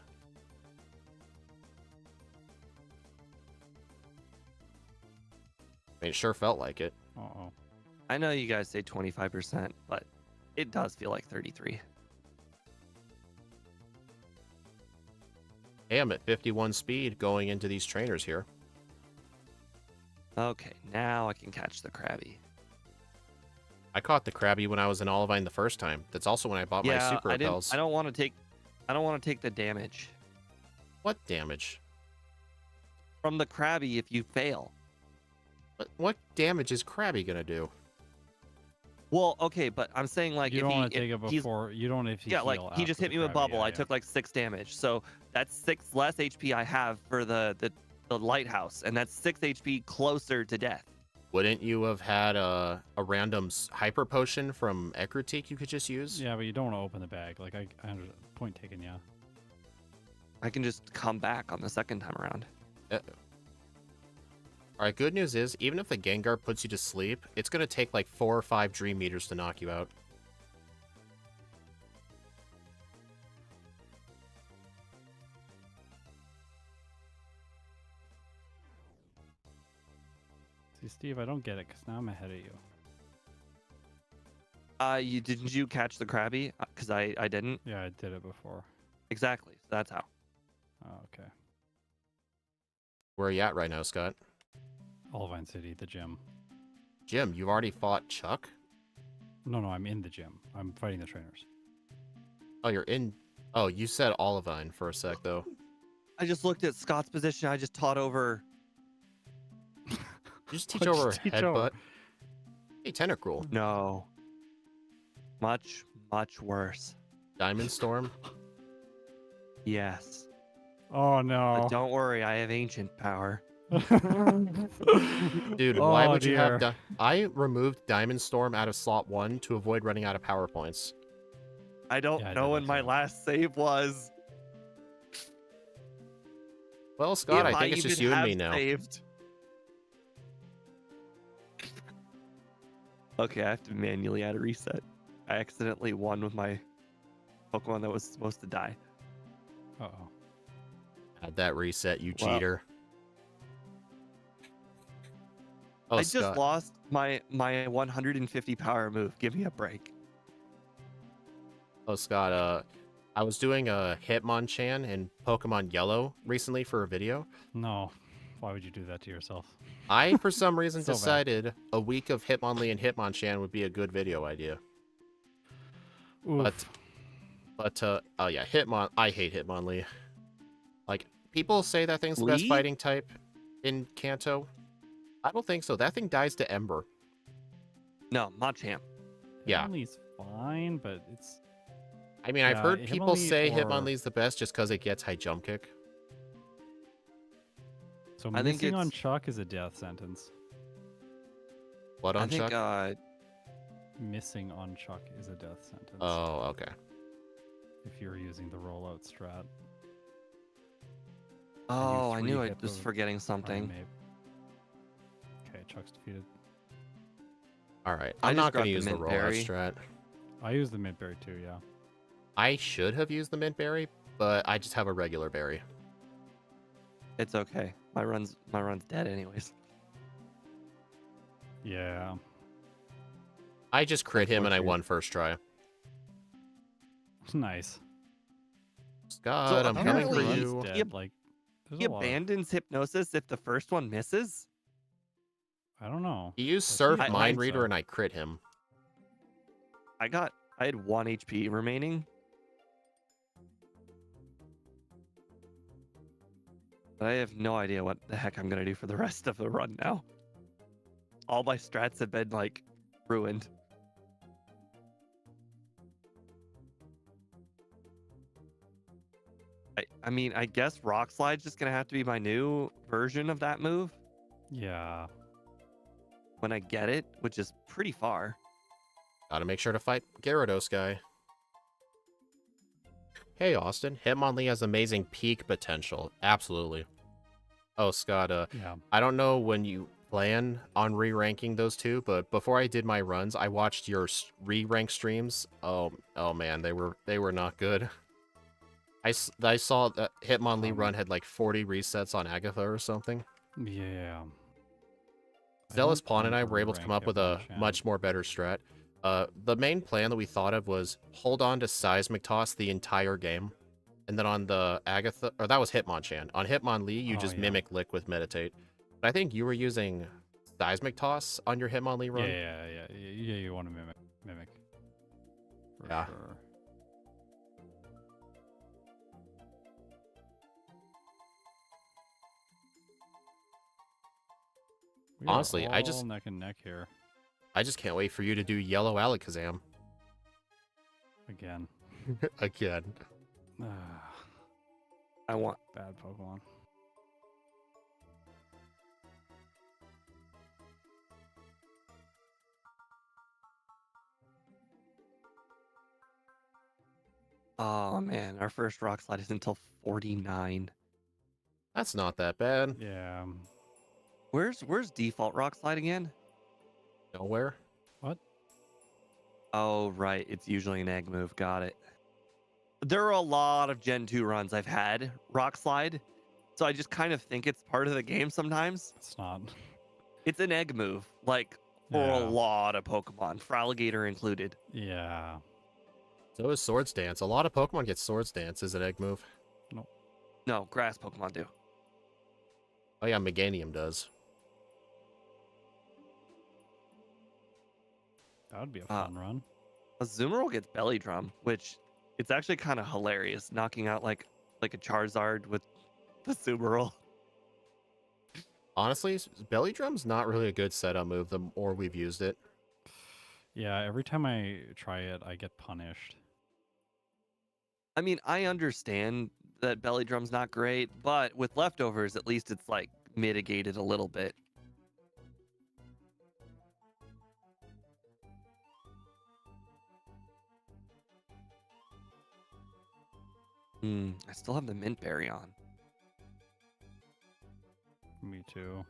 I mean, it sure felt like it. Uh-oh. I know you guys say 25%, but it does feel like 33. Hey, I'm at 51 speed going into these trainers here. Okay, now I can catch the Krabby. I caught the Krabby when I was in Olivine the first time. That's also when I bought my super repels. I don't want to take the damage What damage? from the Krabby if you fail. What damage is Krabby gonna do? Well, okay, but I'm saying like You if don't he want to take if it he's before. You don't if you yeah, like heal he just after hit the me with Krabby, bubble. yeah, I yeah. took like 6 damage. So that's 6 less HP I have for the lighthouse, and that's 6 HP closer to death. Wouldn't you have had a random hyper potion from Ekritik you could just use? Yeah, but you don't want to open the bag. Like I point taken, yeah. I can just come back on the second time around. Alright, good news is, even if the Gengar puts you to sleep, it's gonna take like 4 or 5 Dream Meters to knock you out. See, Steve, I don't get it because now I'm ahead of you. Didn't you catch the Krabby? Because I didn't. Yeah, I did it before. Exactly. So that's how. Oh, okay. Where are you at right now, Scott? Olivine City, the gym. Jim, you've already fought Chuck? No, I'm in the gym. I'm fighting the trainers. Oh, you're in... Oh, you said Olivine for a sec, though. I just looked at Scott's position. I just taught over. You just teach What'd you over teach Headbutt. over? Hey, Tentacruel. No. Much, much worse. Diamond Storm. Yes. Oh no. But don't worry, I have ancient power. Dude, why Oh, would you have... dear. I removed Diamond Storm out of slot 1 to avoid running out of power points. I don't Yeah, I know did when that my too. last save was. Well, Scott, If I think it's just even you and have me now. Saved. Okay, I have to manually add a reset. I accidentally won with my Pokemon that was supposed to die. Uh-oh. Had that reset, you Well, cheater. Oh, I Scott. just lost my 150 power move. Give me a break. Oh, Scott, I was doing a Hitmonchan in Pokemon Yellow recently for a video. No. Why would you do that to yourself? I, for some reason, So bad. decided a week of Hitmonlee and Hitmonchan would be a good video idea. Oof. But, oh yeah, I hate Hitmonlee. Like, people say that thing's the best Lee? fighting type in Kanto. I don't think so. That thing dies to Ember. No, Machamp. Yeah. Hitmonlee's fine, but it's... I mean, I've Yeah, heard people Hitmonlee say or- Hitmonlee's the best just because it gets high jump kick. So I think missing on it's- Chuck is a death sentence. What I on think Chuck? Missing on Chuck is a death sentence. Oh, okay. If you're using the rollout strat. Oh, I knew I hit was the forgetting something. Primeape. Okay, Chuck's defeated. Alright, I I'm just not going to grabbed use the the mint rollout berry. strat. I use the mint berry too, yeah. I should have used the mint berry, but I just have a regular berry. It's okay. My run's dead anyways. Yeah. I just crit him and I Unfortunate. won first try. Nice. Scott, I'm coming for apparently you. Dead. Yep. Like, there's He a lot of- abandons hypnosis if the first one misses. I don't know. He used Does he? Surf I Mind think Reader so. and I crit him. I had 1 HP remaining. But I have no idea what the heck I'm gonna do for the rest of the run now. All my strats have been like ruined. I mean, I guess Rock Slide's just gonna have to be my new version of that move Yeah. when I get it, which is pretty far. Gotta make sure to fight Gyarados guy. Hey, Austin. Hitmonlee has amazing peak potential. Absolutely. Oh, Scott, Yeah. I don't know when you plan on re-ranking those two, but before I did my runs, I watched your re-rank streams. Oh man, they were not good. I saw that Hitmonlee run had like 40 resets on Agatha or something. Yeah. Zealous don't Pawn and I were able to rank come up with a Hitmonchan. much more better strat. The main plan that we thought of was hold on to Seismic Toss the entire game. And then on the Agatha, or that was Hitmonchan. On Hitmonlee, you just yeah. mimic Lick with Meditate. But I think you were using Seismic Toss on your Hitmonlee run. Yeah, you want to mimic. For Yeah. sure. We are Honestly, I all just neck and neck here can't wait for you to do Yellow Alakazam. again. Again. I want. Bad Pokemon. Oh man, our first rock slide is until 49. That's not that bad. Yeah. Where's default rock slide again? Nowhere. What? Oh right, it's usually an egg move. Got it. There are a lot of Gen 2 runs I've had rock slide, so I just kind of think it's part of the game sometimes. It's not. It's an egg move, like for a Yeah. lot of Pokemon, Fraligator included. Yeah. So is Swords Dance. A lot of Pokemon get Swords Dance as an egg move. No, grass Pokemon do. Oh yeah, Meganium does. That would be a fun run. Azumarill gets Belly Drum, which it's actually kind of hilarious, knocking out like a Charizard with the Azumarill. Honestly, Belly Drum's not really a good setup move the more we've used it. Yeah, every time I try it, I get punished. I mean, I understand that Belly Drum's not great, but with leftovers, at least it's like mitigated a little bit. I still have the Mint Berry on. Me too.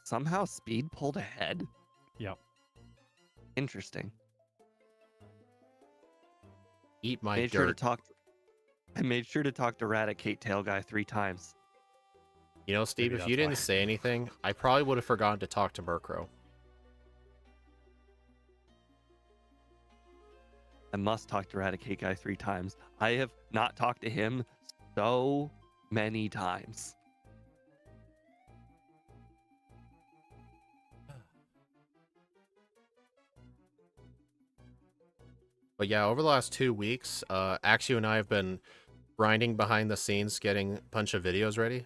Somehow Speed pulled ahead? Yep. Interesting. Eat my Made sure to dirt. I made sure to talk to Raticate Tail Guy 3 times. You know, Steve, Maybe if you that's didn't why. say anything, I probably would have forgotten to talk to Murkrow. I must talk to Raticate Guy 3 times. I have not talked to him so many times. But yeah, over the last 2 weeks, Axio and I have been grinding behind the scenes, getting a bunch of videos ready.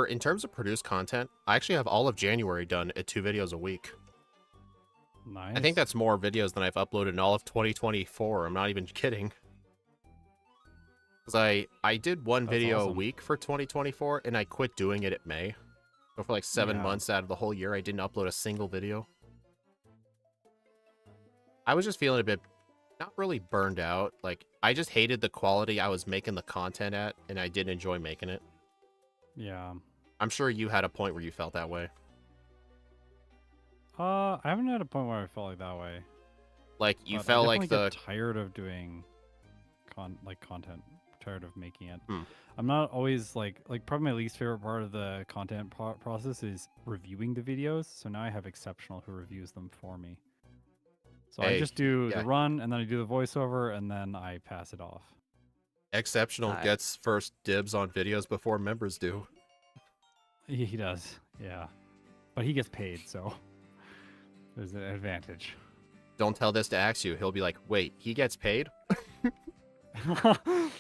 In terms of produced content, I actually have all of January done at 2 videos a week. Nice. I think that's more videos than I've uploaded in all of 2024. I'm not even kidding. Because I did one That's video a awesome. week for 2024, and I quit doing it at May. So for like 7 Yeah. months out of the whole year, I didn't upload a single video. I was just feeling a bit, not really burned out. Like, I just hated the quality I was making the content at, and I didn't enjoy making it. Yeah. I'm sure you had a point where you felt that way. I haven't had a point where I felt like that way. Like, you but felt I like definitely the... get tired of doing content. Tired of making it. Hmm. I'm not always like probably my least favorite part of the content process is reviewing the videos. So now I have Exceptional who reviews them for me. So I Hey, just do yeah. the run and then I do the voiceover and then I pass it off. Exceptional gets first dibs on videos before members do. He does, yeah. But he gets paid, so there's an advantage. Don't tell this to Axio. He'll be like, wait, he gets paid?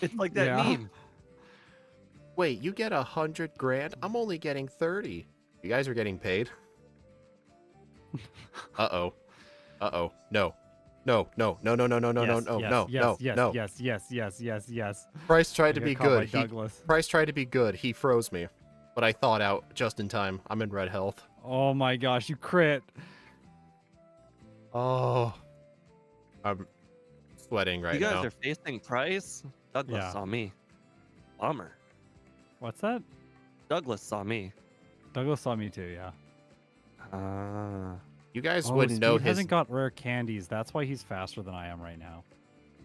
It's like that meme. Wait, you get 100 grand? I'm only getting 30. You guys are getting paid? Uh-oh. Uh-oh. No. No, no, no, no, no, no, no, no, no, no, no, no. Yes. Price tried to I be got caught by good. Douglas. Price tried to be good. He froze me. But I thought out just in time. I'm in red health. Oh my gosh, you crit. Oh. I'm sweating right You guys now. are facing Price? Douglas Yeah. saw me. Bummer. What's that? Douglas saw me. Douglas saw me too, yeah. You guys Oh, wouldn't know Speed his... hasn't got rare candies. That's why he's faster than I am right now.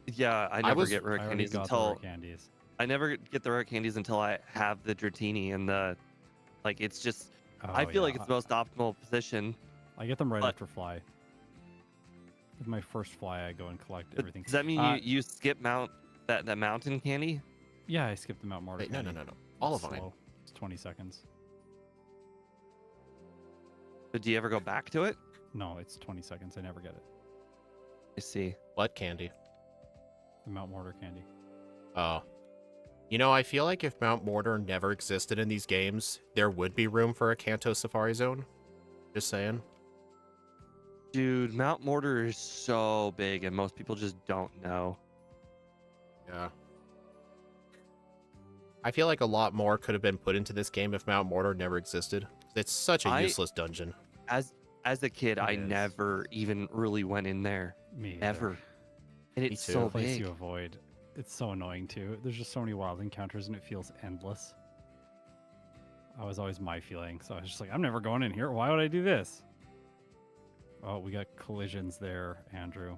Yeah, I never get rare I already candies got the until rare candies. I never get the rare candies until I have the Dratini and the, like, it's just, I Oh, feel like yeah. it's the most optimal position. I get them right but- after fly. With my first fly, I go and collect But everything. does that mean you skip that mountain candy? Yeah, I skipped the Mount Mortar. Wait, no. candy. All It's of mine. slow. It's 20 seconds. But do you ever go back to it? No, it's 20 seconds. I never get it. I see. What candy? The Mount Mortar candy. Oh. You know, I feel like if Mount Mortar never existed in these games, there would be room for a Kanto Safari Zone. Just saying. Dude, Mount Mortar is so big and most people just don't know. Yeah. I feel like a lot more could have been put into this game if Mount Mortar never existed. It's such a useless dungeon. As a kid, I is. never even really went in there. Me either. Ever. And Me it's too. so The place big. you avoid. It's so annoying too. There's just so many wild encounters and it feels endless. That was always my feeling. So I was just like, I'm never going in here. Why would I do this? Oh, we got collisions there, Andrew.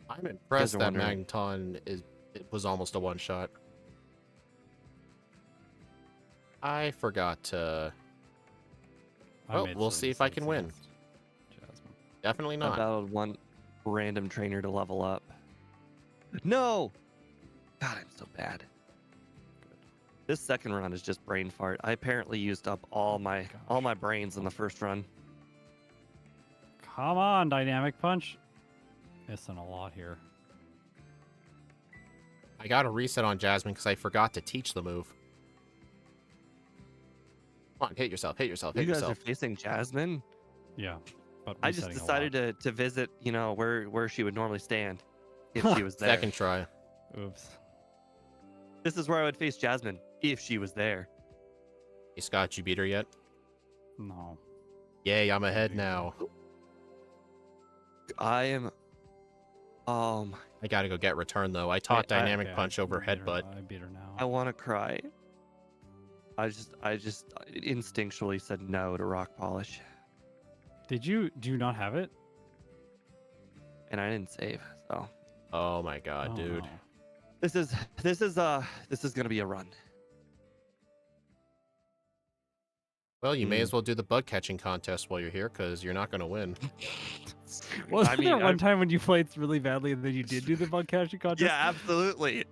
I'm impressed are that wondering. Magneton was almost a one-shot. I forgot to... Well, made we'll see if I 76 can win. against Jasmine. Definitely I not. battled one random trainer to level up. No! God, I'm so bad. This second run is just brain fart. I apparently used up all my brains in the first run. Come on, Dynamic Punch. Missing a lot here. I got a reset on Jasmine because I forgot to teach the move. Come on, hit yourself, hit yourself, hit You guys yourself. are facing Jasmine? Yeah, but I just resetting a decided to visit, you know, where she would normally stand if she was there. Second try. lot. Oops. This is where I would face Jasmine if she was there. Hey, Scott, you beat her yet? No. Yay, I'm ahead now. I am. I gotta go get return, though. I taught Dynamic Okay, Punch over I beat her- Headbutt. I beat her now. I want to cry. I just instinctually said no to rock polish, Do you not have it? and I didn't save. So Oh my god, Oh, dude. no. this is gonna be a run. Well, you may as well do the bug catching contest while you're here, because you're not gonna win. Wasn't I mean, there one I'm- time when you played really badly and then you did do the bug catching contest? Yeah, absolutely.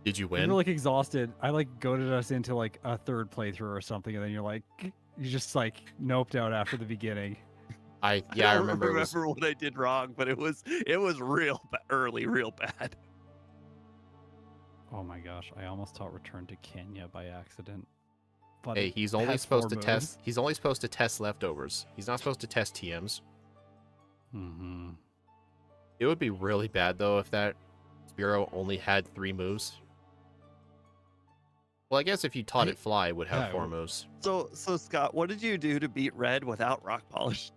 Did you We win? were like exhausted. I like goaded us into like a third playthrough or something, and then you're like, you just like noped out after the beginning. I I remember. don't It was, remember what I did wrong, but it was real bad. Oh my gosh, I almost taught Return to Kenya by accident. But hey, it he's only has supposed 4 to test. moves. He's only supposed to test leftovers. He's not supposed to test TMs. Mm-hmm. It would be really bad though if that Spearow only had 3 moves. Well, I guess if you taught it Fly, it would have Yeah, it 4 would. moves. So Scott, what did you do to beat Red without rock polish?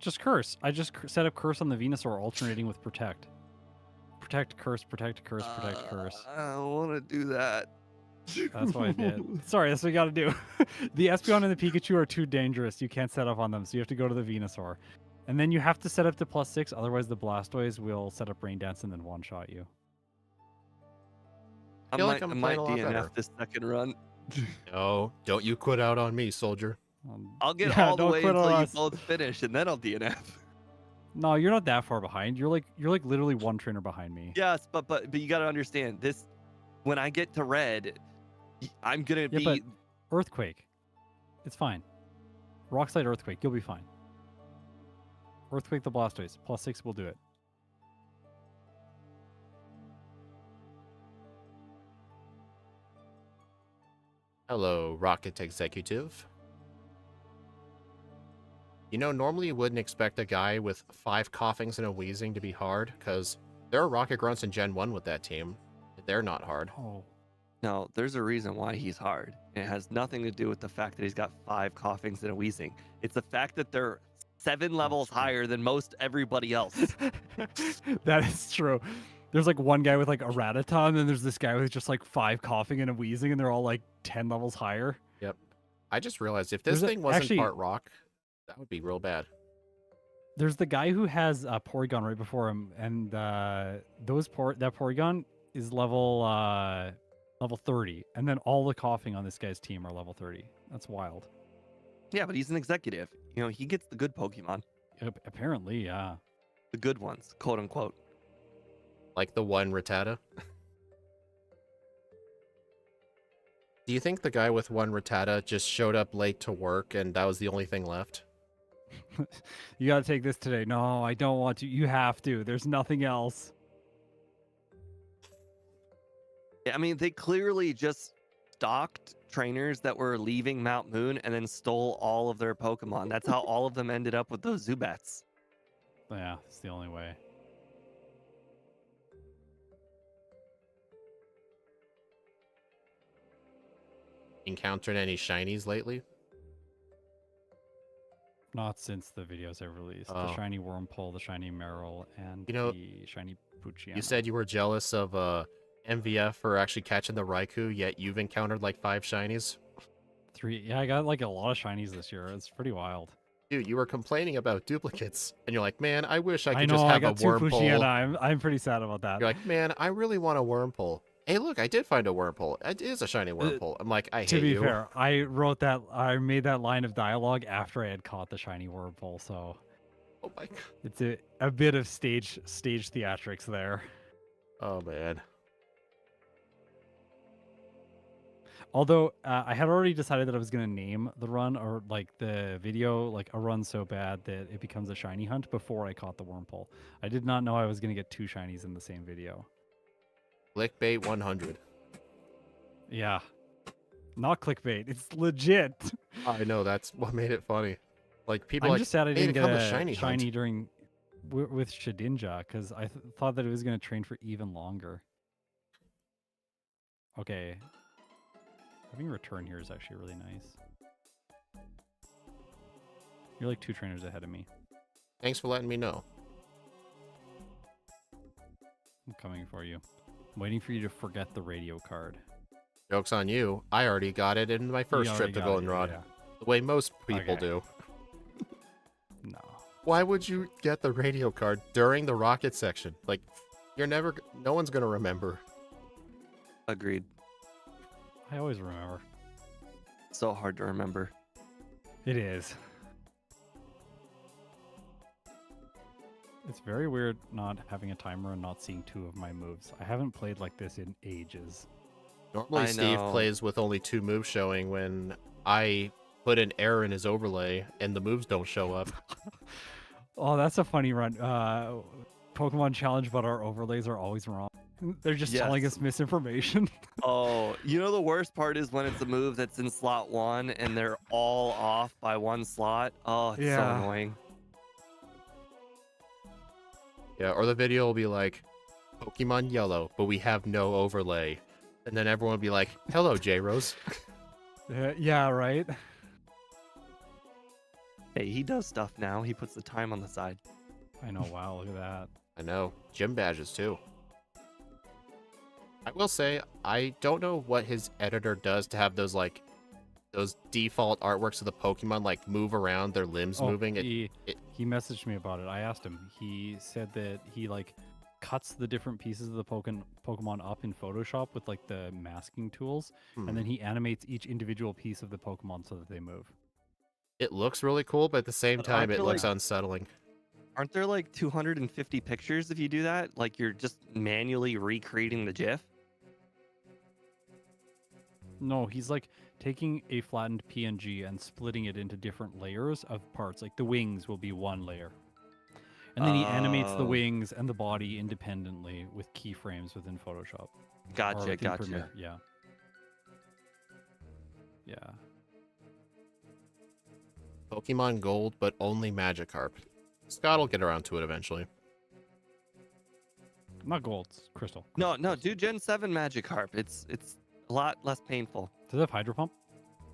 Just curse. I just set up curse on the Venusaur, alternating with protect. Protect, curse, protect, curse, protect, curse. I want to do that. That's what I did. Sorry, that's what you got to do. The Espeon and the Pikachu are too dangerous. You can't set up on them, so you have to go to the Venusaur. And then you have to set up to +6, otherwise the Blastoise will set up Rain Dance and then one-shot you. I feel like might, I'm I might playing a lot DNF better. this second run. No, don't you quit out on me, soldier. I'll get Yeah, all the don't way quit on until you us. both finish, and then I'll DNF. No, you're not that far behind. You're like literally one trainer behind me. Yes, but you got to understand this. When I get to Red, I'm gonna Yeah, be. but Earthquake. It's fine. Rock Slide Earthquake, you'll be fine. Earthquake the Blastoise. +6 will do it. Hello, Rocket Executive. You know, normally you wouldn't expect a guy with 5 coughings and a wheezing to be hard, because there are Rocket Grunts in Gen 1 with that team. They're not hard. Oh. No, there's a reason why he's hard. It has nothing to do with the fact that he's got 5 coughings and a wheezing. It's the fact that they're 7 levels true. higher than most everybody else. That is true. There's like one guy with like a Rattata, and then there's this guy with just like 5 coughing and a wheezing, and they're all like 10 levels higher. I just realized if this There's thing wasn't actually- part rock, that would be real bad. There's the guy who has a Porygon right before him, and that Porygon is level 30, and then all the coughing on this guy's team are level 30. That's wild. Yeah, but he's an executive. You know, he gets the good Pokemon. Apparently, yeah. The good ones, quote unquote. Like the one Rattata. Do you think the guy with one Rattata just showed up late to work and that was the only thing left? You got to take this today. No, I don't want to. You have to. There's nothing else. Yeah, I mean, they clearly just stalked trainers that were leaving Mount Moon and then stole all of their Pokemon. That's how all of them ended up with those Zubats. Yeah, it's the only way. Encountered any shinies lately? Not since the videos I released. Oh. The shiny Wormpole, the shiny Meryl, and the shiny Pucciano. You said you were jealous of MVF for actually catching the Raikou, yet you've encountered like 5 shinies? 3. Yeah, I got like a lot of shinies this year. It's pretty wild. Dude, you were complaining about duplicates, and you're like, man, I wish I could I know, just I have got a 2 Wormpole. Pucciano. I'm pretty sad about that. You're like, man, I really want a Wormpole. Hey, look, I did find a Wormpole. It is a shiny Wormpole. I'm like, I hate you. To be fair, I made that line of dialogue after I had caught the shiny Wormpole, so Oh my god. it's a bit of stage theatrics there. Oh man. Although I had already decided that I was going to name the run or like the video like a run so bad that it becomes a shiny hunt before I caught the Wormpole. I did not know I was going to get 2 shinies in the same video. Clickbait 100. Yeah. Not clickbait. It's legit. I know, that's what made it funny. Like people I'm like, just sad I "Hey, didn't to get come to a shiny shiny hunt." during with Shedinja because I thought that it was going to train for even longer. Okay. Having a return here is actually really nice. You're like 2 trainers ahead of me. Thanks for letting me know. I'm coming for you. I'm waiting for you to forget the radio card. Joke's on you. I already got it in my first trip to Goldenrod. Yeah. The way most people Okay. do. No. Why would you get the radio card during the rocket section? Like, no one's gonna remember. Agreed. I always remember. So hard to remember. It is. It's very weird not having a timer and not seeing 2 of my moves. I haven't played like this in ages. Normally I Steve know. plays with only 2 moves showing when I put an error in his overlay and the moves don't show up. Oh, that's a funny run. Pokemon challenge, but our overlays are always wrong. They're just telling Yes. us misinformation. Oh, you know the worst part is when it's a move that's in slot 1 and they're all off by 1 slot. Oh, it's so Yeah. annoying. Yeah, or the video will be like, Pokemon yellow, but we have no overlay. And then everyone will be like, hello, J-Rose. Yeah, right? Hey, he does stuff now. He puts the time on the side. I know, wow, look at that. I know. Gym badges, too. I will say, I don't know what his editor does to have those, like, those default artworks of the Pokemon, like, move around, their limbs moving. He messaged me about it. I asked him. He said that he, like, cuts the different pieces of the Pokemon up in Photoshop with, like, the masking tools, and then he animates each individual piece of the Pokemon so that they move. It looks really cool, but at the same But time, aren't it there, looks like- unsettling. Aren't there like 250 pictures if you do that? Like you're just manually recreating the GIF? No, he's like taking a flattened PNG and splitting it into different layers of parts. Like the wings will be one layer. And then he animates the Oh. wings and the body independently with keyframes within Photoshop. Or Gotcha, within gotcha. Premiere, yeah. Yeah. Pokemon Gold, but only Magikarp. Scott will get around to it eventually. Not gold, it's crystal. No, do Gen 7 Magikarp. It's a lot less painful. Does it have Hydro Pump?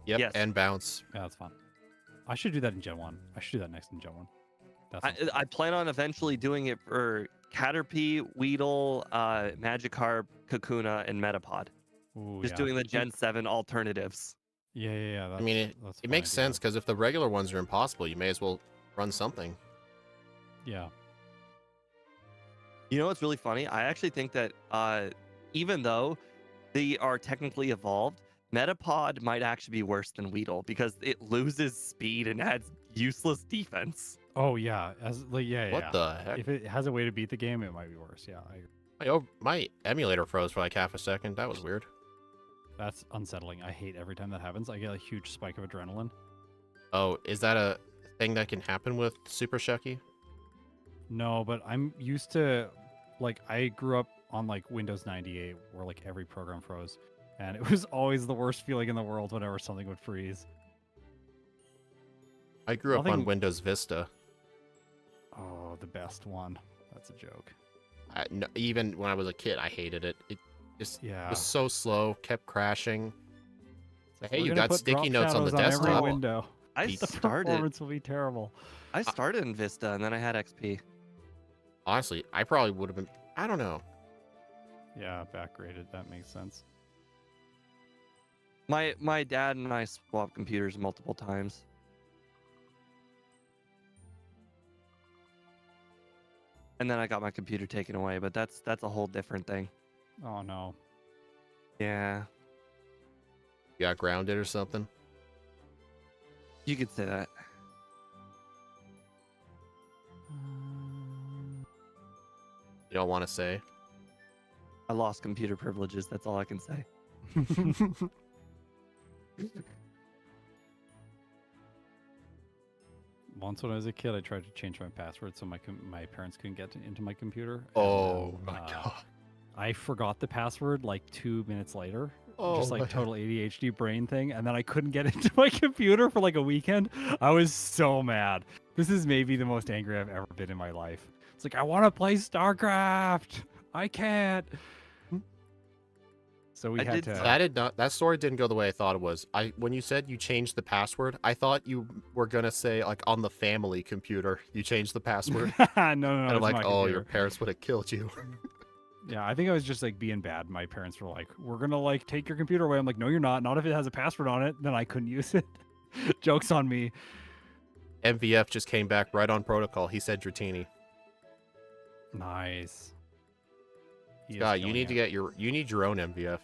Yep, Yes. and Bounce. Yeah, that's fine. I should do that in Gen 1. I should do that next in Gen 1. That's I plan on eventually doing it for Caterpie, Weedle, Magikarp, Kakuna, and Metapod. Just doing the Gen 7 alternatives. Yeah. I mean, it makes sense because if the regular ones are impossible, you may as well run something. Yeah. You know what's really funny? I actually think that even though they are technically evolved, Metapod might actually be worse than Weedle because it loses speed and adds useless defense. Oh yeah, yeah. What the heck? If it has a way to beat the game, it might be worse. Yeah, My emulator froze for like half a second. That was weird. that's unsettling. I hate every time that happens. I get a huge spike of adrenaline. Oh, is that a thing that can happen with Super Shucky? No, but I'm used to, like, I grew up on like Windows 98 where like every program froze, and it was always the worst feeling in the world whenever something would freeze. I grew up on Nothing- Windows Vista. Oh, the best one. That's a joke. No, even when I was a kid, I hated it. It just Yeah. was so slow, kept crashing. So, hey, We're you gonna got put sticky drop notes on the shadows every desktop. window. I The started performance will be terrible. in Vista and then I had XP. Honestly, I probably would have been. I don't know. Yeah, backgraded. That makes sense. My dad and I swapped computers multiple times. And then I got my computer taken away, but that's a whole different thing. Oh no. Yeah, You got grounded or something. you could say that. You don't want to say. I lost computer privileges. That's all I can say. Once when I was a kid, I tried to change my password so my parents couldn't get into my computer. and, Oh my god. I forgot the password like 2 minutes later. Oh, Just my- like total ADHD brain thing, and then I couldn't get into my computer for like a weekend. I was so mad. This is maybe the most angry I've ever been in my life. It's like I want to play StarCraft. I can't. So we I had did to. That did not. That story didn't go the way I thought it was. When you said you changed the password, I thought you were gonna say like on the family computer you changed the password. no, And it's I'm like, my oh, computer. your parents would have killed you. Yeah, I think I was just like being bad. My parents were like, "We're gonna like take your computer away." I'm like, "No, you're not. Not if it has a password on it." Then I couldn't use it. Jokes on me. MVF just came back right on protocol. He said Dratini. Nice. He is Scott, you killing need to it. get you need your own MVF.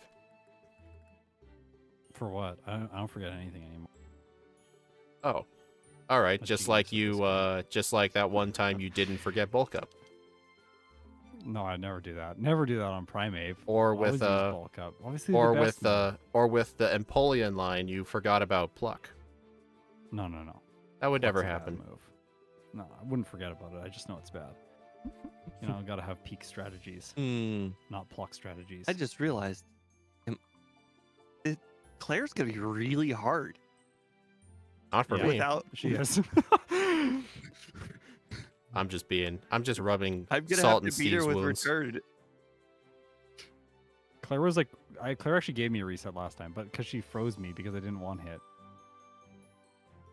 For what? I don't forget anything anymore. Oh, all right. Let's Just be like nice with this just like that one time you didn't forget bulk up, No, I never do that. Never do that on Primate. or Always with use bulk up. Obviously, or the best with the Empoleon line you forgot about pluck. No. That would never Pluck's a bad happen. Move. No, I wouldn't forget about it. I just know it's bad. You know, gotta have peak strategies, not pluck strategies. I just realized Claire's gonna be really hard Not for Yeah. me. without. She is. I'm just rubbing I'm gonna salt have and to beat her Steve's with wounds. return. Claire was like, Claire actually gave me a reset last time, but because she froze me because I didn't one hit.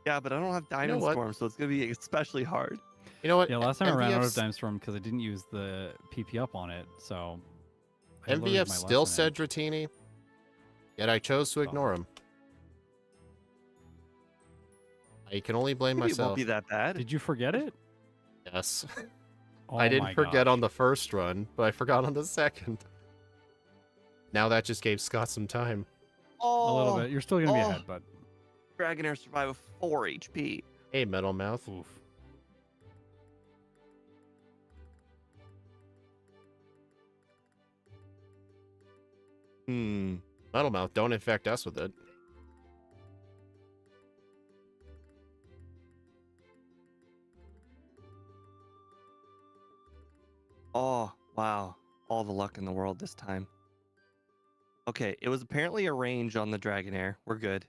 Yeah, but I don't have Diamond what? Storm, so it's gonna be especially hard. You know what? Yeah, last time I ran out of MVF's Dime Storm because I didn't use the PP up on it, so. I learned MVF my still lesson said Dratini, yet I chose to ignore him. I can only blame Maybe it won't myself. be that bad. Did you forget it? Yes. Oh I didn't my forget gosh. on the first run, but I forgot on the second. Now that just gave Scott some time. Oh, A little bit. You're still gonna be oh. ahead, but Dragonair survive with 4 HP. Hey, Metal Mouth. oof. Metal Mouth, don't infect us with it. Oh, wow. All the luck in the world this time. Okay, it was apparently a range on the Dragonair. We're good.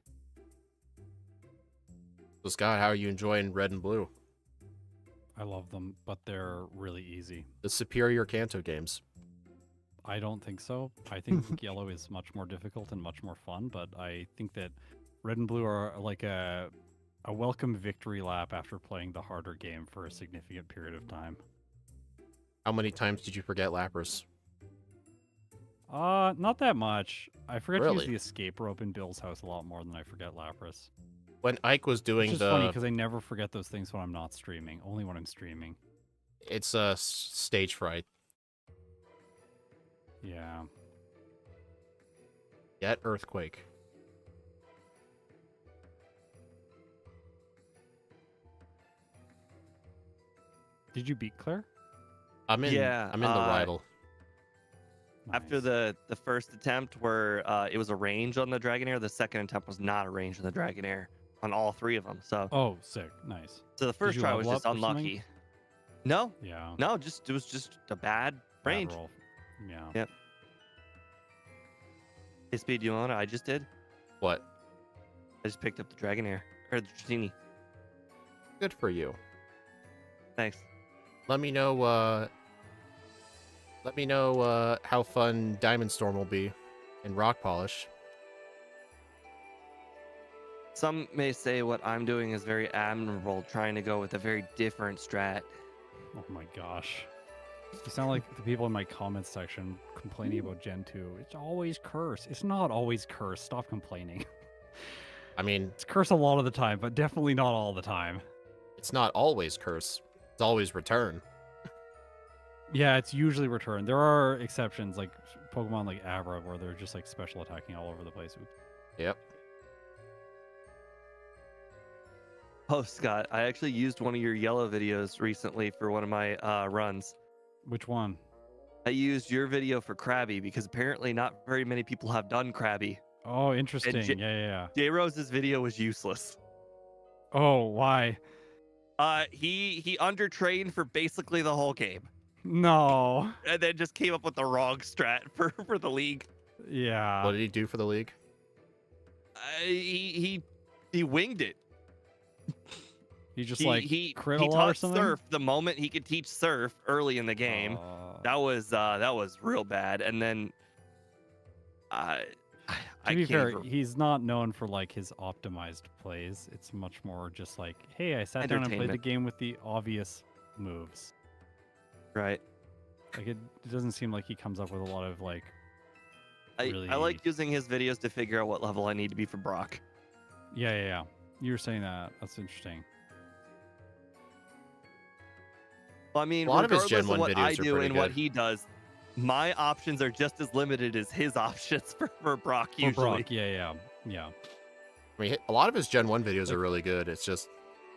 So Scott, how are you enjoying red and blue? I love them, but they're really easy. The superior Kanto games. I don't think so. I think yellow is much more difficult and much more fun, but I think that red and blue are like a welcome victory lap after playing the harder game for a significant period of time. How many times did you forget Lapras? Not that much. I forget to use Really? the escape rope in Bill's house a lot more than I forget Lapras. When Ike was doing Which is funny the because I never forget those things when I'm not streaming. Only when I'm streaming. It's stage fright. Yeah. Get earthquake. Did you beat Claire? I'm in Yeah, I'm in the rival. after Nice. the first attempt where it was a range on the Dragonair, the second attempt was not a range on the Dragonair on all 3 of them. So Oh, sick. Nice. the Did first you try was level just up or something? unlucky. No, Yeah. no, it was just a bad Bad range. roll. Yeah. Yep. Hey, Speed, you want it? I just did. What? I just picked up the Dragonair or the Dratini. Good for you. Thanks. Let me know how fun Diamond Storm will be in Rock Polish. Some may say what I'm doing is very admirable, trying to go with a very different strat. Oh my gosh. You sound like the people in my comments section complaining about Gen 2. It's always curse. It's not always curse. Stop complaining. I mean, It's curse a lot of the time, but definitely not all the time. it's not always curse. It's always return. Yeah, it's usually return. There are exceptions, like Pokemon like Abra, where they're just like special attacking all over the place. Oops. Yep. Oh, Scott, I actually used one of your yellow videos recently for one of my runs. Which one? I used your video for Krabby because apparently not very many people have done Krabby. Oh, interesting. J- Yeah. J-Rose's video was useless. Oh, why? He undertrained for basically the whole game, No. and then just came up with the wrong strat for the league. Yeah. What did he do for the league? He winged it. He just he like he crit he a lot or taught something. surf the moment he could teach surf early in the game. That was real bad. And then I To be can't fair, even- he's not known for like his optimized plays. It's much more just like, hey, I sat down and played the Entertainment. game with the obvious moves. right. Like it doesn't seem like he comes up with a lot of like. I Really- like using his videos to figure out what level I need to be for Brock. Yeah. You were saying that. That's interesting. Well, I mean, A lot of his regardless Gen 1 what videos I are do pretty and what good. he does, my options are just as limited as his options for Brock For usually. Brock, yeah. I mean, a lot of his Gen 1 videos are really good. It's just,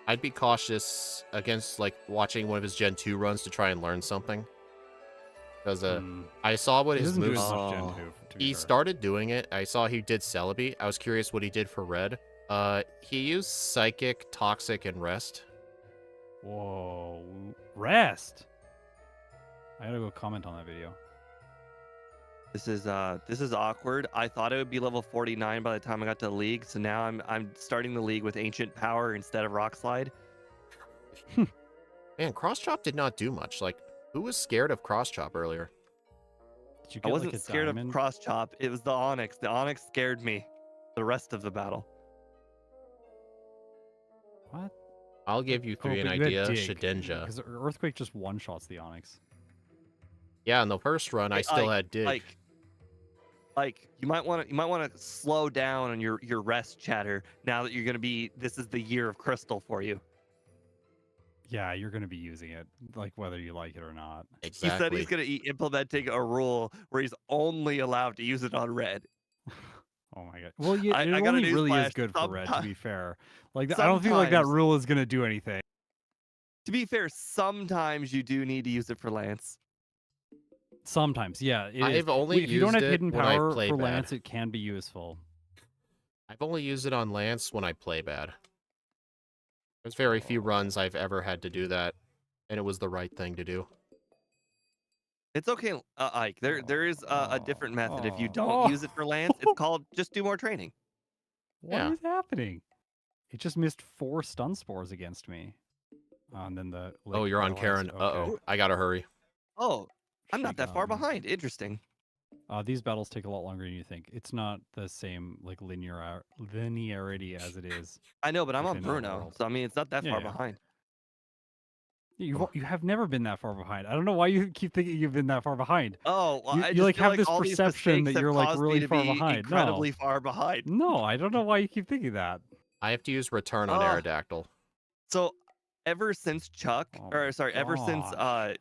I'd be cautious against, like, watching one of his Gen 2 runs to try and learn something. Because I saw what He his doesn't do moves... as much Gen Oh. 2. To be He fair. started doing it. I saw he did Celebi. I was curious what he did for Red. He used Psychic, Toxic, and Rest. Whoa, rest. I gotta go comment on that video. This is awkward. I thought it would be level 49 by the time I got to the league, so now I'm starting the league with Ancient Power instead of Rock Slide. Man, Cross Chop did not do much. Like, who was scared of Cross Chop earlier? Did you I get wasn't like a scared diamond? of Cross Chop. It was the Onyx. The Onyx scared me the rest of the battle. What? I'll give you three an but you had idea. Dig, Shedinja. Because Earthquake just one shots the Onyx. Yeah, in the first run, I still had Dig. Like you might want to slow down on your rest chatter now that you're gonna be. This is the year of Crystal for you. Yeah, you're gonna be using it, like whether you like it or not. Exactly. He said he's gonna be implementing a rule where he's only allowed to use it on red. Oh my god. Well, yeah, I it got a only really is newsflash. good for red, to be fair. Like, I Sometimes. don't feel like that rule is gonna do anything. To be fair, sometimes you do need to use it for Lance. Sometimes, yeah. It is. I've only If you don't used have it hidden when I power play for bad. Lance, it can be useful. I've only used it on Lance when I play bad. There's very few runs I've ever had to do that, and it was the right thing to do. It's okay, Ike. There is a different method. If you Oh. don't use it for Lance, it's called just do more training. What is Yeah. happening? It just missed 4 stun spores against me. And then the. Oh, you're on Karen. Uh-oh. I gotta hurry. Oh, I'm not that far Shigun. behind. Interesting. These battles take a lot longer than you think. It's not the same like linearity as it is. I know, but I'm on Within our Bruno, world. so I mean it's not that far Yeah. behind. You have never been that far behind. I don't know why you keep thinking you've been that far behind. Oh, well, You- I you, just like, feel have like this all these perception mistakes that have you're, like, caused really me to far be behind. No. incredibly far behind. No, I don't know why you keep thinking that. I have to use Return on Oh. Aerodactyl. So ever since Chuck, Oh or my sorry, ever since gosh.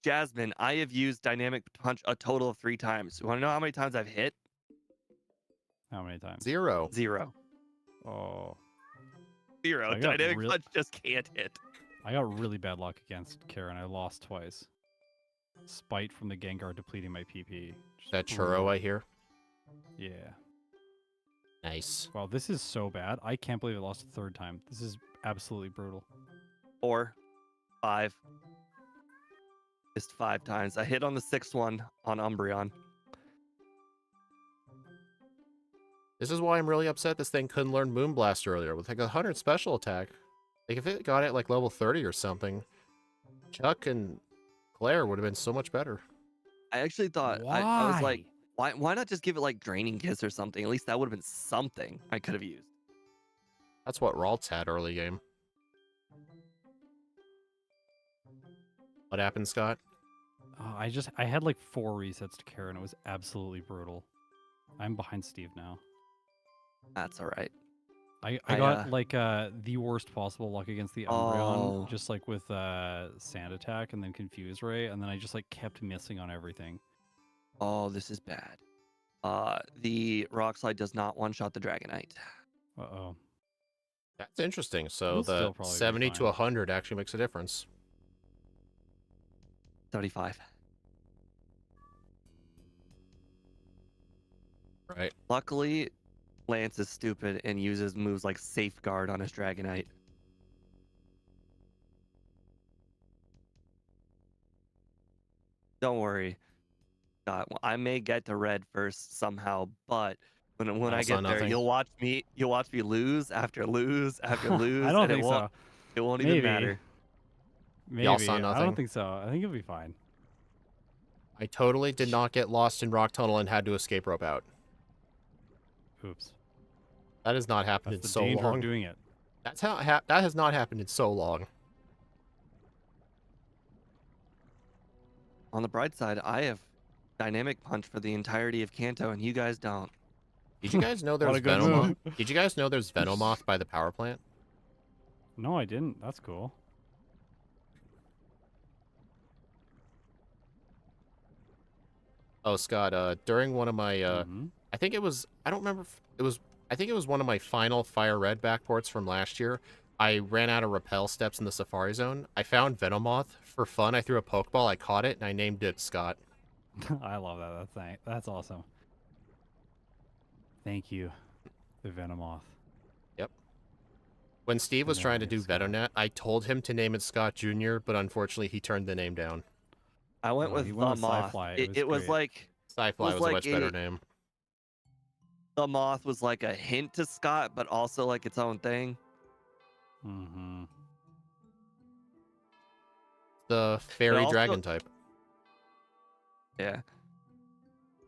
Jasmine, I have used dynamic punch a total of 3 times. You want to know how many times I've hit? How many times? 0. 0. Oh, 0. I got Dynamic punch just can't hit. I got really bad luck against Karen. I lost twice. Spite from the Gengar depleting my PP. Just That brutal. churro I hear. Yeah. Nice. Wow, this is so bad. I can't believe I lost a third time. This is absolutely brutal. 4, 5. Missed 5 times. I hit on the 6th one on Umbreon. This is why I'm really upset this thing couldn't learn Moonblast earlier with like 100 special attack. Like if it got it like level 30 or something, Chuck and Claire would have been so much better. I actually thought I was like, why not just give it like Draining Kiss or something? At least that would have been something I could have used. That's what Ralts had early game. What happened, Scott? I had like 4 resets to Karen. It was absolutely brutal. I'm behind Steve now. That's all right. I got like the worst possible luck against the Umbreon, just like with Sand Attack and then Confuse Ray, and then I just like kept missing on everything. Oh, this is bad. The Rock Slide does not one-shot the Dragonite. Uh-oh. That's interesting. So It'll the still probably be 70 to fine. 100 actually makes a difference. 35. Right. Luckily, Lance is stupid and uses moves like Safeguard on his Dragonite. Don't worry. I may get to red first somehow, but when I get there, you'll watch me lose after lose after lose, I don't and think so. It won't even matter. Maybe. Y'all saw nothing? I don't think so. I think it'll be fine. I totally did not get lost in Rock Tunnel and had to escape rope out. Oops. That has not happened in so long. That's the danger of doing it. That's how that has not happened in so long. On the bright side, I have Dynamic Punch for the entirety of Kanto, and you guys don't. Did you guys know there's Venomoth? Did you guys know there's Venomoth by the power plant? No, I didn't. That's cool. Oh, Scott, during one of my I think it was I don't remember if it was I think it was one of my final Fire Red backports from last year. I ran out of rappel steps in the Safari Zone. I found Venomoth. For fun, I threw a Pokeball, I caught it, and I named it Scott. I love that. That's awesome. Thank you, the Venomoth. Yep. When Steve was trying to do Venonet, I told him to name it Scott Jr., but unfortunately he turned the name down. I went with the Moth. It was like... Sci-Fly was a much better name. The Moth was like a hint to Scott, but also like its own thing. Mm-hmm. The fairy dragon type. Yeah.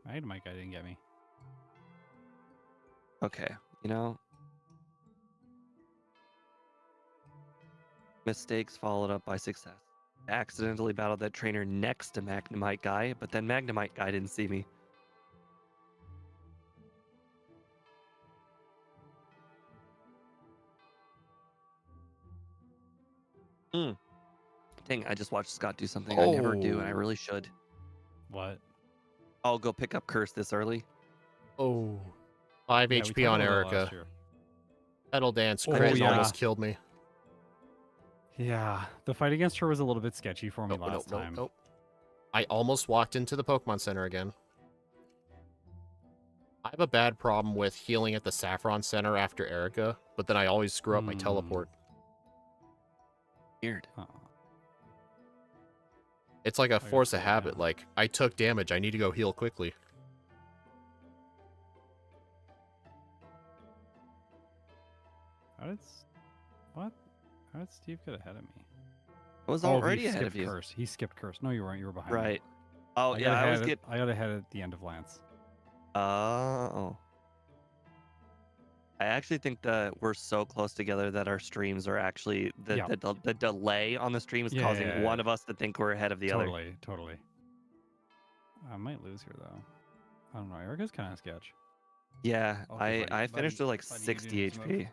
Right, my guy didn't get me. Okay, you know. Mistakes followed up by success. I accidentally battled that trainer next to Magnemite Guy, but then Magnemite Guy didn't see me. Dang, I just watched Scott do something I never do, and I really should. What? I'll go pick up Curse this early. Oh. 5 HP on Erica. Petal Dance crit almost killed me. Yeah, the fight against her was a little bit sketchy for me last time. Nope. I almost walked into the Pokemon Center again. I have a bad problem with healing at the Saffron Center after Erica, but then I always screw up my teleport. Weird. It's like a force of habit. Like, I took damage. I need to go heal quickly. What? How did Steve get ahead of me? I was already ahead of you. Curse. He skipped Curse. No, you weren't. You were behind me. Right. Oh, yeah. I got ahead at the end of Lance. Oh. I actually think that we're so close together that our streams are actually... The delay on the stream is causing one of us to think we're ahead of the other. Totally. I might lose here, though. I don't know. Erica's kind of sketch. Yeah, I finished with like 60 HP.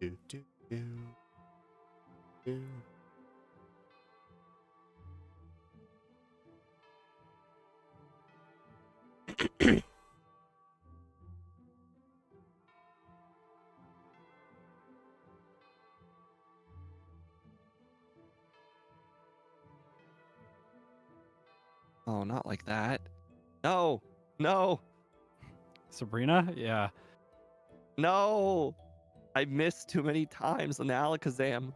Do, do, do, do. Oh, not like that. No, no, Sabrina? Yeah. no. I missed too many times on the Alakazam.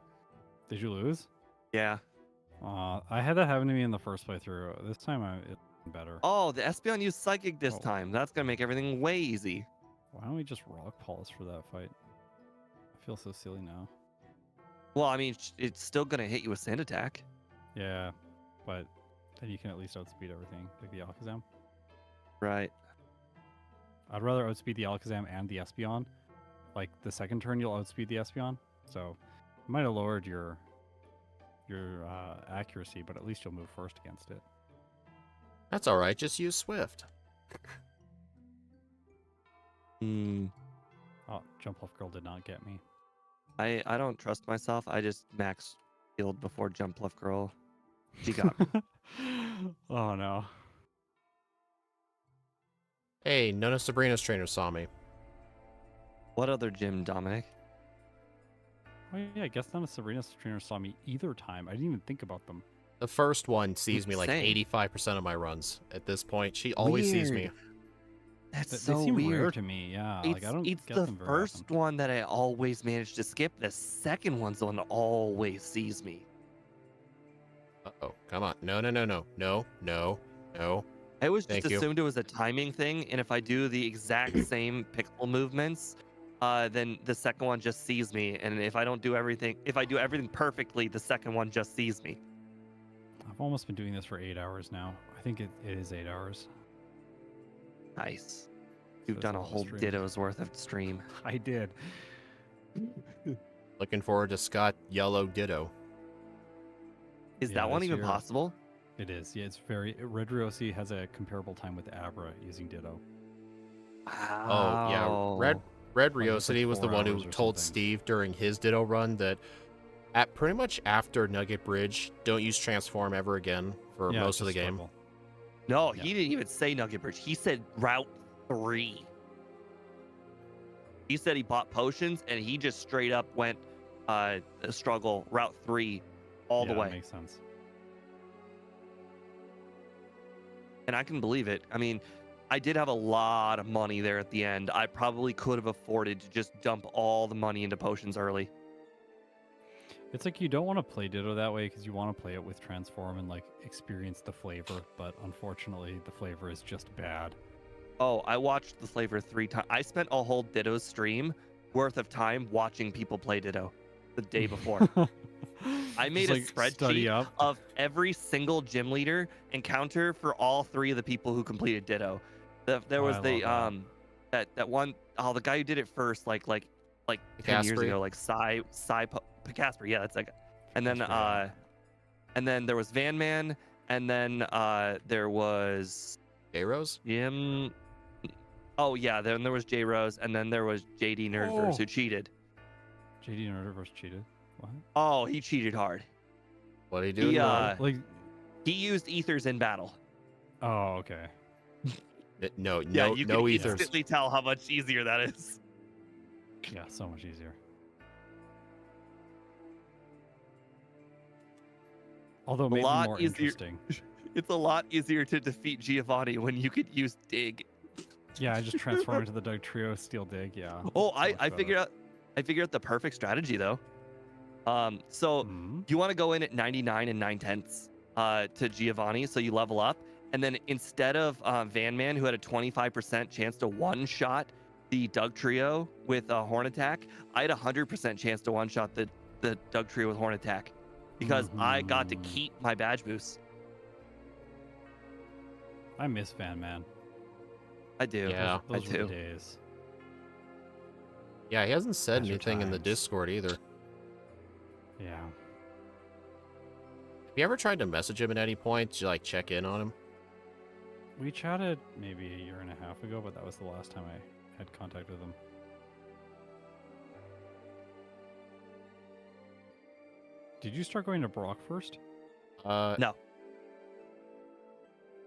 Did you lose? Yeah. I had that happen to me in the first playthrough. This time it's better. Oh, the Espeon used Psychic this Oh. time. That's gonna make everything way easy. Why don't we just rock pulse for that fight? I feel so silly now. Well, I mean, it's still gonna hit you with Sand Attack. Yeah, but then you can at least outspeed everything, like the Alakazam. Right. I'd rather outspeed the Alakazam and the Espeon. Like the second turn, you'll outspeed the Espeon, so it might have lowered your accuracy, but at least you'll move first against it. That's all right. Just use Swift. Hmm. Oh, Jump Off Girl did not get me. I don't trust myself. I just max healed before Jump Left Girl. She got me. Oh no. Hey, none of Sabrina's trainers saw me. What other gym, Dominic? Oh yeah, I guess none of Sabrina's trainers saw me either time. I didn't even think about them. The first one sees me like Insane. 85% of my runs. At this point, she always sees me. Weird. That's They so seem rare weird. to me. Yeah, It's, like I don't it's get the them very first often. one that I always manage to skip. The second one's the one that always sees me. Uh-oh, come on. No, no, no, no, no, no, no. I always Thank just you. assumed it was a timing thing, and if I do the exact same pixel movements, then the second one just sees me. And if I do everything perfectly, the second one just sees me. I've almost been doing this for 8 hours now. I think it is 8 hours. Nice. So You've it's done a lot of whole streaming. Ditto's worth of stream. I did. Looking forward to Scott Yellow Ditto. Is Yeah, that one this even year- possible? It is. Yeah, it's very. Red Riosi has a comparable time with Abra using Ditto. Oh, yeah. Wow. Red Like, it's like Riosity was the 4 one who hours or told something. Steve during his Ditto run that at pretty much after Nugget Bridge, don't use Transform ever again for Yeah, most of the just game. struggle. No, Yeah. he didn't even say Nugget Bridge. He said Route 3. He said he bought potions and he just straight up went struggle Route 3 all the Yeah, way. Makes sense. And I can believe it. I mean, I did have a lot of money there at the end. I probably could have afforded to just dump all the money into potions early. It's like you don't want to play Ditto that way because you want to play it with Transform and like experience the flavor, but unfortunately the flavor is just bad. Oh, I watched the flavor 3 times. I spent a whole Ditto stream worth of time watching people play Ditto the day before. I made Just, a like, study spreadsheet up. of every single gym leader encounter for all 3 of the people who completed Ditto. There was I love that one, the guy who did it first, like 10 years Caspery? ago, like Casper, yeah, that's like, and then Casper, yeah. and then there was Van Man, and then there was J-Rose? Jim. Oh yeah, then there was J Rose, and then there was JD Nerdverse Oh. who cheated. JD Nerdverse cheated. What? Oh, he cheated hard. What do you do? He, Norm? Like, He used ethers in battle. oh, okay. No, Yeah, no, you no can ethers. instantly tell how much easier that is. Yeah, so much easier. Although maybe lot more easier. interesting. It's a lot easier to defeat Giovanni when you could use dig. Yeah, I just transform into the Doug Trio, Steel Dig. Yeah. Oh, so much I better. figured out the perfect strategy though. So Mhm. you want to go in at 99 and 9/10 to Giovanni, so you level up, and then instead of Van Man, who had a 25% chance to one shot the Doug Trio with a Horn Attack, I had a 100% chance to one shot the Doug Trio with Horn Attack because I got to Mhm. keep my badge boost. I miss Van Man. I do. Yeah. Those I were do. the days. Yeah, he hasn't said Better anything in the times. Discord either. Yeah. Have you ever tried to message him at any point to like check in on him? We chatted maybe a year and a half ago, but that was the last time I had contact with him. Did you start going to Brock first? No.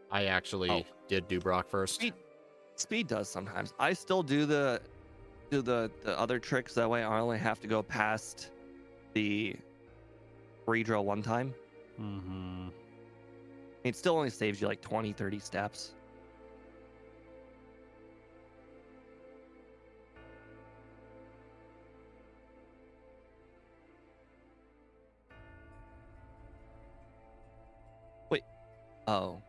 I actually did do Brock first. Speed does sometimes. I still do the other tricks. That way I only have to go past the free drill one time. Mm-hmm. It still only saves you like 20, 30 steps. Wait. Oh.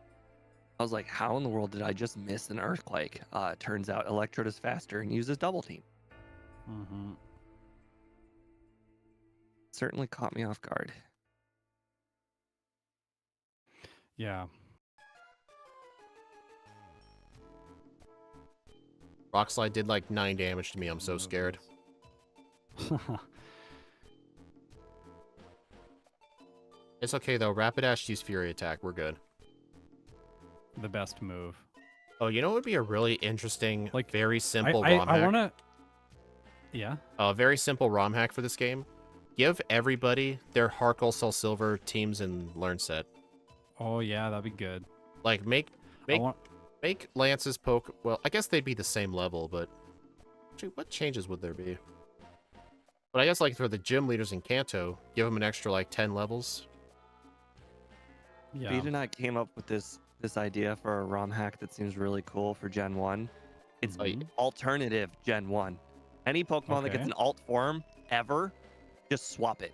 I was like, how in the world did I just miss an earthquake? Turns out Electrode is faster and uses double team. Mm-hmm. Certainly caught me off guard. Yeah. Rock Slide did like 9 damage to me. I'm so scared. It's okay though. Rapid Dash use Fury Attack. We're good. The best move. Oh, you know what would be a really interesting, Like, very simple ROM hack? I want to... Yeah? A very simple ROM hack for this game. Give everybody their Harkle Soul Silver teams and learn set. Oh, yeah, that'd be good. Like, make Lance's poke... Well, I guess they'd be the same level, but... Actually, what changes would there be? But I guess, like, for the gym leaders in Kanto, give them an extra, like, 10 levels. Yeah. Speed and I came up with this idea for a ROM hack that seems really cool for Gen 1. It's alternative Gen 1. Any Pokemon that gets an alt form ever, just swap it.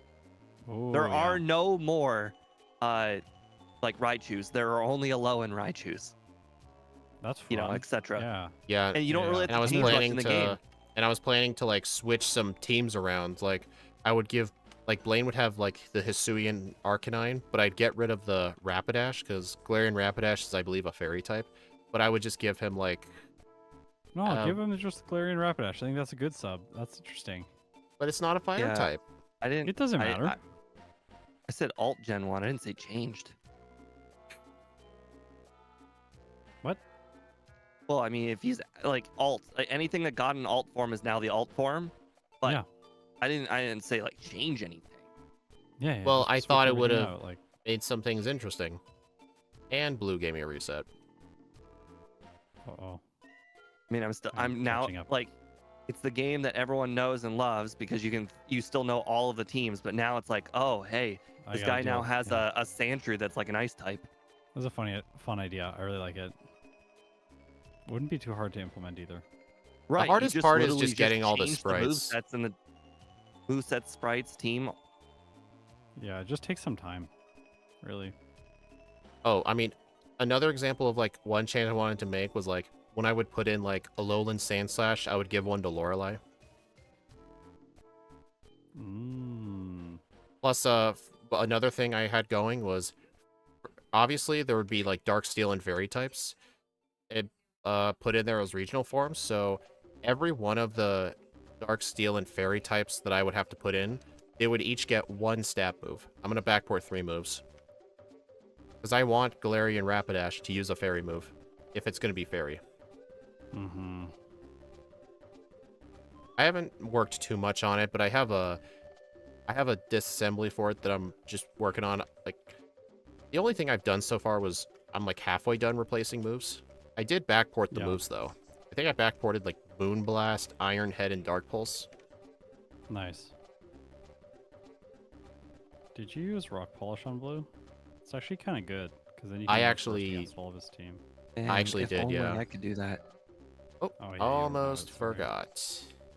Ooh, there are no more like Raichus. There are only Alolan Raichus. That's fun. You know, etc. Yeah. Yeah. And you don't really have to change much in the game. And I was planning to, like, switch some teams around. Like, I would give... Like, Blaine would have, like, the Hisuian Arcanine, but I'd get rid of the Rapidash, because Galarian Rapidash is, I believe, a fairy type. But I would just give him, like... No, give him just Galarian Rapidash. I think that's a good sub. That's interesting. But it's not a fire type. I didn't... It doesn't matter. I said alt Gen 1. I didn't say changed. What? Well, I mean, if he's, like, alt... Like, anything that got an alt form is now the alt form. But... Yeah. I didn't say like change anything. Yeah. Well, I thought it would have made some things interesting. And Blue gave me a reset. Uh-oh. I mean, I'm now like, it's the game that everyone knows and loves because you still know all of the teams, but now it's like, oh, hey, this guy now has a Sandshrew that's like an ice type. It was a fun idea. I really like it. Wouldn't be too hard to implement either. Right. The hardest part is just getting all the sprites. The moveset and the moveset sprites team. Yeah, it just takes some time. Really. Oh, I mean, another example of, like, one change I wanted to make was, like, when I would put in, like, a Alolan Sandslash, I would give one to Lorelei. Plus, another thing I had going was, obviously, there would be, like, Dark Steel and Fairy types. It put in there as regional forms, so every one of the Dark Steel and Fairy types that I would have to put in, they would each get one stat move. I'm going to backport 3 moves. Because I want Galarian Rapidash to use a Fairy move, if it's going to be Fairy. Mm-hmm. I haven't worked too much on it, but I have a disassembly for it that I'm just working on. Like, the only thing I've done so far was I'm, like, halfway done replacing moves. I did backport the moves, though. I think I backported, like, Moonblast, Iron Head, and Dark Pulse. Nice. Did you use Rock Polish on Blue? It's actually kind of good, because then you can against all of his team. Man, I actually did, only yeah. I could do that. Oh, yeah, almost forgot.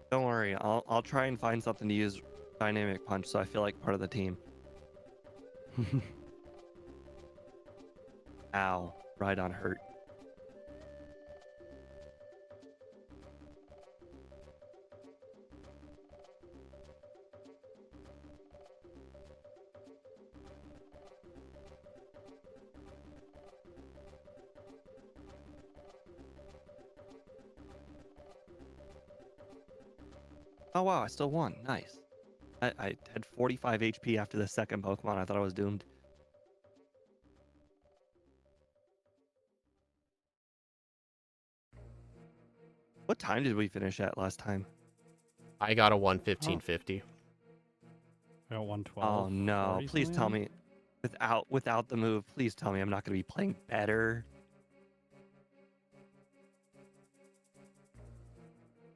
Don't worry, I'll try and find something to use Dynamic Punch so I feel like part of the team. Ow, right on hurt. Oh wow, I still won. Nice. I had 45 HP after the second Pokemon. I thought I was doomed. What time did we finish at last time? I got a 1:15:50. I got 112. Oh no! 40 Please something tell on it? me, without the move, please tell me I'm not going to be playing better.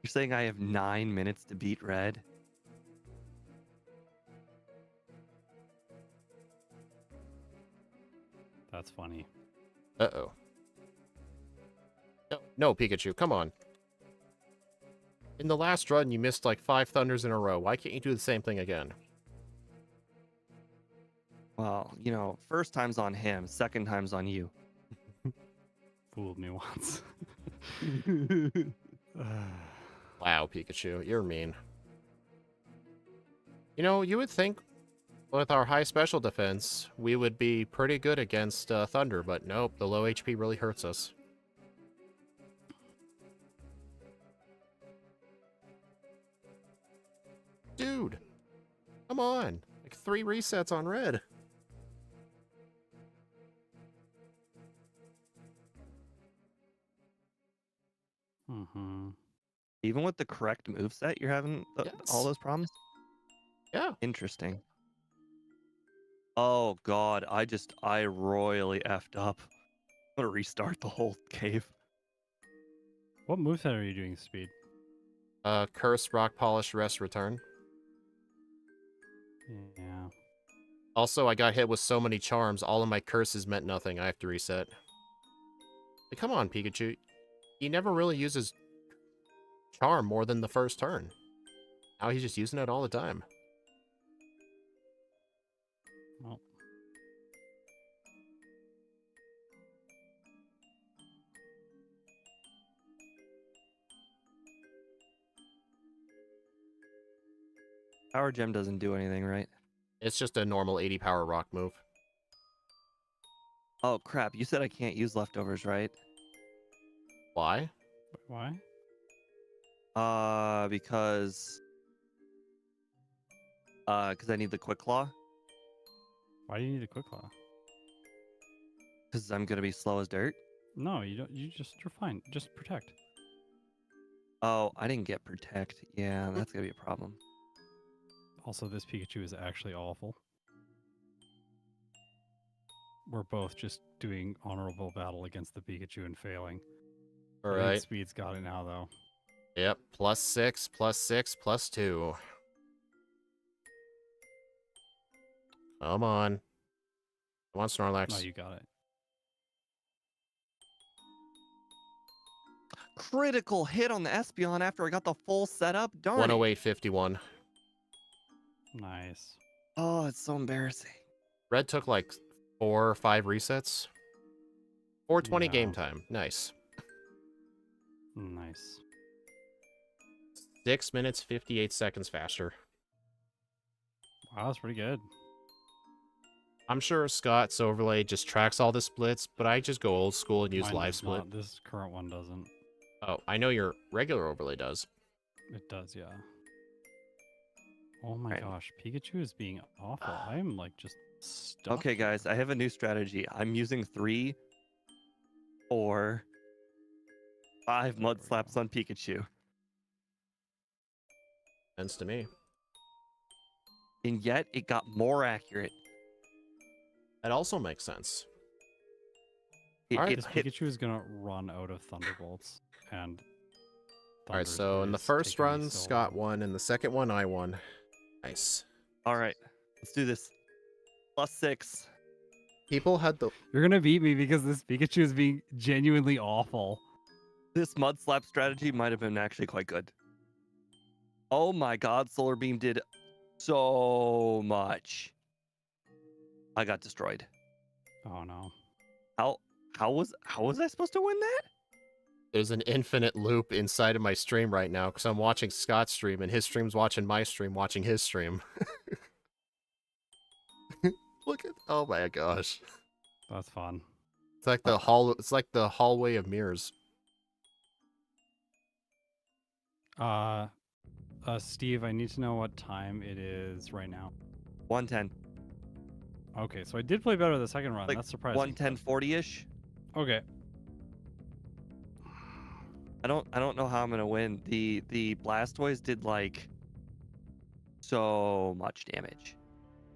You're saying I have 9 minutes to beat red? That's funny. Uh-oh. No, Pikachu, come on. In the last run, you missed like 5 Thunders in a row. Why can't you do the same thing again? Well, you know, first time's on him, second time's on you. Fooled me once. Wow, Pikachu, you're mean. You know, you would think with our high special defense, we would be pretty good against Thunder, but nope, the low HP really hurts us. Dude, come on. Like 3 resets on red. Mm-hmm. Even with the correct moveset, you're having all Yes. those problems? Yeah. Interesting. Oh god, I royally effed up. I'm gonna restart the whole cave. What moveset are you doing, Speed? Curse, Rock Polish, Rest, Return. Yeah. Also, I got hit with so many charms, all of my curses meant nothing. I have to reset. Like, come on, Pikachu. He never really uses charm more than the first turn. Now he's just using it all the time. Well. Power Gem doesn't do anything, right? It's just a normal 80 power rock move. Oh crap, you said I can't use leftovers, right? Why? Why? Because I need the Quick Claw. Why do you need a Quick Claw? Because I'm gonna be slow as dirt. No, you don't. You're fine. Just protect. Oh, I didn't get Protect. Yeah, that's gonna be a problem. Also, this Pikachu is actually awful. We're both just doing honorable battle against the Pikachu and failing. I think Alright. Speed's got it now, though. Yep. +6, +6, +2. Come on. Come on, Snorlax. No, you got it. Critical hit on the Espeon after I got the full setup. Darn it. 108.51. Nice. Oh, it's so embarrassing. Red took like 4 or 5 resets. 420 Yeah. game time. Nice. Nice. 6 minutes, 58 seconds faster. Wow, that's pretty good. I'm sure Scott's overlay just tracks all the splits, but I just go old school and use Mine live does split. not. This current one doesn't. Oh, I know your regular overlay does. It does, yeah. Oh my Right. gosh, Pikachu is being awful. I am like just stuck. Okay, guys, I have a new strategy. I'm using 3, 4, 5 mud slaps on Pikachu. Sense to me. And yet it got more accurate. That also makes sense. It, Alright, it This hit Pikachu is gonna run out of Thunderbolts, and Alright, Thunders so in the is first taking me run, so Scott long. won. In the second one, I won. Nice. All right, let's do this. +6. People had the... You're gonna beat me because this Pikachu is being genuinely awful. This mud slap strategy might have been actually quite good. Oh my god, Solar Beam did so much. I got destroyed. Oh no. How was I supposed to win that? There's an infinite loop inside of my stream right now because I'm watching Scott's stream and his stream's watching my stream watching his stream. Look at... Oh my gosh. That's fun. It's like the hallway of mirrors. Steve, I need to know what time it is right now. 110. Okay, so I did play better the second run. Like That's surprising. 110-40-ish. Okay. I don't know how I'm gonna win. The Blastoise did like so much damage.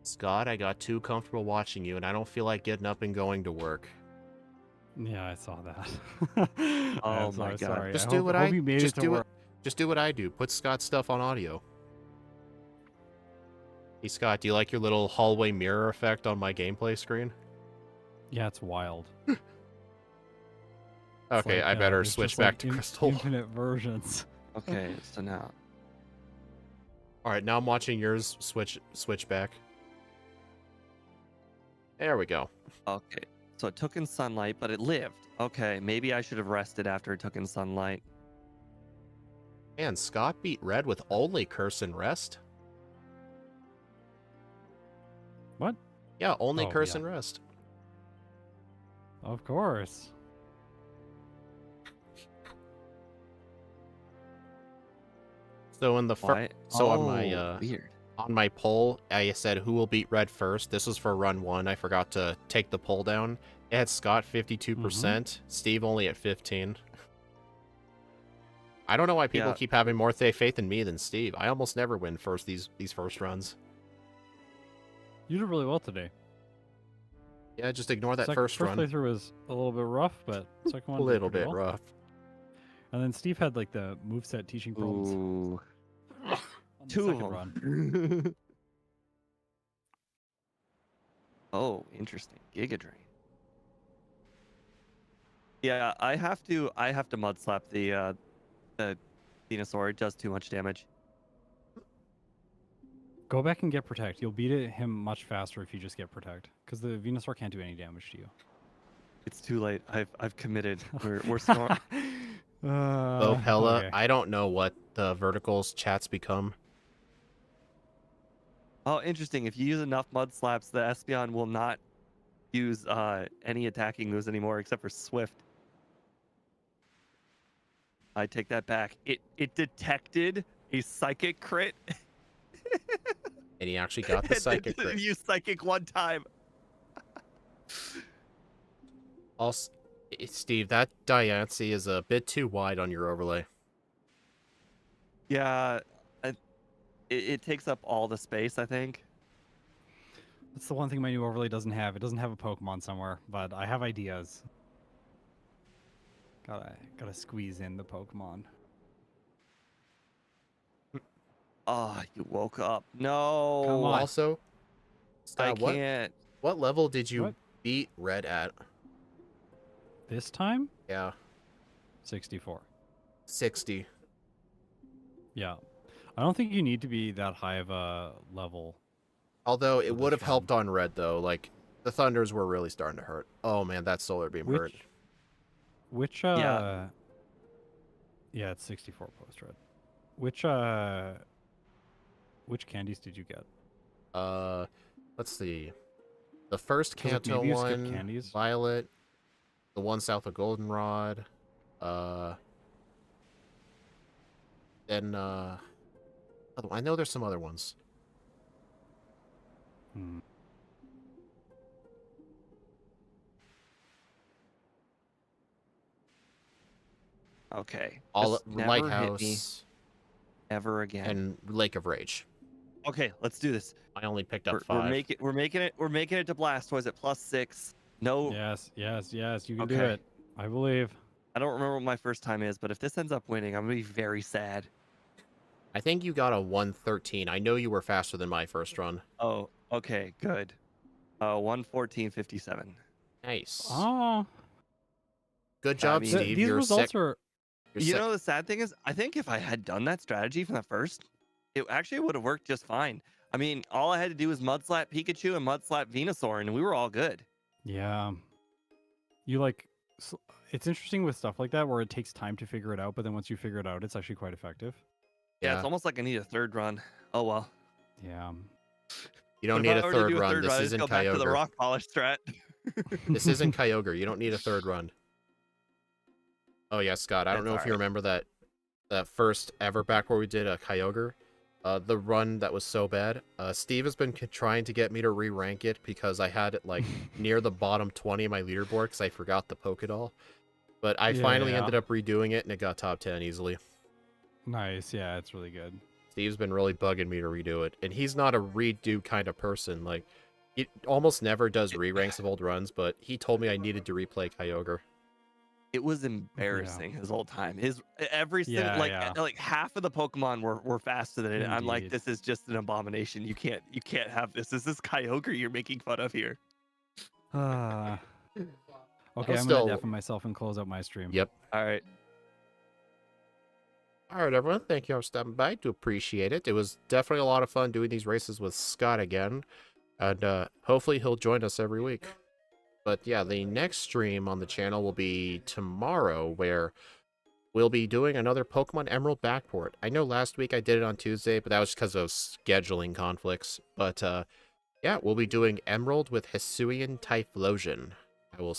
Scott, I got too comfortable watching you, and I don't feel like getting up and going to work. Yeah, I saw that. Oh I'm my so God. sorry. Just I do hope, what hope I you made it to work. Just do what I do. Put Scott's stuff on audio. Hey Scott, do you like your little hallway mirror effect on my gameplay screen? Yeah, it's wild. Okay, Like, I better there's switch just, back like, to Crystal. Infinite versions. Okay, so now. All right, now I'm watching yours switch back. There we go. Okay, so it took in sunlight, but it lived. Okay, maybe I should have rested after it took in sunlight. Man, Scott beat Red with only Curse and Rest? What? Yeah, only Oh, Curse yeah. and Rest. Of course. So in the Why? on Weird. my poll, I said who will beat Red first. This was for run 1. I forgot to take the poll down. It had Scott 52%, Steve only at 15. I don't know why people keep having more faith in me than Steve. I almost never win these first runs. You did really well today. Yeah, just ignore that first run. First playthrough was a little bit rough, but second one A little did pretty bit well. rough. And then Steve had like the moveset teaching problems. Ooh. On the Two of second them. run. Oh, interesting. Giga Drain. Yeah, I have to mud slap the Venusaur. It does too much damage. Go back and get Protect. You'll beat him much faster if you just get Protect. Because the Venusaur can't do any damage to you. It's too late. I've committed. We're smart. Oh, Pella, okay. I don't know what the verticals chats become. Oh, interesting. If you use enough mud slaps, the Espeon will not use any attacking moves anymore except for Swift. I take that back. It detected a psychic crit. And he actually got the psychic and crit. used psychic one time. Also, Steve, that Diancie is a bit too wide on your overlay. Yeah, it takes up all the space, I think. That's the one thing my new overlay doesn't have. It doesn't have a Pokemon somewhere, but I have ideas. Gotta squeeze in the Pokemon. Oh, you woke up. No. Come on. Also, I can't. What level did you beat Red at? This time? Yeah. 64. 60. Yeah. I don't think you need to be that high of a level. Although it would have helped on Red, though. Like, the Thunders were really starting to hurt. Oh, man, that Solar Beam hurt. Yeah, it's 64 post-Red. Which candies did you get? Let's see. The first Kanto one, candies. Violet. The one south of Goldenrod. Then, I know there's some other ones. Okay. All never Lighthouse. Hit me ever again. And Lake of Rage. Okay, let's do this. I only picked up 5. We're making it to Blastoise at +6. No. Yes, you can do it. I believe. I don't remember what my first time is, but if this ends up winning, I'm gonna be very sad. I think you got a 113. I know you were faster than my first run. Oh, okay, good. 114.57. Nice. Oh. Good job, Steve. These results are. You know, the sad thing is, I think if I had done that strategy from the first, it actually would have worked just fine. I mean, all I had to do was mud slap Pikachu and mud slap Venusaur, and we were all good. Yeah. It's interesting with stuff like that where it takes time to figure it out, but then once you figure it out, it's actually quite effective. Yeah, it's almost like I need a third run. Oh well. Yeah. You don't need a third run. This isn't Kyogre. Back to the rock polish strat. This isn't Kyogre. You don't need a third run. Oh yeah, Scott. I don't know if you remember that first ever Backport we did a Kyogre. The run that was so bad. Steve has been trying to get me to re-rank it because I had it like near the bottom 20 of my leaderboard because I forgot the Pokédoll. But I finally ended up redoing it and it got top 10 easily. Nice. Yeah, it's really good. Steve's been really bugging me to redo it, and he's not a redo kind of person. Like, he almost never does re-ranks of old runs, but he told me I needed to replay Kyogre. It was embarrassing his whole time. His every single Yeah. like half of the Pokemon were faster than it. I'm like, Indeed. this is just an abomination. You can't have this. This is Kyogre you're making fun of here. Okay, I'm still... gonna deafen myself and close out my stream. Yep. All right. All right, everyone. Thank you for stopping by. Do appreciate it. It was definitely a lot of fun doing these races with Scott again, and hopefully he'll join us every week. But yeah, the next stream on the channel will be tomorrow, where we'll be doing another Pokemon Emerald Backport. I know last week I did it on Tuesday, but that was because of scheduling conflicts. But yeah, we'll be doing Emerald with Hisuian Typhlosion. I will